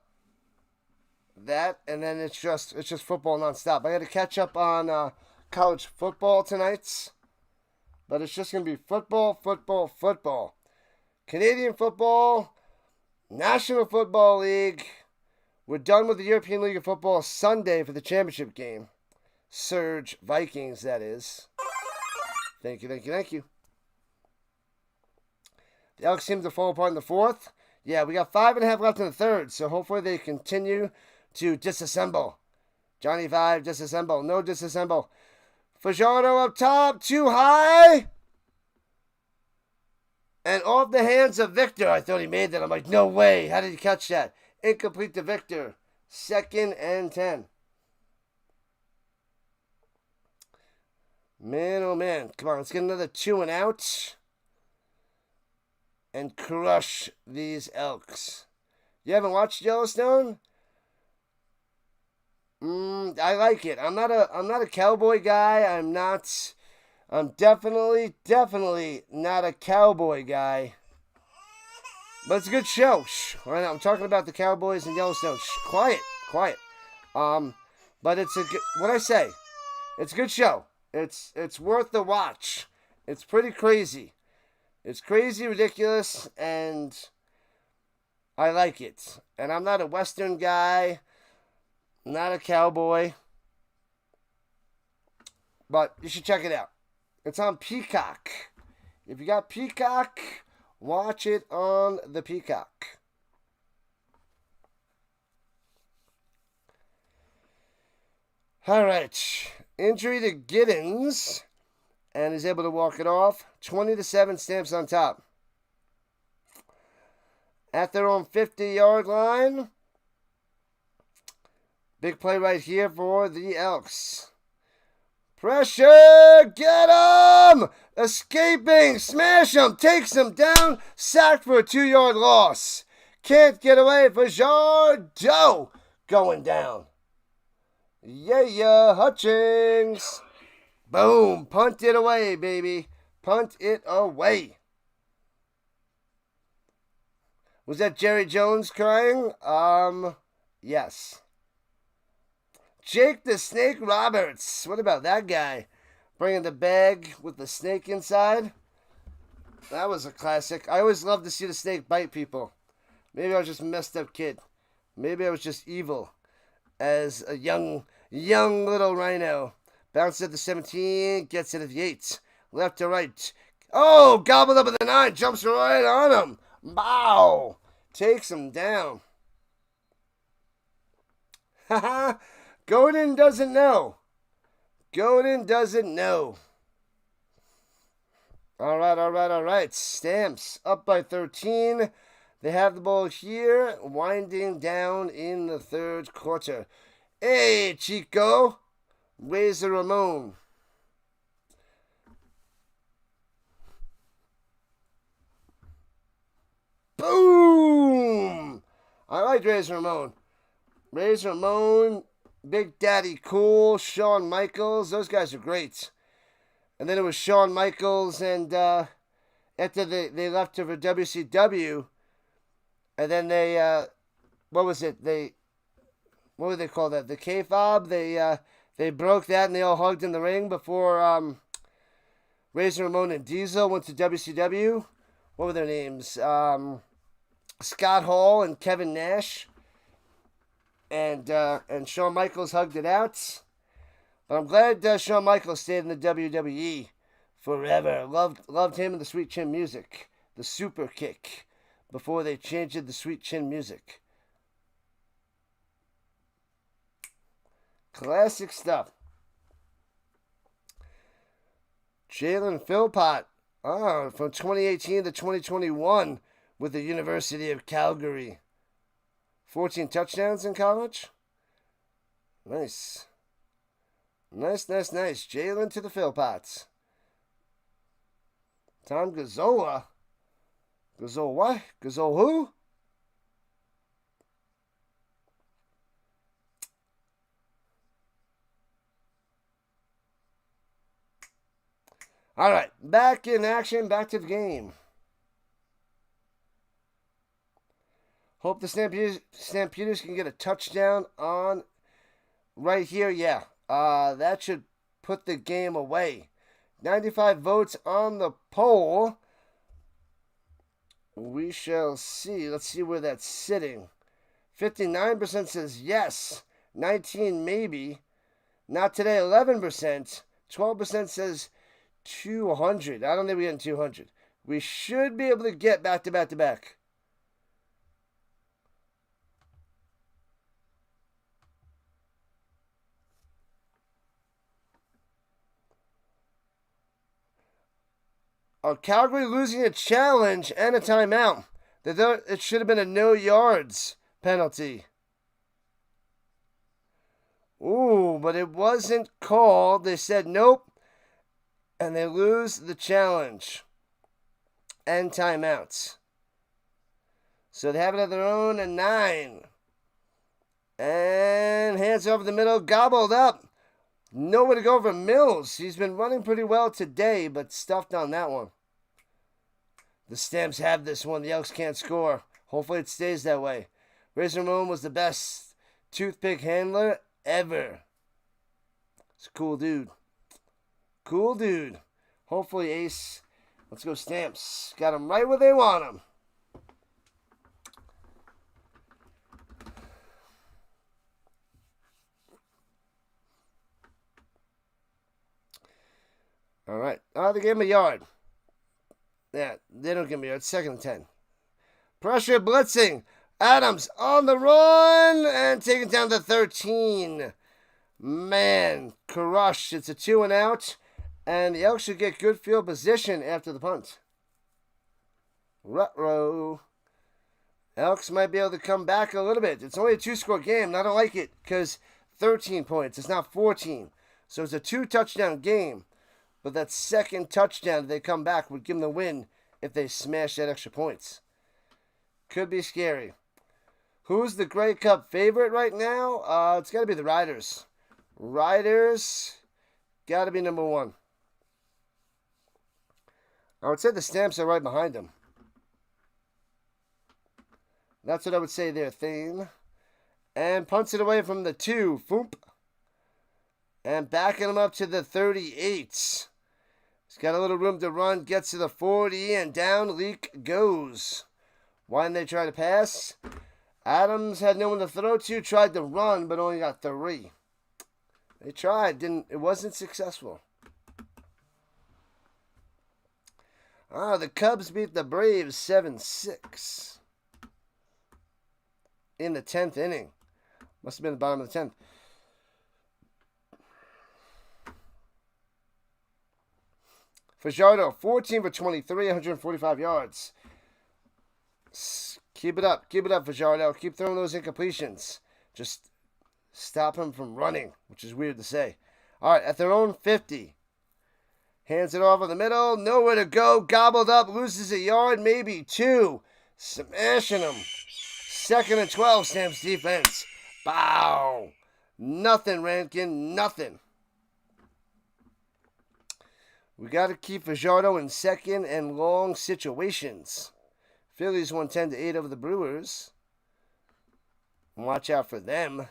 and then it's just football nonstop. I got to catch up on college football tonight. But it's just going to be football, football, football. Canadian football, National Football League. We're done with the European League of Football Sunday for the championship game. Surge Vikings, that is. Thank you, thank you, thank you. The Elks seem to fall apart in the fourth. Yeah, we got 5.5 left in the third, so hopefully they continue to disassemble. Johnny 5, disassemble. No disassemble. Fajardo up top, too high. And off the hands of Victor. I thought he made that. I'm like, no way. How did he catch that? Incomplete to Victor. 2nd and 10. Man, oh man. Come on, let's get another 2 and out. And crush these Elks. You haven't watched Yellowstone? I like it. I'm not a cowboy guy. I'm definitely not a cowboy guy. But it's a good show. Shh. Right now, I'm talking about the Cowboys and Yellowstone. Shh. Quiet. But it's what I say. It's a good show. It's worth the watch. It's pretty crazy. It's crazy, ridiculous, and I like it. And I'm not a Western guy. Not a cowboy. But you should check it out. It's on Peacock. If you got Peacock, watch it on the Peacock. All right. Injury to Giddens. And is able to walk it off. 20-7 Stamps on top. At their own 50-yard line. Big play right here for the Elks. Pressure! Get him! Escaping! Smash him! Takes him down! Sacked for a 2-yard loss. Can't get away for Fajardo! Going down. Yeah, Hutchings! Boom! Punt it away, baby. Punt it away. Was that Jerry Jones crying? Yes. Jake the Snake Roberts. What about that guy? Bringing the bag with the snake inside. That was a classic. I always love to see the snake bite people. Maybe I was just a messed up kid. Maybe I was just evil as a young little rhino. Bounces at the 17, gets it at the 8. Left to right. Oh, gobbled up at the 9. Jumps right on him. Wow. Takes him down. Haha. Godin doesn't know. All right. Stamps up by 13. They have the ball here, winding down in the third quarter. Hey, Chico. Razor Ramon. Boom! I like Razor Ramon. Razor Ramon, Big Daddy Cool, Shawn Michaels. Those guys are great. And then it was Shawn Michaels, and after they left to for WCW, and then they, what was it? They what would they call that? The K-fob. They broke that and they all hugged in the ring before Razor Ramon and Diesel went to WCW. What were their names? Scott Hall and Kevin Nash. And Shawn Michaels hugged it out. But I'm glad Shawn Michaels stayed in the WWE forever. Loved him and the Sweet Chin Music. The Super Kick. Before they changed it to the Sweet Chin Music. Classic stuff. Jalen Philpott. From 2018 to 2021 with the University of Calgary. 14 touchdowns in college. Nice. Nice. Jalen to the Philpotts. Tom Gazzola. Gazzola what? Gazzola who? All right, back in action, back to the game. Hope the Stampeders can get a touchdown on right here. Yeah, that should put the game away. 95 votes on the poll. We shall see. Let's see where that's sitting. 59% says yes. 19% maybe. Not today, 11%. 12% says 200. I don't think we're getting 200. We should be able to get back to back to back. Calgary losing a challenge and a timeout. It should have been a no yards penalty. Ooh, but it wasn't called. They said nope. And they lose the challenge and timeouts. So they have it at their own and 9. And hands over the middle, gobbled up. Nowhere to go for Mills. He's been running pretty well today, but stuffed on that one. The Stamps have this one. The Elks can't score. Hopefully it stays that way. Razor Ramon was the best toothpick handler ever. It's a cool dude. Cool dude. Hopefully Ace. Let's go Stamps. Got them right where they want them. All right. They gave him a yard. Yeah, they don't give me a yard. 2nd and 10. Pressure blitzing. Adams on the run and taken down to 13. Man, crushed. It's a 2 and out. And the Elks should get good field position after the punt. Ruh-roh. Elks might be able to come back a little bit. It's only a 2-score game, and I don't like it because 13 points. It's not 14. So it's a 2-touchdown game. But that second touchdown that they come back would give them the win if they smash that extra points. Could be scary. Who's the Grey Cup favorite right now? It's got to be the Riders. Riders got to be number 1. I would say the Stamps are right behind them. That's what I would say there, Thane. And punts it away from the 2. Foomp. And backing him up to the 38. He's got a little room to run. Gets to the 40 and down Leak goes. Why didn't they try to pass? Adams had no one to throw to. Tried to run, but only got 3. They tried. It wasn't successful. The Cubs beat the Braves 7-6. In the 10th inning. Must have been the bottom of the 10th. Fajardo, 14 for 23, 145 yards. Keep it up, Fajardo. Keep throwing those incompletions. Just stop him from running, which is weird to say. All right, at their own 50. Hands it off in the middle. Nowhere to go. Gobbled up. Loses a yard, maybe 2. Smashing him. 2nd and 12, Stamps defense. Bow. Nothing, Rankin. Nothing. We got to keep Fajardo in second and long situations. Phillies won 10-8 over the Brewers. Watch out for them.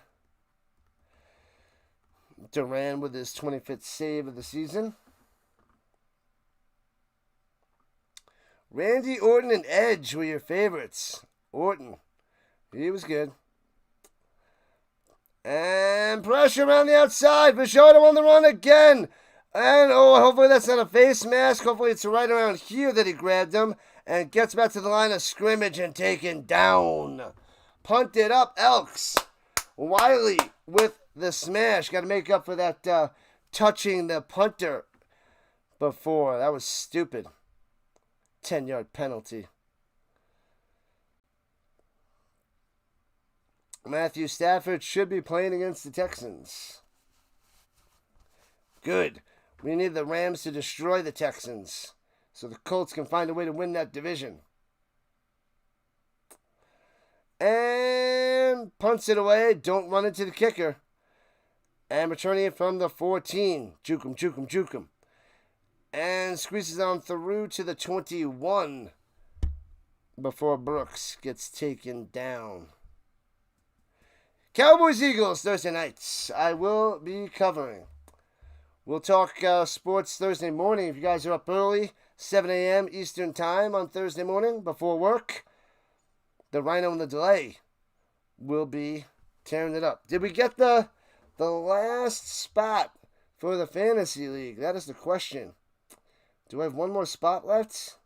Duran with his 25th save of the season. Randy Orton and Edge were your favorites. Orton, he was good. And pressure around the outside. Fajardo on the run again. And, hopefully that's not a face mask. Hopefully it's right around here that he grabbed him. And gets back to the line of scrimmage and taken down. Punted up, Elks. Wiley with the smash. Got to make up for that touching the punter before. That was stupid. 10-yard penalty. Matthew Stafford should be playing against the Texans. Good. We need the Rams to destroy the Texans so the Colts can find a way to win that division. And punts it away. Don't run into the kicker. And returning it from the 14. Juke him. And squeezes on through to the 21 before Brooks gets taken down. Cowboys-Eagles Thursday nights. I will be covering. We'll talk sports Thursday morning. If you guys are up early, 7 a.m. Eastern Time on Thursday morning before work, the Rhino and the Delay will be tearing it up. Did we get the last spot for the Fantasy League? That is the question. Do I have one more spot left?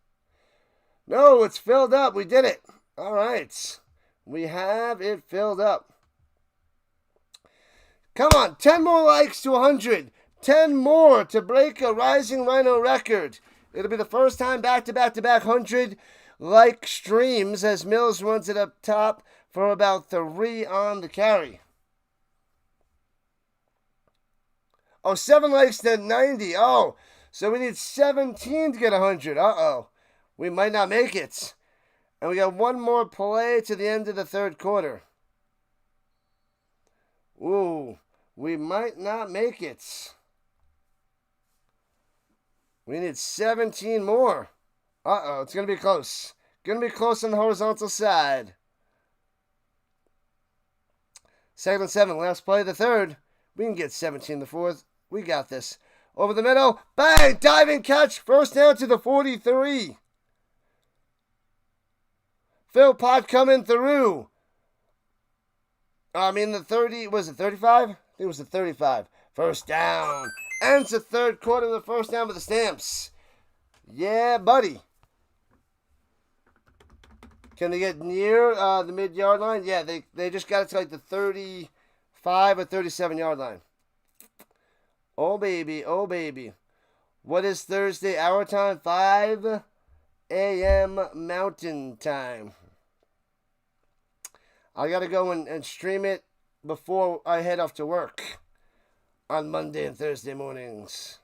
No, it's filled up. We did it. All right. We have it filled up. Come on, 10 more likes to 100. 10 more to break a Rising Rhino record. It'll be the first time back-to-back 100-like streams as Mills runs it up top for about 3 on the carry. 7 likes to 90. So we need 17 to get 100. We might not make it. And we got one more play to the end of the third quarter. Ooh, we might not make it. We need 17 more. It's going to be close. Going to be close on the horizontal side. 2nd and 7, last play of the third. We can get 17 in the fourth. We got this. Over the middle. Bang! Diving catch. First down to the 43. Phil Pot coming through. The 30. Was it 35? I think it was the 35. First down. Ends the third quarter, the first down for the Stamps. Yeah, buddy. Can they get near the mid-yard line? Yeah, they just got it to like the 35 or 37-yard line. Oh, baby. What is Thursday hour time? 5 a.m. Mountain Time. I got to go and stream it before I head off to work on Monday and Thursday mornings.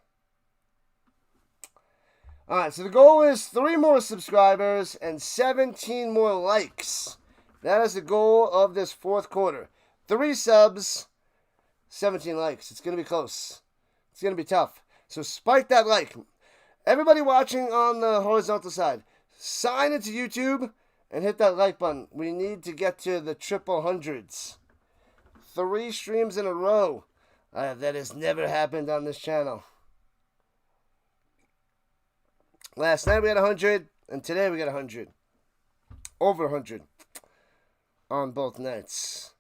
All right, so the goal is 3 more subscribers and 17 more likes. That is the goal of this fourth quarter. 3 subs, 17 likes. It's going to be close. It's going to be tough. So spike that like. Everybody watching on the horizontal side, sign into YouTube and hit that like button. We need to get to the triple hundreds. 3 streams in a row. That has never happened on this channel. Last night we had 100, and today we got 100. Over 100 on both nights.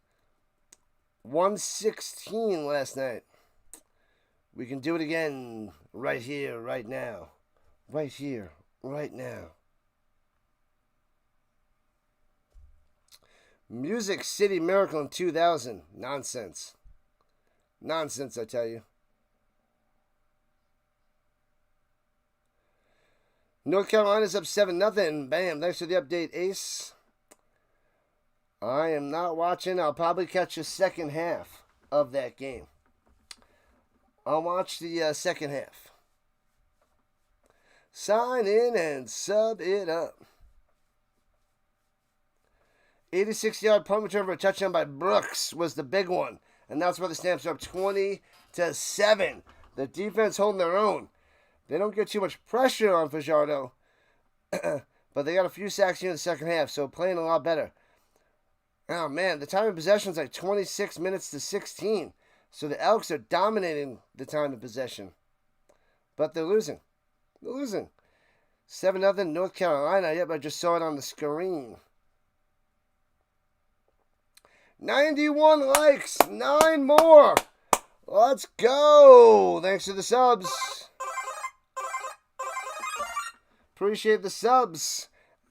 116 last night. We can do it again right here, right now. Right here, right now. Music City Miracle in 2000. Nonsense. Nonsense, I tell you. North Carolina's up 7-0. Bam. Thanks for the update, Ace. I am not watching. I'll probably catch the second half of that game. I'll watch the second half. Sign in and sub it up. 86-yard punt return for a touchdown by Brooks was the big one. And that's where the Stamps are up 20-7. The defense holding their own. They don't get too much pressure on Fajardo. But they got a few sacks here in the second half, so playing a lot better. Oh, man, the time of possession is like 26 minutes to 16. So the Elks are dominating the time of possession. But they're losing. They're losing. 7-0 North Carolina. Yep, I just saw it on the screen. 91 likes. 9 more. Let's go. Thanks for the subs. Appreciate the subs.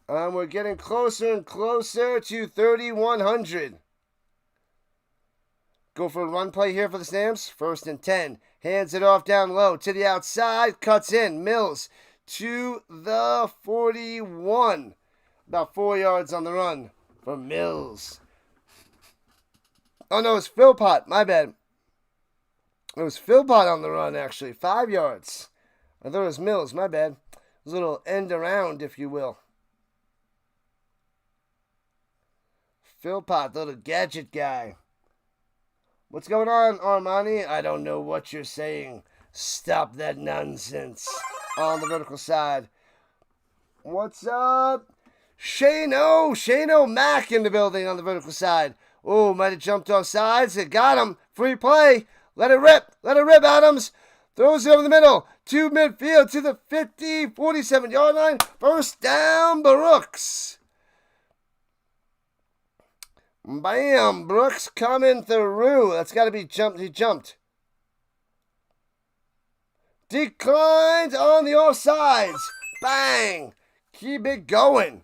We're getting closer and closer to 3,100. Go for a run play here for the Stamps. 1st and 10. Hands it off down low to the outside. Cuts in. Mills to the 41. About 4 yards on the run for Mills. Oh, no, it's Philpott. My bad. It was Philpott on the run, actually. 5 yards. I thought it was Mills. My bad. It was a little end around, if you will. Philpott, little gadget guy. What's going on, Armani? I don't know what you're saying. Stop that nonsense. On the vertical side. What's up? Shano Mack in the building on the vertical side. Oh, might have jumped off sides. It got him. Free play. Let it rip. Let it rip, Adams. Throws it over the middle. To midfield to the 50, 47-yard line. 1st down, Brooks. Bam! Brooks coming through. That's got to be jumped. He jumped. Declined on the offsides. Bang! Keep it going.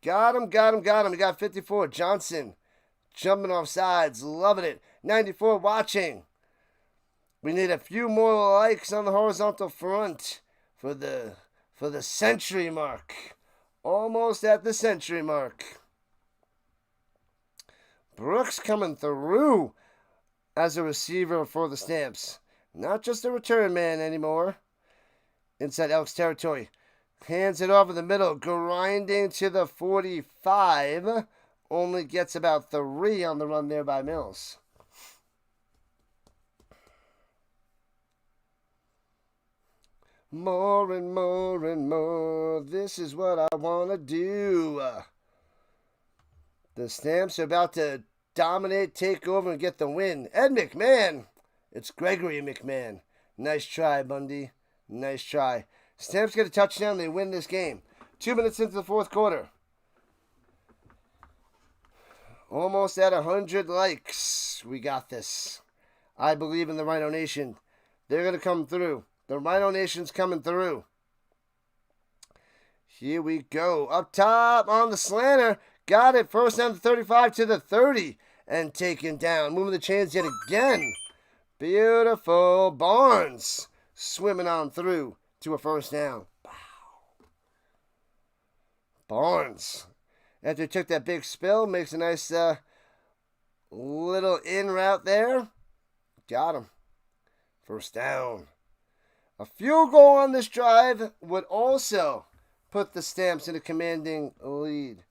Got him. He got 54. Johnson jumping off sides. Loving it. 94 watching. We need a few more likes on the horizontal front for the century mark. Almost at the century mark. Brooks coming through as a receiver for the Stamps. Not just a return man anymore. Inside Elks territory. Hands it over the middle. Grinding to the 45. Only gets about 3 on the run there by Mills. More and more and more. This is what I want to do. The Stamps are about to dominate, take over, and get the win. Ed McMahon. It's Gregory McMahon. Nice try, Bundy. Nice try. Stamps get a touchdown. They win this game. 2 minutes into the 4th quarter. Almost at 100 likes. We got this. I believe in the RHINO Nation. They're going to come through. The RHINO Nation's coming through. Here we go. Up top on the slanter. Got it. 1st down to 35 to the 30. And taken down. Moving the chains yet again. Beautiful. Barnes swimming on through to a 1st down. Wow. Barnes, after he took that big spill, makes a nice little in route there. Got him. 1st down. A field goal on this drive would also put the Stamps in a commanding lead.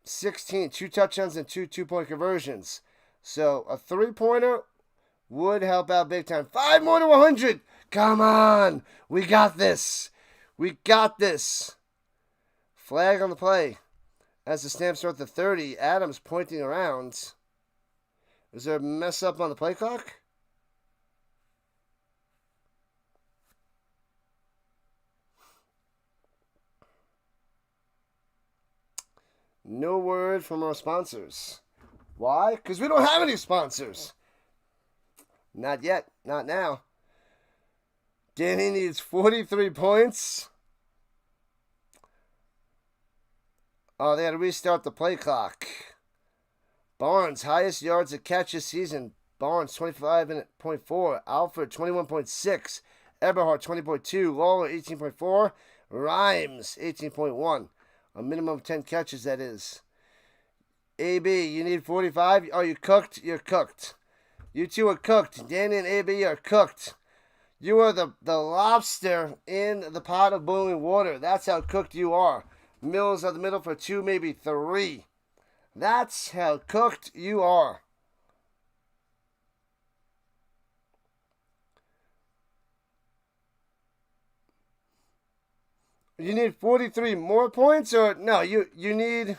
16, 2 touchdowns and 2 two-point conversions. So a 3-pointer would help out big time. 5 more to 100. Come on. We got this. We got this. Flag on the play. As the Stamps start the 30, Adams pointing around. Is there a mess up on the play clock? No word from our sponsors. Why? Because we don't have any sponsors. Not yet. Not now. Danny needs 43 points. Oh, they had to restart the play clock. Barnes, highest yards of catch this season. Barnes, 25.4. Alford, 21.6. Eberhardt, 20.2. Lawler, 18.4. Rhymes, 18.1. A minimum of 10 catches, that is. AB, you need 45. Oh, you cooked? You're cooked. You two are cooked. Danny and AB are cooked. You are the lobster in the pot of boiling water. That's how cooked you are. Mills at the middle for 2, maybe 3. That's how cooked you are. You need 43 more points, or no, you need...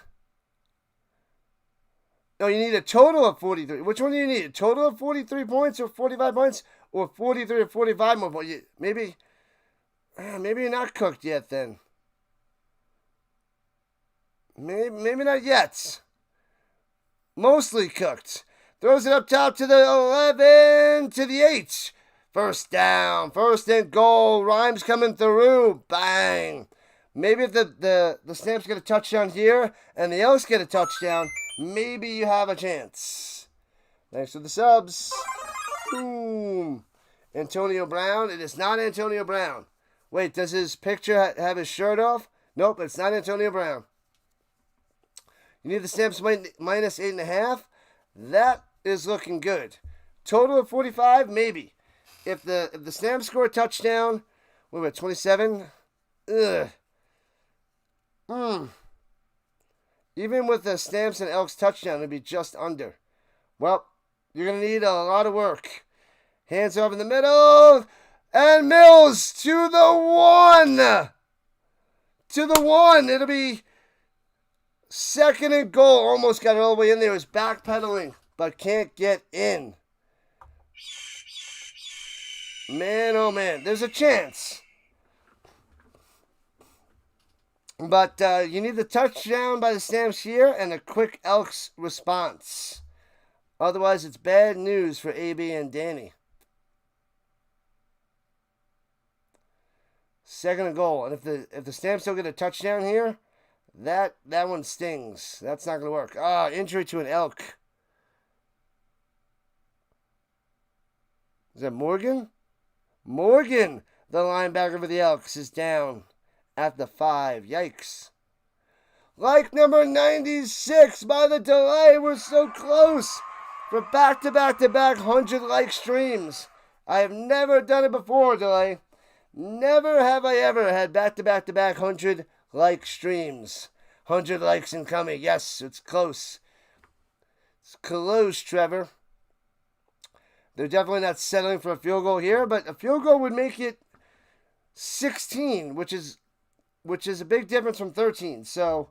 No, you need a total of 43. Which one do you need? A total of 43 points or 45 points? Or 43 or 45 more points? Maybe you're not cooked yet then. Maybe not yet. Mostly cooked. Throws it up top to the 11, to the 8. First down, first and goal. Rhymes coming through. Bang. Maybe if the Stamps get a touchdown here and the Elks get a touchdown, maybe you have a chance. Thanks for the subs. Boom. Antonio Brown. It is not Antonio Brown. Wait, does his picture have his shirt off? Nope, it's not Antonio Brown. You need the Stamps minus 8.5. That is looking good. Total of 45, maybe. If the Stamps score a touchdown, what about 27? Ugh. Even with the Stamps and Elks touchdown, it'd be just under. Well, you're going to need a lot of work. Hands off in the middle. And Mills to the 1. To the 1. It'll be second and goal. Almost got it all the way in there. He was backpedaling, but can't get in. Man, oh man. There's a chance. But you need the touchdown by the Stamps here and a quick Elks response. Otherwise, it's bad news for AB and Danny. Second and goal. And if the Stamps don't get a touchdown here, that one stings. That's not going to work. Injury to an Elk. Is that Morgan? Morgan, the linebacker for the Elks, is down at the 5. Yikes. Like number 96 by the delay. We're so close for back-to-back-to-back 100-like streams. I have never done it before, delay. Never have I ever had back-to-back-to-back 100-like streams. 100 likes incoming. Yes, it's close. It's close, Trevor. They're definitely not settling for a field goal here, but a field goal would make it 16, which is a big difference from 13. So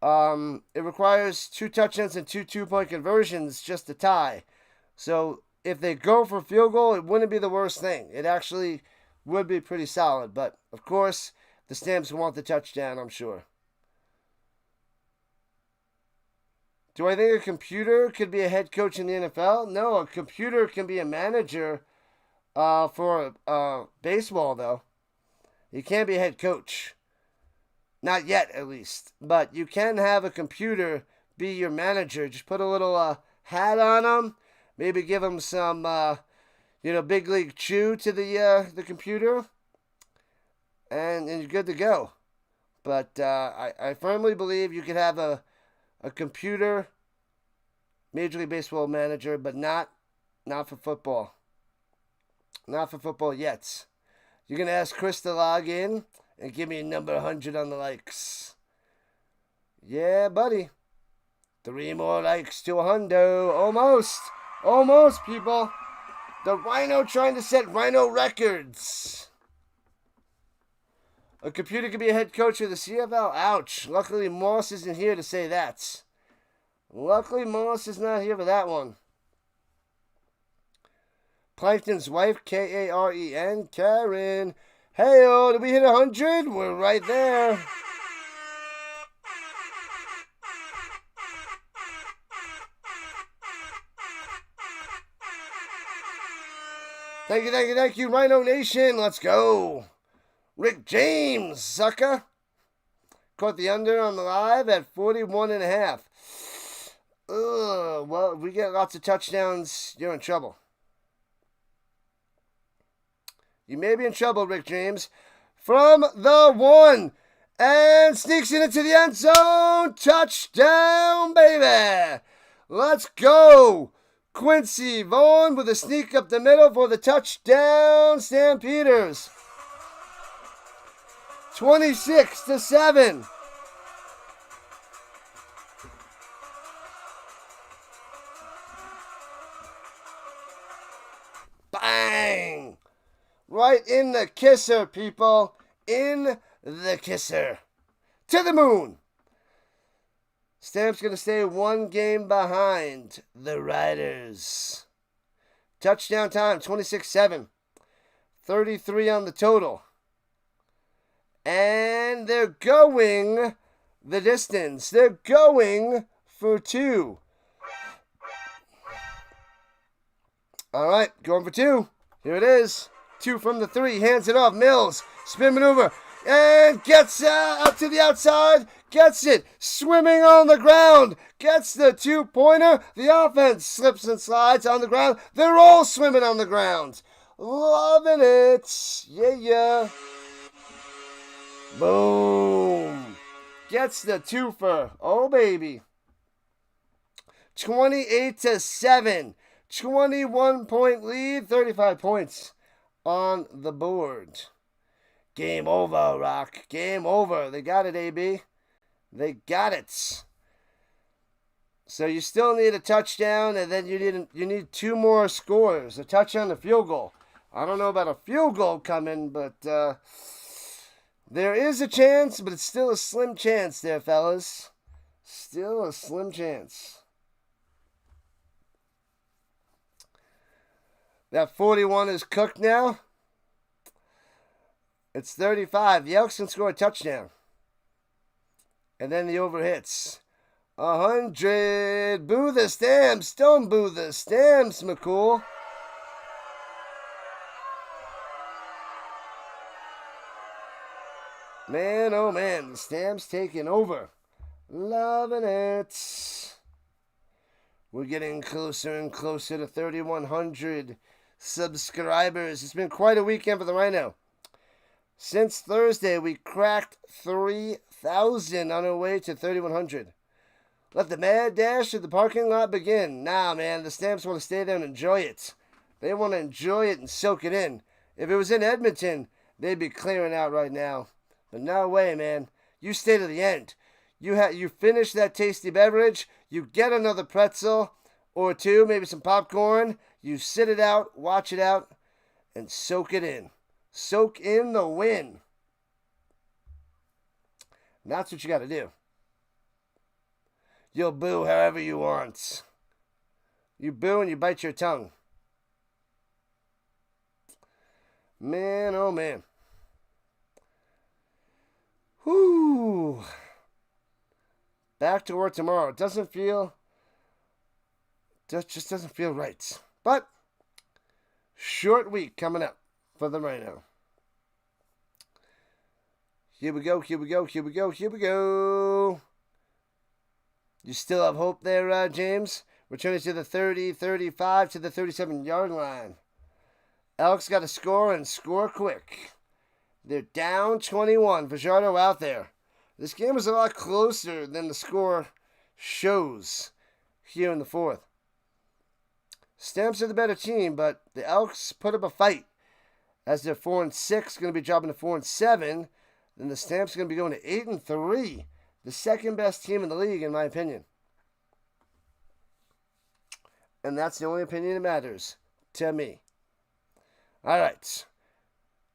it requires 2 touchdowns and 2 two-point conversions just to tie. So if they go for a field goal, it wouldn't be the worst thing. It actually would be pretty solid. But, of course, the Stamps want the touchdown, I'm sure. Do I think a computer could be a head coach in the NFL? No, a computer can be a manager for baseball, though. You can't be a head coach. Not yet, at least. But you can have a computer be your manager. Just put a little hat on them. Maybe give them some, big league chew to the computer. And you're good to go. But I firmly believe you could have a computer Major League Baseball manager, but not for football. Not for football yet. You're going to ask Chris to log in and give me a number 100 on the likes. Yeah, buddy. 3 more likes to 100. Almost, people. The RHINO trying to set RHINO records. A computer could be a head coach of the CFL. Ouch. Luckily, Moss isn't here to say that. Luckily, Moss is not here for that one. Plankton's wife, Karen. Karen. Hey-oh, did we hit 100? We're right there. Thank you, RHINO Nation. Let's go. Rick James, sucker. Caught the under on the live at 41.5. Well, if we get lots of touchdowns, you're in trouble. You may be in trouble, Rick James. From the 1. And sneaks it into the end zone. Touchdown, baby. Let's go. Quincy Vaughn with a sneak up the middle for the touchdown, Stampeders. 26-7. Bang! Right in the kisser, people. In the kisser. To the moon. Stamps going to stay 1 game behind the Riders. Touchdown time, 26-7. 33 on the total. And they're going the distance. They're going for 2. All right, going for 2. Here it is. 2 from the 3. Hands it off. Mills. Spin maneuver. And gets out to the outside. Gets it. Swimming on the ground. Gets the 2-pointer. The offense slips and slides on the ground. They're all swimming on the ground. Loving it. Yeah. Boom. Gets the 2-fer. Oh, baby. 28-7. 21-point lead. 35 points on the board. Game over, Rock. Game over. They got it, AB. They got it. So you still need a touchdown, and then you need 2 more scores. A touchdown and a field goal. I don't know about a field goal coming, but there is a chance, but it's still a slim chance there, fellas. Still a slim chance. That 41 is cooked now. It's 35. The Elks can score a touchdown. And then the over hits. 100. Boo the Stamps. Don't boo the Stamps, McCool. Man, oh man. The Stamps taking over. Loving it. We're getting closer and closer to 3,100 subscribers. It's been quite a weekend for the RHINO. Since Thursday, we cracked 3,000 on our way to 3,100. Let the mad dash at the parking lot begin. Nah, man, the Stamps want to stay there and enjoy it. They want to enjoy it and soak it in. If it was in Edmonton, they'd be clearing out right now. But no way, man. You stay to the end. You finish that tasty beverage. You get another pretzel or 2, maybe some popcorn. You sit it out, watch it out, and soak it in. Soak in the win. And that's what you got to do. You'll boo however you want. You boo and you bite your tongue. Man, oh man. Whoo. Back to work tomorrow. It just doesn't feel right. But short week coming up for the RHINO. Here we go. You still have hope there, James? Returning to the 30, 35 to the 37-yard line. Elks got to score and score quick. They're down 21. Fajardo out there. This game was a lot closer than the score shows here in the 4th. Stamps are the better team, but the Elks put up a fight. As they're 4-6, going to be dropping to 4-7. Then the Stamps are going to be going to 8-3. The second best team in the league, in my opinion. And that's the only opinion that matters to me. All right.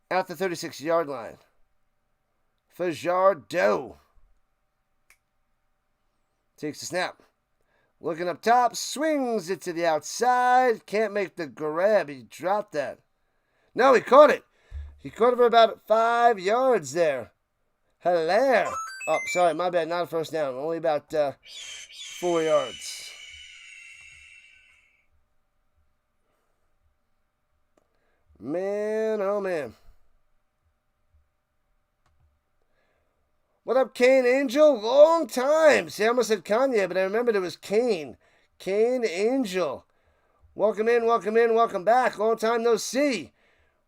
At the 36-yard line. Fajardo takes the snap. Looking up top. Swings it to the outside. Can't make the grab. He dropped that. No, he caught it. He caught it for about 5 yards there. Hilaire. Oh, sorry, my bad. Not a first down. Only about 4 yards. Man, oh man. What up, Kane Angel? Long time. See, I almost said Kanye, but I remembered it was Kane. Kane Angel. Welcome in, welcome back. Long time no see.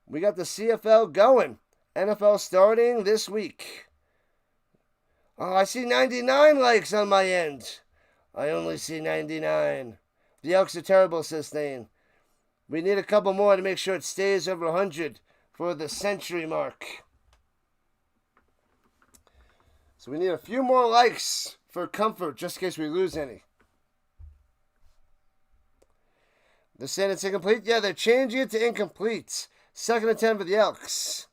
We got the CFL going. NFL starting this week. Oh, I see 99 likes on my end. I only see 99. The Elks are terrible, says Thane. We need a couple more to make sure it stays over 100 for the century mark. So we need a few more likes for comfort, just in case we lose any. They're saying it's incomplete? Yeah, they're changing it to incomplete. 2nd and 10 for the Elks.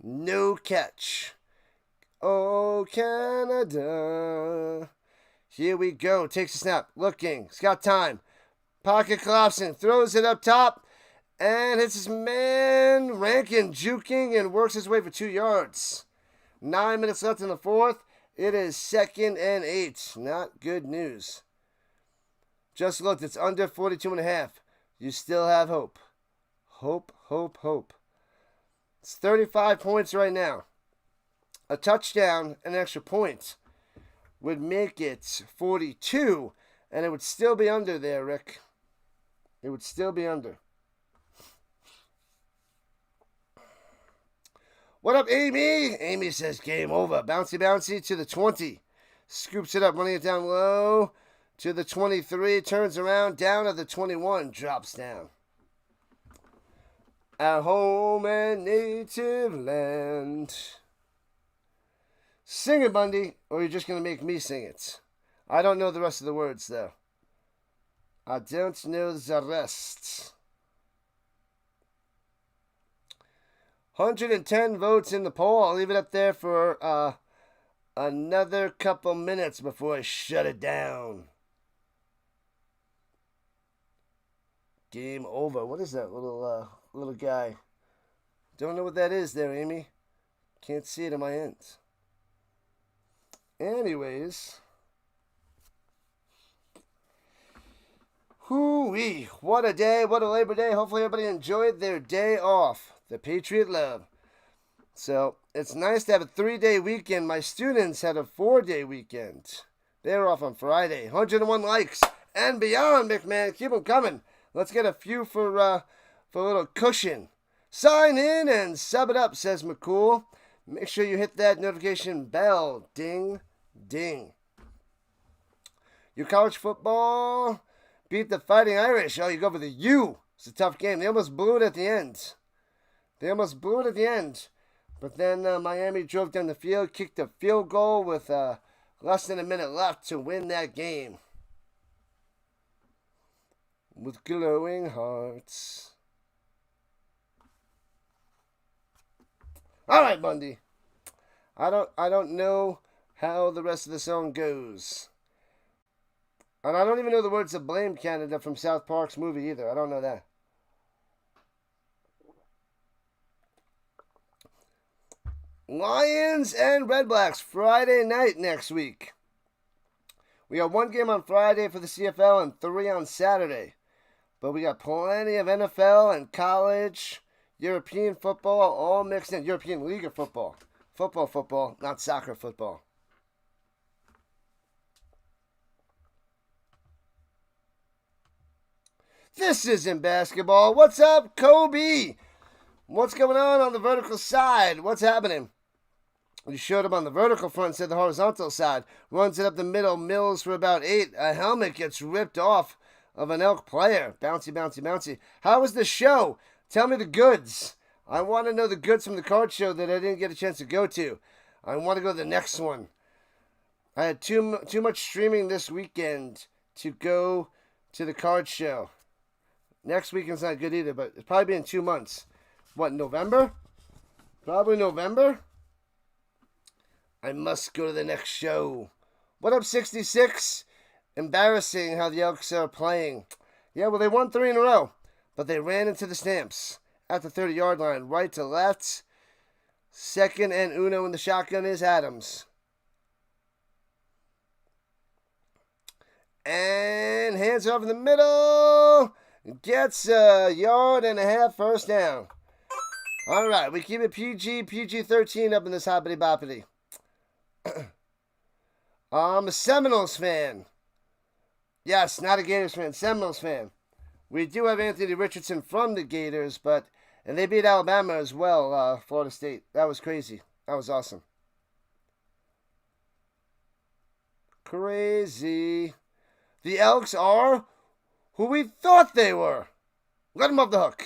No catch. Oh, Canada. Here we go. Takes a snap. Looking. He's got time. Pocket collapsing. Throws it up top. And hits his man. Rankin juking and works his way for 2 yards. 9 minutes left in the fourth. It is 2nd and 8. Not good news. Just looked. It's under 42.5. You still have hope. Hope, hope, hope. It's 35 points right now. A touchdown and an extra point would make it 42, and it would still be under there, Rick. It would still be under. What up, Amy? Amy says game over. Bouncy, bouncy to the 20. Scoops it up, running it down low to the 23. Turns around, down to the 21. Drops down. Our home and native land. Sing it, Bundy, or you're just going to make me sing it. I don't know the rest of the words, though. I don't know the rest. 110 votes in the poll. I'll leave it up there for another couple minutes before I shut it down. Game over. What is that little guy? Don't know what that is there, Amy. Can't see it on my end. Anyways. Hoo-wee. What a day. What a Labor Day. Hopefully everybody enjoyed their day off. The Patriot love. So, it's nice to have a 3-day weekend. My students had a 4-day weekend. They were off on Friday. 101 likes and beyond, McMahon. Keep them coming. Let's get a few for a little cushion. Sign in and sub it up, says McCool. Make sure you hit that notification bell. Ding, ding. Your college football beat the Fighting Irish. Oh, you go for the U. It's a tough game. They almost blew it at the end. But then Miami drove down the field, kicked a field goal with less than a minute left to win that game. With glowing hearts. All right, Bundy. I don't know how the rest of the song goes. And I don't even know the words of Blame Canada from South Park's movie either. I don't know that. Lions and Red Blacks Friday night next week. We got 1 game on Friday for the CFL and 3 on Saturday. But we got plenty of NFL and college, European football, all mixed in. European League of Football. Football, not soccer football. This isn't basketball. What's up, Kobe? What's going on the vertical side? What's happening? You showed up on the vertical front, said the horizontal side. Runs it up the middle, mills for about 8. A helmet gets ripped off of an Elk player. Bouncy, bouncy, bouncy. How was the show? Tell me the goods. I want to know the goods from the card show that I didn't get a chance to go to. I want to go to the next one. I had too much streaming this weekend to go to the card show. Next weekend's not good either, but it's probably be in 2 months. What, November? Probably November. I must go to the next show. What up, 66? Embarrassing how the Elks are playing. Yeah, well, they won 3 in a row, but they ran into the Stamps at the 30-yard line, right to left. 2nd and uno in the shotgun is Adams. And hands off in the middle. Gets a 1.5 yards first down. All right, we keep it PG-13 up in this hoppity boppity. I'm a Seminoles fan. Yes, not a Gators fan, Seminoles fan. We do have Anthony Richardson from the Gators, and they beat Alabama as well, Florida State. That was crazy. That was awesome. Crazy. The Elks are who we thought they were. Let them off the hook.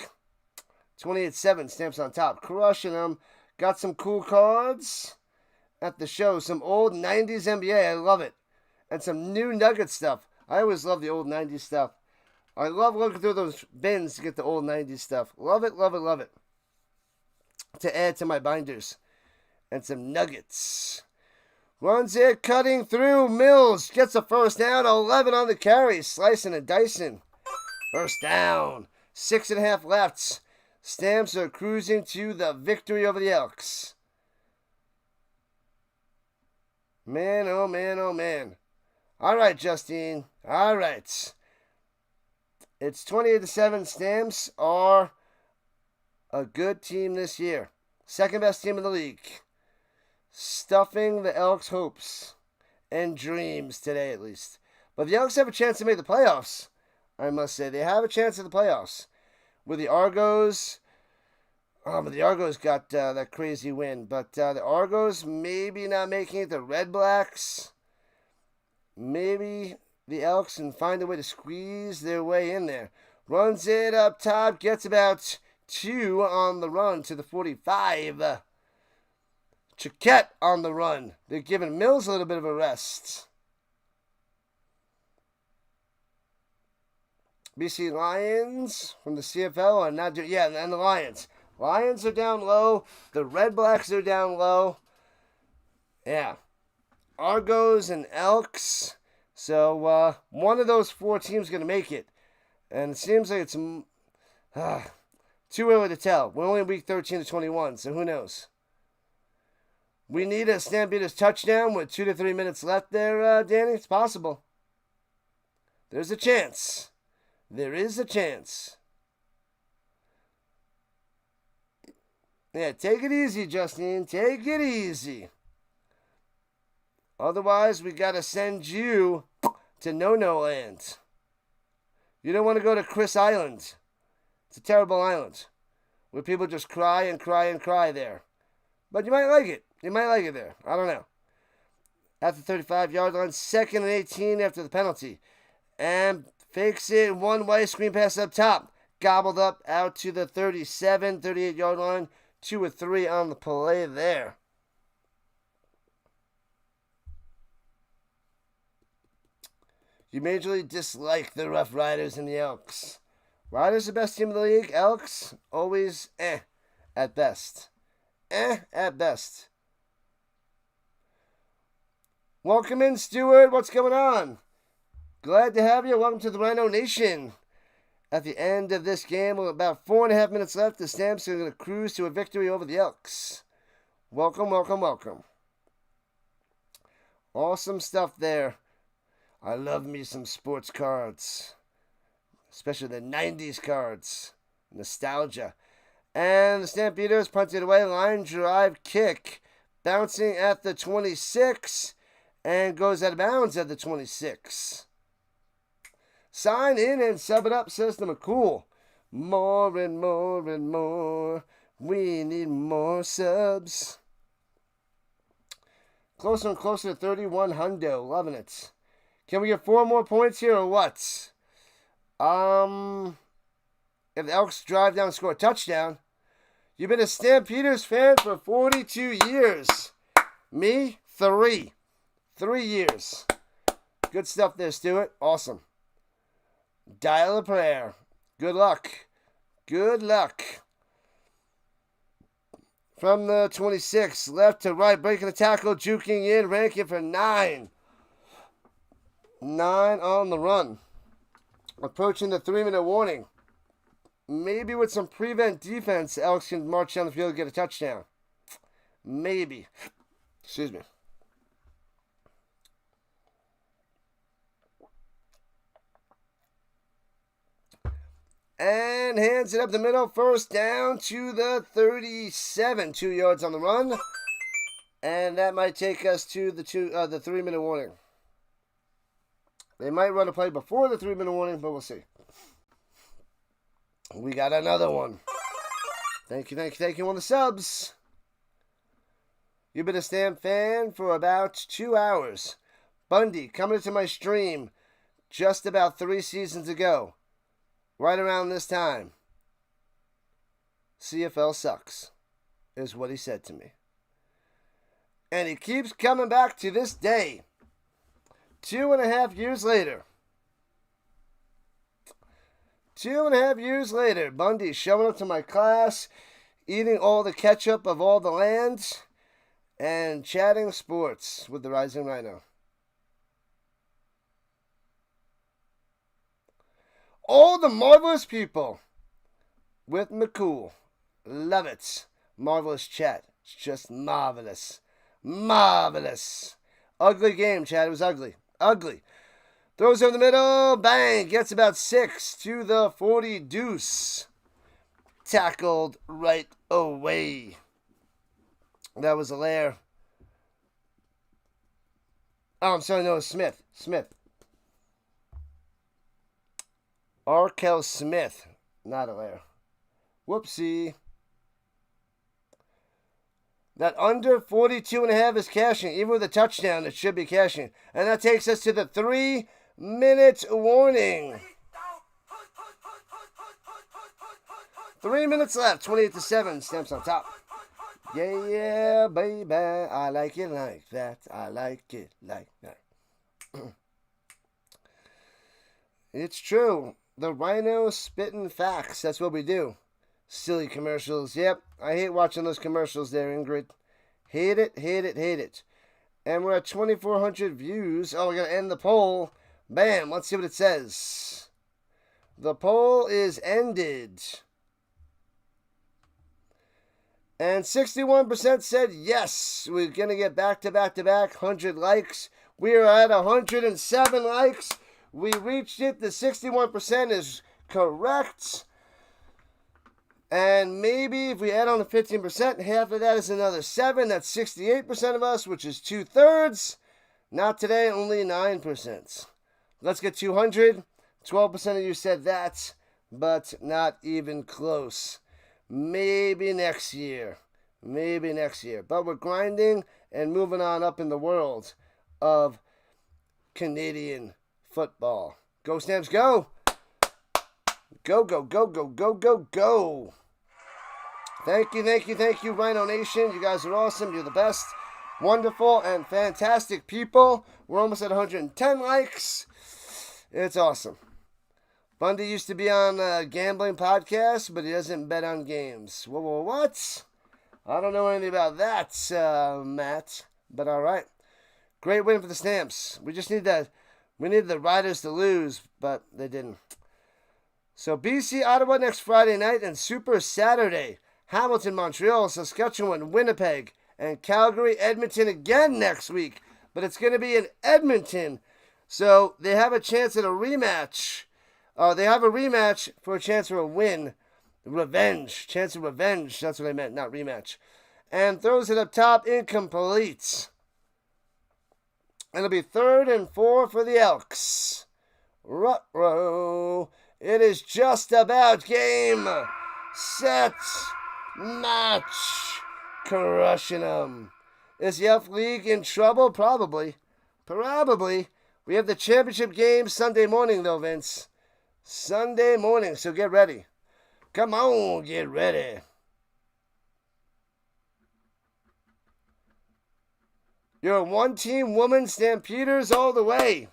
28-7, Stamps on top. Crushing them. Got some cool cards at the show. Some old 90s NBA. I love it. And some new Nugget stuff. I always love the old 90s stuff. I love looking through those bins to get the old 90s stuff. Love it, love it, love it. To add to my binders. And some Nuggets. Runs it, cutting through. Mills gets a first down. 11 on the carry. Slicing and dicing. First down. 6.5 left. Stamps are cruising to the victory over the Elks. Man, oh man, oh man. All right, Justine. All right. It's 28-7. Stamps are a good team this year. Second best team in the league. Stuffing the Elks' hopes and dreams today, at least. But the Elks have a chance to make the playoffs, I must say. They have a chance at the playoffs. With the Argos, but the Argos got that crazy win. But the Argos maybe not making it. The Red Blacks, maybe the Elks can find a way to squeeze their way in there. Runs it up top, gets about 2 on the run to the 45. Chiquette on the run. They're giving Mills a little bit of a rest. BC Lions from the CFL are not doing... Yeah, and the Lions. Lions are down low. The Red Blacks are down low. Yeah. Argos and Elks. So, one of those 4 teams is going to make it. And it seems like it's too early to tell. We're only in week 13 to 21, so who knows? We need a Stampeders touchdown with 2 to 3 minutes left there, Danny. It's possible. There's a chance. There is a chance. Yeah, take it easy, Justine. Take it easy. Otherwise, we got to send you to No-No Land. You don't want to go to Chris Island. It's a terrible island where people just cry and cry and cry there. But you might like it. You might like it there. I don't know. At the 35-yard line, 2nd and 18 after the penalty. And fakes it, one way, screen pass up top. Gobbled up out to the 37, 38-yard line. 2 or 3 on the play there. You majorly dislike the Rough Riders and the Elks. Riders the best team in the league. Elks, always at best. At best. Welcome in, Stuart. What's going on? Glad to have you. Welcome to the RHINO Nation. At the end of this game, with about 4.5 minutes left, the Stamps are going to cruise to a victory over the Elks. Welcome, welcome, welcome. Awesome stuff there. I love me some sports cards. Especially the 90s cards. Nostalgia. And the Stampeders punted away. Line drive kick. Bouncing at the 26. And goes out of bounds at the 26. Sign in and sub it up, says the McCool. More and more and more. We need more subs. Closer and closer to 31 hundo. Loving it. Can we get 4 more points here or what? If the Elks drive down and score a touchdown. You've been a Stampeders fan for 42 years. Me, 3. 3 years. Good stuff there, Stuart. Awesome. Dial a prayer. Good luck. Good luck. From the 26, left to right, breaking the tackle, juking in, ranking for 9. 9 on the run. Approaching the 3-minute warning. Maybe with some prevent defense, Elks can march down the field and get a touchdown. Maybe. Excuse me. And hands it up the middle. First down to the 37. 2 yards on the run. And that might take us to the 3-minute warning. They might run a play before the 3-minute warning, but we'll see. We got another one. Thank you on the subs. You've been a Stamp fan for about 2 hours. Bundy, coming into my stream just about 3 seasons ago. Right around this time. CFL sucks, is what he said to me. And he keeps coming back to this day. 2.5 years later. 2.5 years later, Bundy showing up to my class, eating all the ketchup of all the lands, and chatting sports with the Rising Rhino. All the marvelous people with McCool. Love it. Marvelous chat. It's just marvelous. Marvelous. Ugly game, Chad. It was ugly. Ugly. Throws over the middle. Bang. Gets about 6 to the 40 deuce. Tackled right away. That was Allaire. Oh, I'm sorry. No, it was Smith. Arkell Smith. Not Allaire. Whoopsie. That under 42.5 is cashing. Even with a touchdown, it should be cashing. And that takes us to the 3-minute warning. 3 minutes left. 28-7. Stamps on top. Yeah, baby. I like it like that. I like it like that. It's true. The Rhino spitting facts. That's what we do. Silly commercials. Yep. I hate watching those commercials there, Ingrid. Hate it. And we're at 2,400 views. Oh, we're going to end the poll. Bam. Let's see what it says. The poll is ended. And 61% said yes. We're going to get back-to-back 100 likes. We are at 107 likes. We reached it. The 61% is correct. And maybe if we add on the 15%, half of that is another 7. That's 68% of us, which is 2/3. Not today, only 9%. Let's get 200. 12% of you said that, but not even close. Maybe next year. But we're grinding and moving on up in the world of Canadian football. Go, Stamps, go! Go. Thank you, Rhino Nation. You guys are awesome. You're the best. Wonderful and fantastic people. We're almost at 110 likes. It's awesome. Bundy used to be on a gambling podcast, but he doesn't bet on games. Whoa, what? I don't know anything about that, Matt. But all right. Great win for the Stamps. We needed the Riders to lose, but they didn't. So BC, Ottawa next Friday night, and Super Saturday. Hamilton, Montreal, Saskatchewan, Winnipeg, and Calgary, Edmonton again next week. But it's going to be in Edmonton. So they have a chance at a rematch. They have a rematch for a chance for a win. Revenge. Chance of revenge. That's what I meant, not rematch. And throws it up top, incomplete. And it'll be 3rd and 4 for the Elks. Ruh-roh. It is just about game, set, match. Crushing them. Is the Elf League in trouble? Probably. We have the championship game Sunday morning, though, Vince. Sunday morning, so get ready. Come on, get ready. You're a one-team woman Stampeders all the way.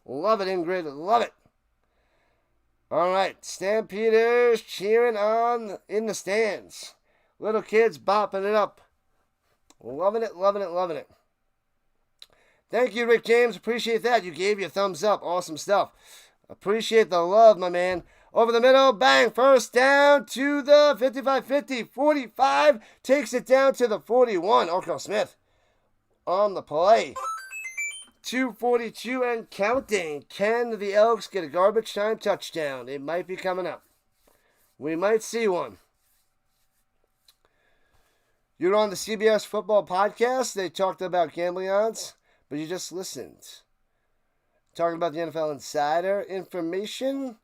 Love it, Ingrid. Love it. All right, Stampeders cheering on in the stands. Little kids bopping it up. Loving it. Thank you, Rick James. Appreciate that. You gave your thumbs up. Awesome stuff. Appreciate the love, my man. Over the middle, bang, first down to the 55-50. 45 takes it down to the 41. Arkell Smith on the play. 2:42 and counting. Can the Elks get a garbage time touchdown? It might be coming up. We might see one. You're on the CBS Football Podcast. They talked about gambling odds, but you just listened. Talking about the NFL Insider information.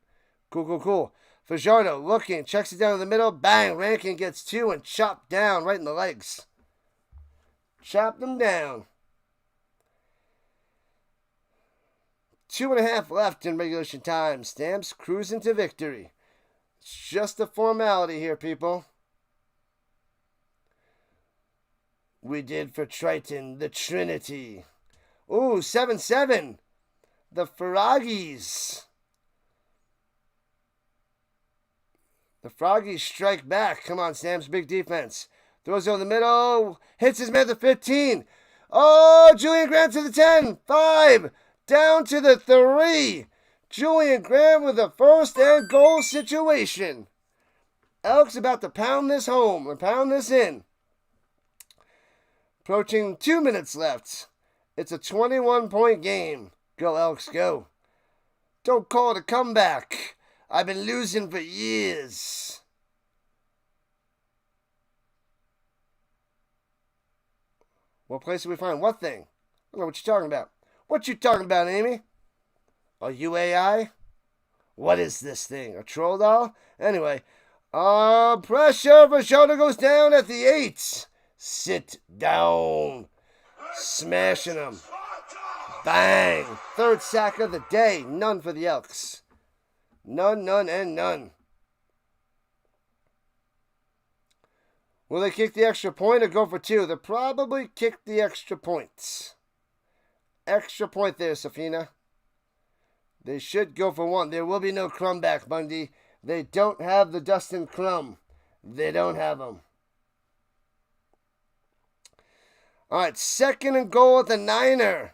Cool. Fajardo looking, checks it down in the middle. Bang, Rankin gets 2 and chopped down right in the legs. Chopped them down. 2.5 left in regulation time. Stamps cruising to victory. It's just a formality here, people. We did for Triton, the Trinity. Ooh, 7-7. The Froggies. The Froggies strike back. Come on, Stamps, big defense. Throws it over the middle. Hits his man at the 15. Oh, Julian Grant to the 10. 5. Down to the 3. Julian Grant with a first and goal situation. Elks about to pound this home or pound this in. Approaching 2 minutes left. It's a 21-point game. Go Elks, go. Don't call it a comeback. I've been losing for years. What place do we find? What thing? I don't know what you're talking about. What you talking about, Amy? A UAI? What is this thing? A troll doll? Anyway. Pressure. Vajoda goes down at the 8. Sit down. Smashing him. Bang. Third sack of the day. None for the Elks. None, none, and none. Will they kick the extra point or go for 2? They'll probably kick the extra points. Extra point there, Safina. They should go for 1. There will be no Crumb back, Bundy. They don't have the Dustin Crumb. They don't have him. All right, 2nd and goal at the 9er.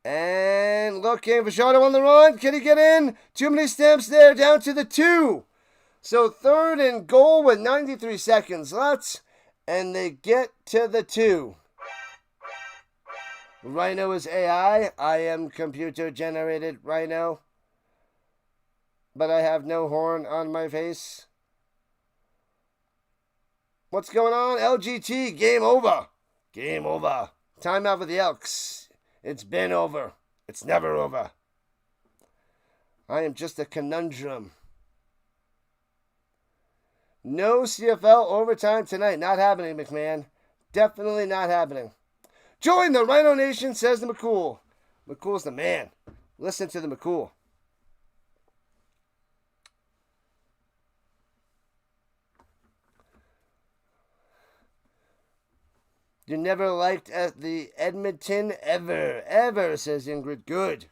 And looking for Shadow on the run. Can he get in? Too many stamps there. Down to the 2. So 3rd and goal with 93 seconds left. And they get to the 2. RHINO is AI. I am computer generated RHINO. But I have no horn on my face. What's going on? LGT, game over. Game over. Timeout for the Elks. It's been over. It's never over. I am just a conundrum. No CFL overtime tonight. Not happening, McMahon. Definitely not happening. Join the RHINO Nation, says the McCool. McCool's the man. Listen to the McCool. You never liked the Edmonton ever, says Ingrid. Good.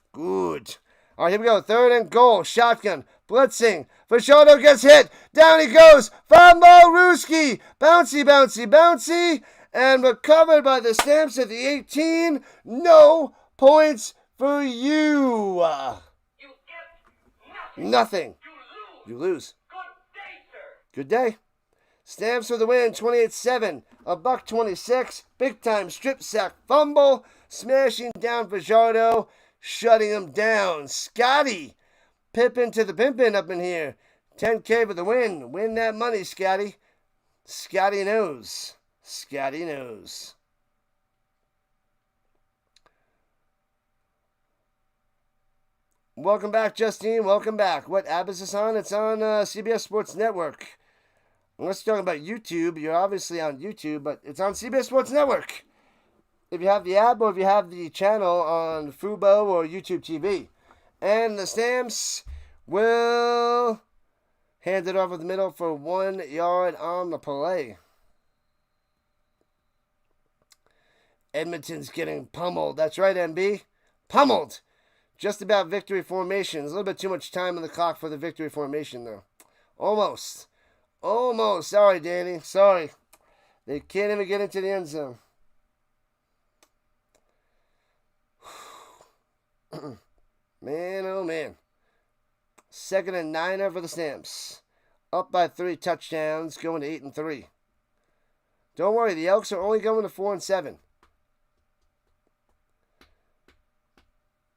All right, here we go. 3rd and goal. Shotgun. Blitzing. Fashodo gets hit. Down he goes. Fumble. Ruski. Bouncy. And recovered by the Stamps at the 18. No points for you. You get nothing. You lose. Good day. Stamps for the win, 28-7. $1.26. Big time strip sack fumble. Smashing down Fajardo. Shutting him down. Scotty. Pippin to the pimpin' up in here. 10K for the win. Win that money, Scotty. Scotty knows. Scotty knows. Welcome back, Justine. Welcome back. What app is this on? It's on CBS Sports Network. Unless you're talking about YouTube, you're obviously on YouTube, but it's on CBS Sports Network. If you have the app or if you have the channel on Fubo or YouTube TV. And the Stamps will hand it over the middle for 1 yard on the play. Edmonton's getting pummeled. That's right, MB. Pummeled. Just about victory formation. There's a little bit too much time on the clock for the victory formation, though. Almost. Sorry, Danny. Sorry. They can't even get into the end zone. Man, oh man. 2nd and 9 for the Stamps. Up by 3 touchdowns, going to 8-3. Don't worry, the Elks are only going to 4-7.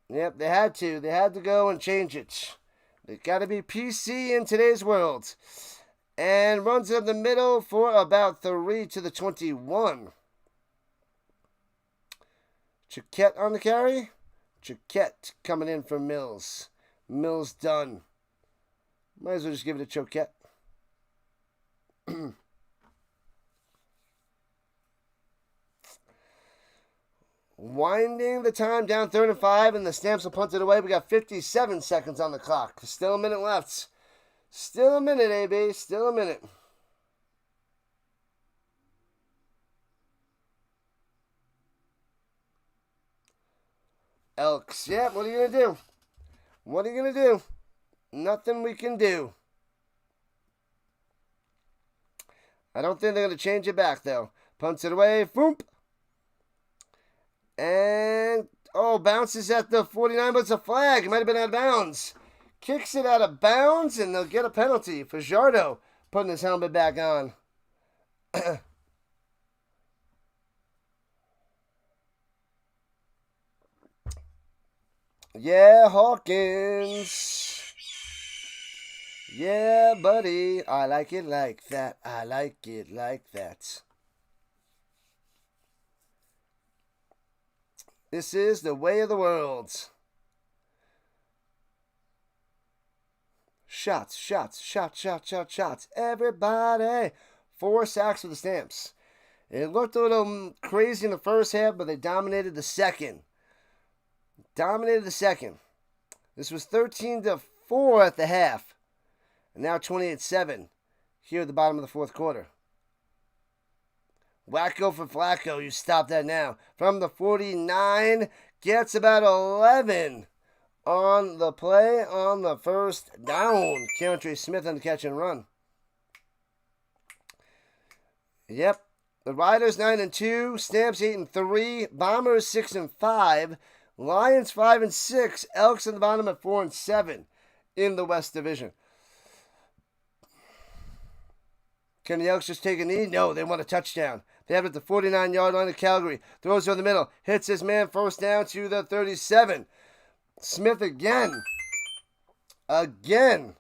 Yep, they had to. They had to go and change it. They got to be PC in today's world. And runs it up the middle for about 3 to the 21. Chiquette on the carry. Chiquette coming in for Mills. Mills done. Might as well just give it to Choquette. Winding the time down 3rd and 5, and the Stamps will punt it away. We got 57 seconds on the clock. Still a minute left. Still a minute, AB. Still a minute. Elks. Yeah, what are you going to do? What are you going to do? Nothing we can do. I don't think they're going to change it back, though. Punts it away. Foomp. And, bounces at the 49, but it's a flag. It might have been out of bounds. Kicks it out of bounds, and they'll get a penalty for Jardo putting his helmet back on. Yeah, Hawkins. Yeah, buddy. I like it like that. I like it like that. This is the way of the world. Shots, shots, shots, shots, shots, shots. Everybody. 4 sacks for the Stamps. It looked a little crazy in the first half, but they dominated the second. This was 13-4 at the half. And now 28-7 here at the bottom of the fourth quarter. Wacko for Flacco. You stop that now. From the 49, gets about 11 on the play on the first down. Keontre Smith on the catch and run. Yep. The Riders 9-2, Stamps 8-3, Bombers 6-5, Lions 5-6, Elks on the bottom at 4-7 in the West Division. Can the Elks just take a knee? No, they want a touchdown. They have it at the 49-yard line of Calgary. Throws over the middle. Hits his man. First down to the 37. Smith again. Bam.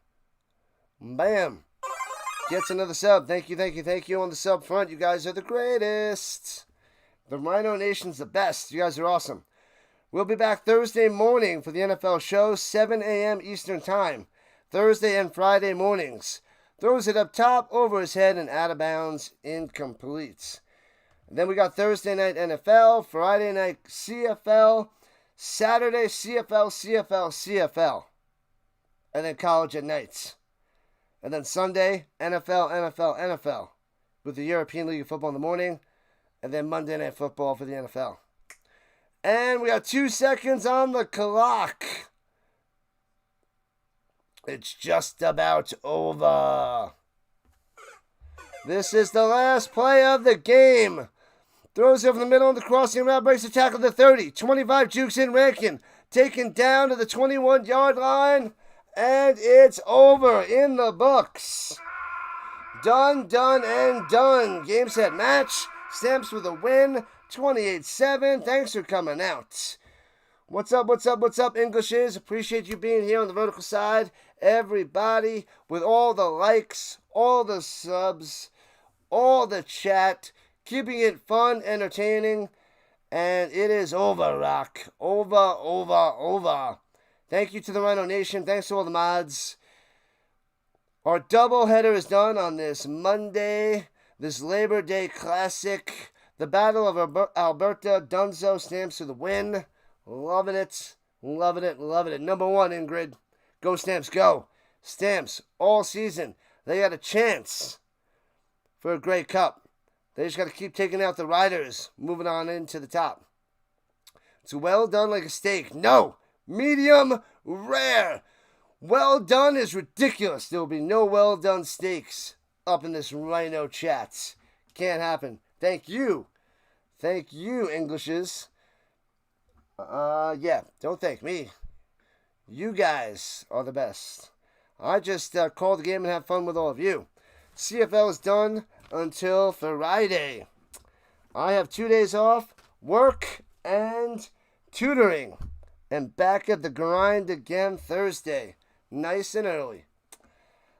Gets another sub. Thank you on the sub front. You guys are the greatest. The RHINO Nation's the best. You guys are awesome. We'll be back Thursday morning for the NFL show, 7 a.m. Eastern Time. Thursday and Friday mornings. Throws it up top, over his head, and out of bounds. Incomplete. And then we got Thursday night NFL, Friday night CFL, Saturday CFL. And then college at nights. And then Sunday, NFL. With the European League of Football in the morning. And then Monday Night Football for the NFL. And we got 2 seconds on the clock. It's just about over. This is the last play of the game. Throws over the middle on the crossing route, breaks the tackle to 30. 25 jukes in Rankin. Taken down to the 21-yard line. And it's over in the books. Done, and done. Game, set, match. Stamps with a win. 28-7. Thanks for coming out. What's up, Englishes? Appreciate you being here on the vertical side. Everybody, with all the likes, all the subs, all the chat, keeping it fun, entertaining, and it is over, Rock. Over. Thank you to the RHINO Nation. Thanks to all the mods. Our doubleheader is done on this Monday, this Labor Day Classic. The Battle of Alberta, Dunzo, Stamps for the win. Loving it. Number 1, Ingrid. Go, Stamps, go. Stamps, all season. They got a chance for a Grey Cup. They just got to keep taking out the Riders, moving on into the top. It's well done like a steak. No, medium rare. Well done is ridiculous. There will be no well done steaks up in this RHINO chat. Can't happen. Thank you, Englishes. Don't thank me. You guys are the best. I just called the game and have fun with all of you. CFL is done until Friday. I have 2 days off, work and tutoring. And back at the grind again Thursday. Nice and early.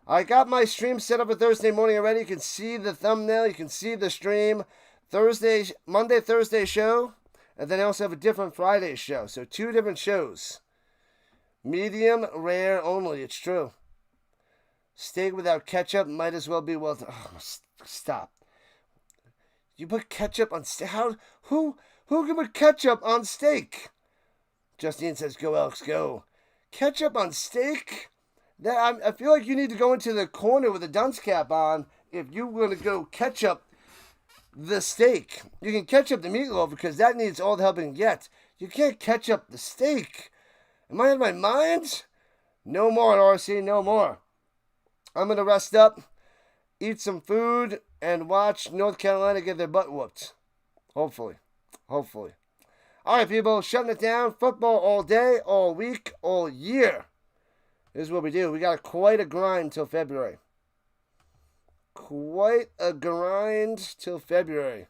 I got my stream set up for Thursday morning already. You can see the thumbnail. You can see the stream. Monday, Thursday show. And then I also have a different Friday show. So 2 different shows. Medium rare only. It's true. Steak without ketchup might as well be well. Stop. You put ketchup on steak? Who can put ketchup on steak? Justine says, "Go Elks, go." Ketchup on steak? I feel like you need to go into the corner with a dunce cap on if you want to go ketchup the steak. You can ketchup the meatloaf because that needs all the help it can get. You can't ketchup the steak. Am I out of my mind? No more, RC, no more. I'm going to rest up eat some food, and watch North Carolina get their butt whooped. Hopefully. Hopefully. All right, people, shutting it down. Football all day, all week, all year. This is what we do. We got quite a grind till February. Quite a grind till February.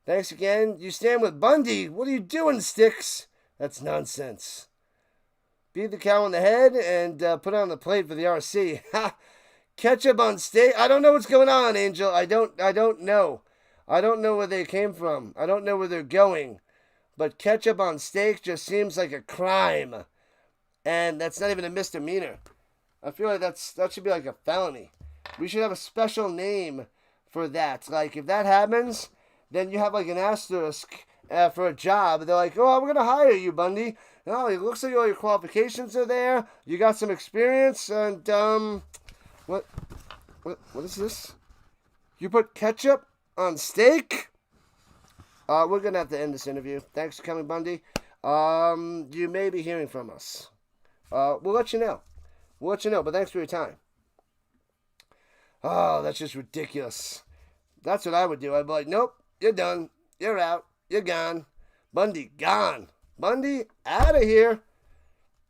Thanks again. You stand with Bundy. What are you doing, Sticks? That's nonsense. Beat the cow on the head and put it on the plate for the RC. Ha! Ketchup on steak. I don't know what's going on, Angel. I don't know. I don't know where they came from. I don't know where they're going. But ketchup on steak just seems like a crime. And that's not even a misdemeanor. I feel like that should be like a felony. We should have a special name for that. Like, if that happens, then you have like an asterisk for a job. They're like, oh, we're going to hire you, Bundy. Oh, it looks like all your qualifications are there. You got some experience. And, what is this? You put ketchup on steak? We're going to have to end this interview. Thanks for coming, Bundy. You may be hearing from us. We'll let you know. We'll let you know, but thanks for your time. Oh, that's just ridiculous. That's what I would do. I'd be like, nope, you're done. You're out. You're gone. Bundy, gone. Bundy, out of here.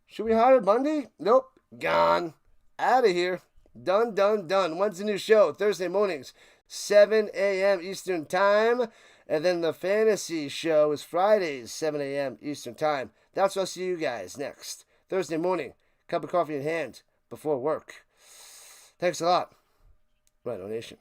Should we hire Bundy? Nope, gone. Out of here. Done, done, done. When's the new show? Thursday mornings, 7 a.m. Eastern Time. And then the fantasy show is Fridays, 7 a.m. Eastern Time. That's what I'll see you guys next. Thursday morning, cup of coffee in hand before work. Thanks a lot. RHINO Nation.